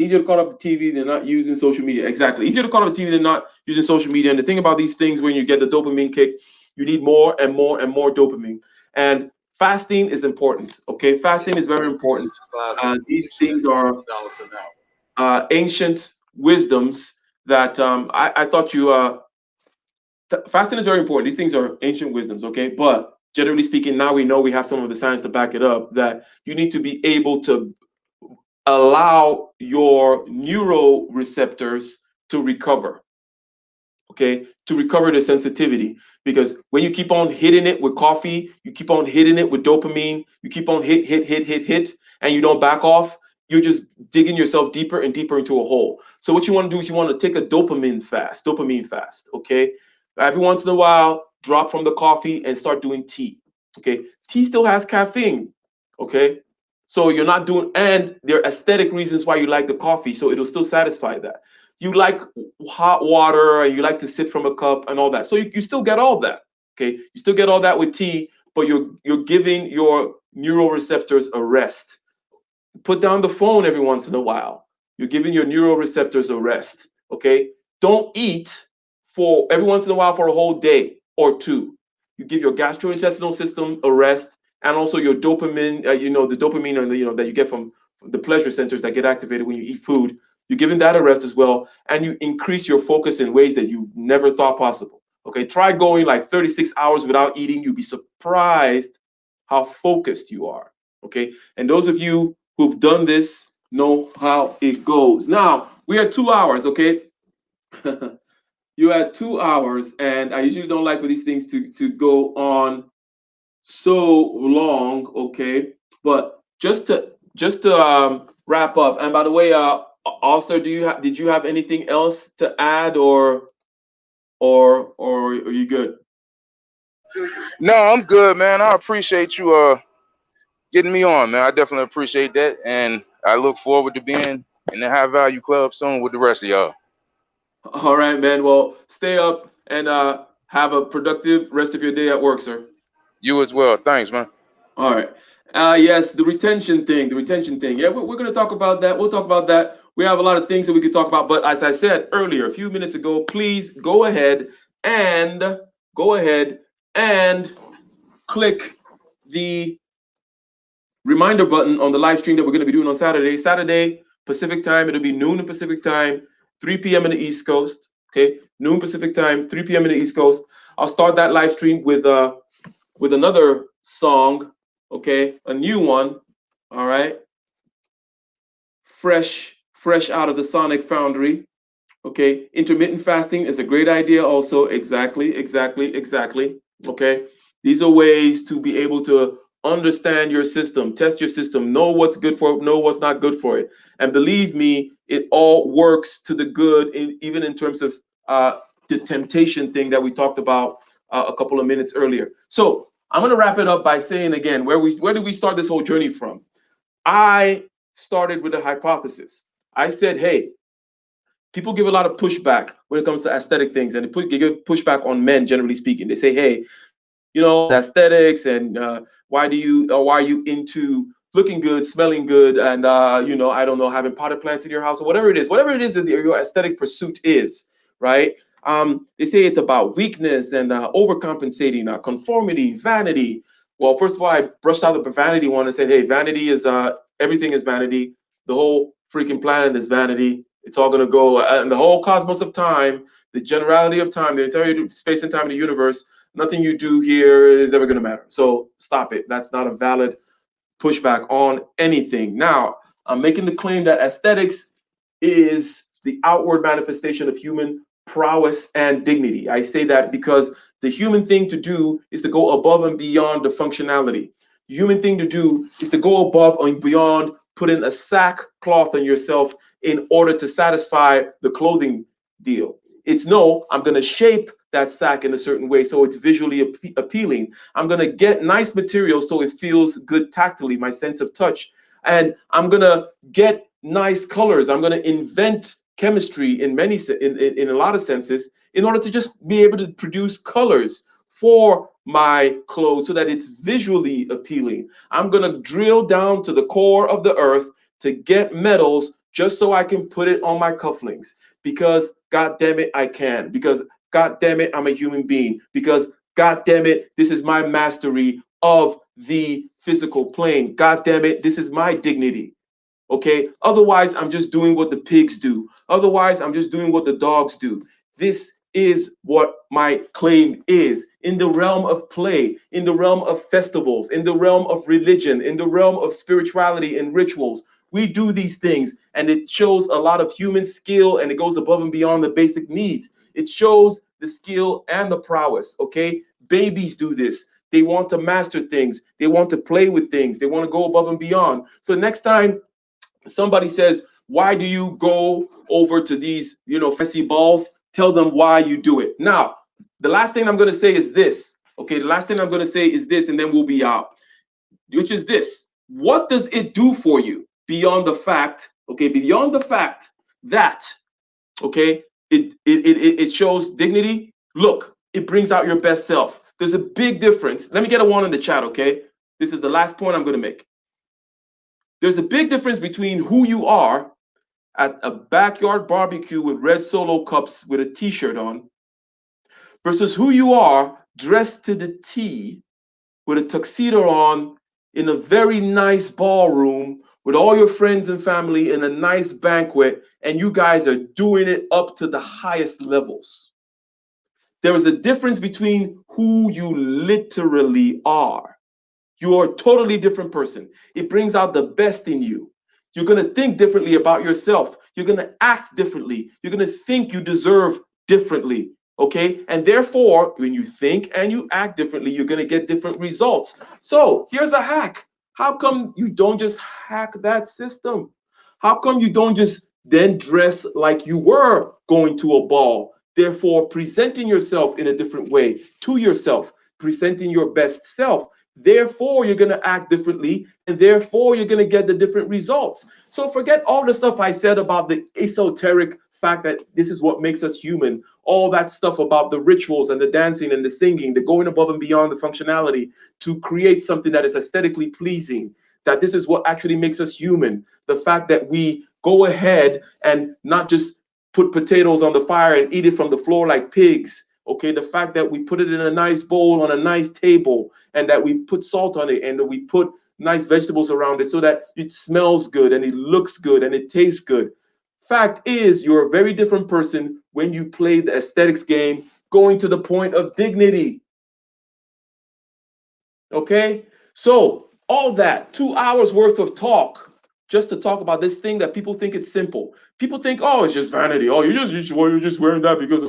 Easier to cut off the TV than not using social media. Exactly, easier to cut off the TV than not using social media. And the thing about these things, when you get the dopamine kick, you need more and more and more dopamine. And fasting is important. Okay, fasting is very important. These things are ancient wisdoms that I thought you fasting is very important. These things are ancient wisdoms, okay? But generally speaking, now we know we have some of the science to back it up, that you need to be able to allow your neuroreceptors to recover, okay? To recover the sensitivity. Because when you keep on hitting it with coffee, you keep on hitting it with dopamine, you keep on hit, and you don't back off, you're just digging yourself deeper and deeper into a hole. So what you want to do is you want to take a dopamine fast, okay? Every once in a while, drop from the coffee and start doing tea, okay? Tea still has caffeine, okay? So you're not doing, and there are aesthetic reasons why you like the coffee, so it'll still satisfy that. You like hot water and you like to sip from a cup and all that. So you still get all that, okay? You still get all that with tea, but you're giving your neuroreceptors a rest. Put down the phone every once in a while. You're giving your neuroreceptors a rest, okay? Don't eat for every once in a while for a whole day or two. You give your gastrointestinal system a rest, and also your dopamine, the dopamine and that you get from the pleasure centers that get activated when you eat food. You're giving that a rest as well, and you increase your focus in ways that you never thought possible. Okay, try going like 36 hours without eating. You'll be surprised how focused you are. Okay, and those of you who've done this know how it goes. Now we are 2 hours. Okay. You had 2 hours, and I usually don't like for these things to go on so long, okay? But just to wrap up. And by the way, also, did you have anything else to add, or are you good? No, I'm good, man. I appreciate you getting me on, man. I definitely appreciate that, and I look forward to being in the High Value Club soon with the rest of y'all. All right, man. Well, stay up, and Have a productive rest of your day at work, sir. You as well. Thanks, man. All right. Yes, the retention thing, the retention thing. Yeah, we're going to talk about that. We'll talk about that. We have a lot of things that we could talk about. But as I said earlier, a few minutes ago, please and go ahead and click the reminder button on the live stream that we're going to be doing on Saturday. Saturday, Pacific time. It'll be noon in Pacific time, 3 p.m. in the East Coast. Okay, noon Pacific time, 3 p.m. in the East Coast. I'll start that live stream with another song. Okay, a new one. All right, fresh out of the Sonic Foundry. Okay, intermittent fasting is a great idea. Also, exactly. Okay, these are ways to be able to understand your system, test your system, know what's good for it, know what's not good for it, and believe me, it all works to the good. Even in terms of the temptation thing that we talked about a couple of minutes earlier. So I'm going to wrap it up by saying again, where did we start this whole journey from? I started with a hypothesis. I said, hey, people give a lot of pushback when it comes to aesthetic things, and they give pushback on men, generally speaking. They say, hey, aesthetics, and why are you into looking good, smelling good, and I don't know, having potted plants in your house, or whatever it is that your aesthetic pursuit is, right? They say it's about weakness and overcompensating, conformity, vanity. Well, first of all, I brushed out the vanity one and said, hey, vanity is everything is vanity. The whole freaking planet is vanity. It's all going to go, and the whole cosmos of time, the generality of time, the entire space and time of the universe, nothing you do here is ever going to matter. So stop it. That's not a valid pushback on anything. Now, I'm making the claim that aesthetics is the outward manifestation of human prowess and dignity. I say that because the human thing to do is to go above and beyond the functionality. The human thing to do is to go above and beyond putting a sackcloth on yourself in order to satisfy the clothing deal. It's no, I'm going to shape that sack in a certain way so it's visually appealing. I'm going to get nice material so it feels good tactily, my sense of touch. And I'm going to get nice colors. I'm going to invent chemistry in a lot of senses in order to just be able to produce colors for my clothes so that it's visually appealing. I'm going to drill down to the core of the earth to get metals just so I can put it on my cufflinks, because God damn it, I can, because God damn it, I'm a human being, because God damn it, this is my mastery of the physical plane. God damn it, this is my dignity. Okay, otherwise I'm just doing what the pigs do. Otherwise I'm just doing what the dogs do. This is what my claim is in the realm of play, in the realm of festivals, in the realm of religion, in the realm of spirituality and rituals. We do these things, and it shows a lot of human skill, and it goes above and beyond the basic needs. It shows the skill and the prowess. Okay, babies do this. They want to master things, they want to play with things, they want to go above and beyond. So next time somebody says, why do you go over to these, fancy balls? Tell them why you do it. Now, the last thing I'm going to say is this. Okay, the last thing I'm going to say is this, and then we'll be out, which is this. What does it do for you beyond the fact, that, it shows dignity? Look, it brings out your best self. There's a big difference. Let me get a one in the chat, okay? This is the last point I'm going to make. There's a big difference between who you are at a backyard barbecue with red Solo cups with a t-shirt on versus who you are dressed to the T with a tuxedo on in a very nice ballroom with all your friends and family in a nice banquet, and you guys are doing it up to the highest levels. There is a difference between who you literally are. You are a totally different person. It brings out the best in you. You're going to think differently about yourself. You're going to act differently. You're going to think you deserve differently. Okay. And therefore, when you think and you act differently, you're going to get different results. So here's a hack. How come you don't just hack that system? How come you don't just then dress like you were going to a ball? Therefore, presenting yourself in a different way to yourself, presenting your best self. Therefore, you're going to act differently, and therefore, you're going to get the different results. So forget all the stuff I said about the esoteric fact that this is what makes us human. All that stuff about the rituals and the dancing and the singing, the going above and beyond the functionality to create something that is aesthetically pleasing, that this is what actually makes us human. The fact that we go ahead and not just put potatoes on the fire and eat it from the floor like pigs. Okay, the fact that we put it in a nice bowl on a nice table and that we put salt on it and that we put nice vegetables around it so that it smells good and it looks good and it tastes good. Fact is, you're a very different person when you play the aesthetics game, going to the point of dignity. Okay, so all that 2 hours worth of talk just to talk about this thing that people think it's simple. People think, oh, it's just vanity. Oh, you're just wearing that because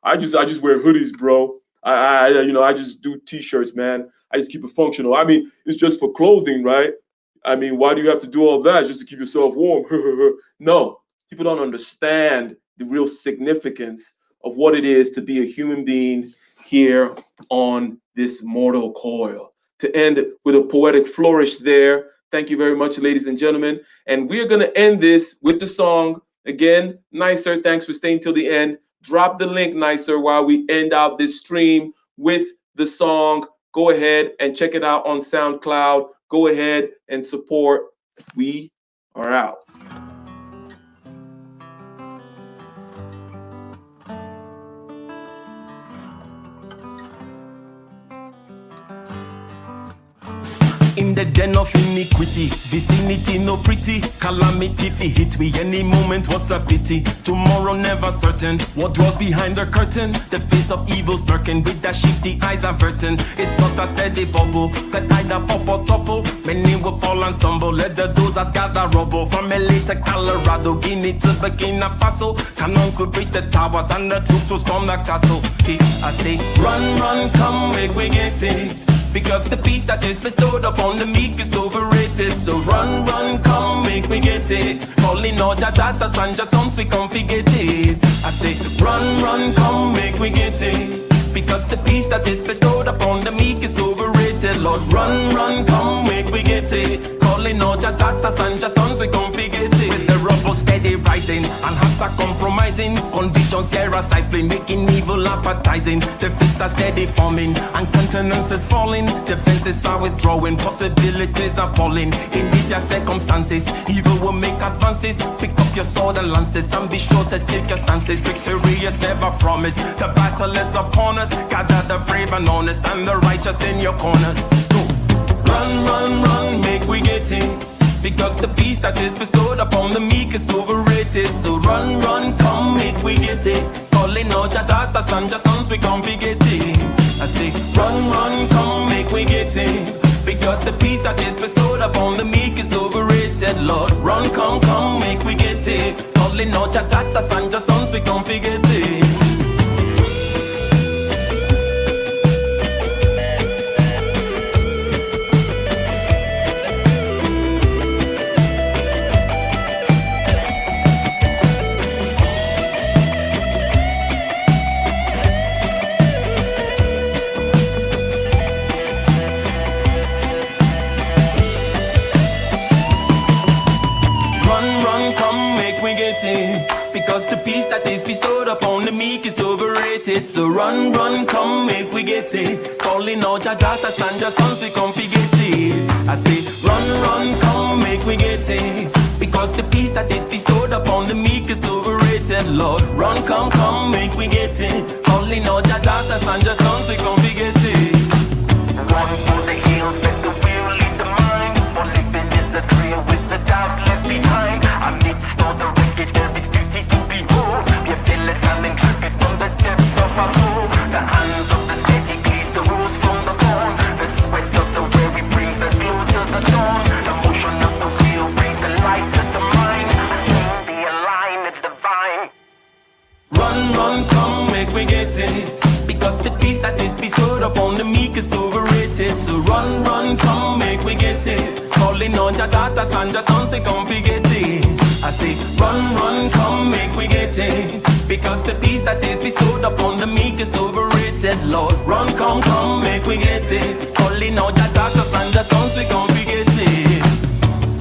I just wear hoodies, bro. I just do t-shirts, man. I just keep it functional. I mean, it's just for clothing, right? I mean, why do you have to do all that just to keep yourself warm? No, people don't understand the real significance of what it is to be a human being here on this mortal coil. To end with a poetic flourish there. Thank you very much, ladies and gentlemen. And we're going to end this with the song. Again, Nicer, thanks for staying till the end. Drop the link, Nicer, while we end out this stream with the song. Go ahead and check it out on SoundCloud. Go ahead and support. We are out. In the den of iniquity, vicinity no pretty, calamity fi hit we any moment, what a pity. Tomorrow never certain, what dwells behind the curtain, the face of evil smirking with the shifty eyes averting. It's not a steady bubble, that either pop or topple, many will fall and stumble, let the dozers gather rubble. From LA to Colorado, Guinea to Burkina Faso, cannon could reach the towers and the troops will storm the castle. I say, run, come, make we get it. Because the peace that is bestowed upon the meek is overrated. So run, come, make me get it. Calling all your daughters and your sons, we come forget it. I say, run, come, make me get it. Because the peace that is bestowed upon the meek is overrated. Lord, run, come, make me get it. Calling all your daughters and your sons, we come forget it. With the rubble steady rising and hearts are compromising, convictions here are stifling, making evil appetizing. The fists are steady forming and countenance is falling. Defenses are withdrawing, possibilities are falling. In these circumstances, evil will make advances. Pick up your sword and lances and be sure to take your stances. Victory is never promised, the battle is upon us. Gather the brave and honest and the righteous in your corners. Go. Run, make we get it. Because the peace that is bestowed upon the meek is overrated. So run, come, make we get it. Calling out your daughters and your sons, we can't forget it. I say, run, come, make we get it. Because the peace that is bestowed upon the meek is overrated. Lord, run, come, make we get it. Calling out your daughters and your sons, we can't forget it. Because the peace that is bestowed upon the meek is overrated. So run, come, make we get it. Calling out your daughters and your sons, we come forget it. I say, run, come, make we get it. Because the peace that is bestowed upon the meek is overrated. Lord, run, come, make we get it. Calling out your daughters and your sons, we come forget it. Run for the hills, let the will lead the mind. For living is the thrill with the doubt left behind. Amidst all the wreckage, there is beauty to behold. Be fearless and intrepid from the depths of our soul. The hands of the steady cleave the rose from the bone. The sweat of the weary brings us close to the dawn. The motion of the wheel brings the light to the mind. And be aligned, it's divine. Run, come, make we get it. Because the peace that is bestowed upon the meek is overrated. So run, come, make we get it. Calling on your daughters and your sons, they come forget it. I say, run, come, make we get it. Because the peace that is bestowed upon the meek is overrated. Lord, run, come, make we get it. Calling on your daughters and your sons, they come forget it.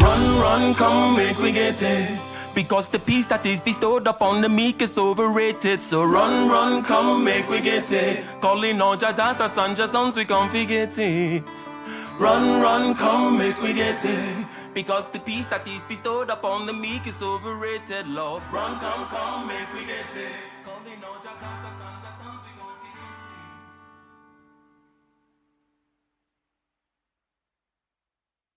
Run, come, make we get it. because the peace that is bestowed upon the meek is overrated. So run, run, come, make we get it. Calling on Jah daughter, son, Jah sons, we can't forget it. Run, run, come, make we get it. Because the peace that is bestowed upon the meek is overrated, Lord. Run, come, make we get it. Calling on Jah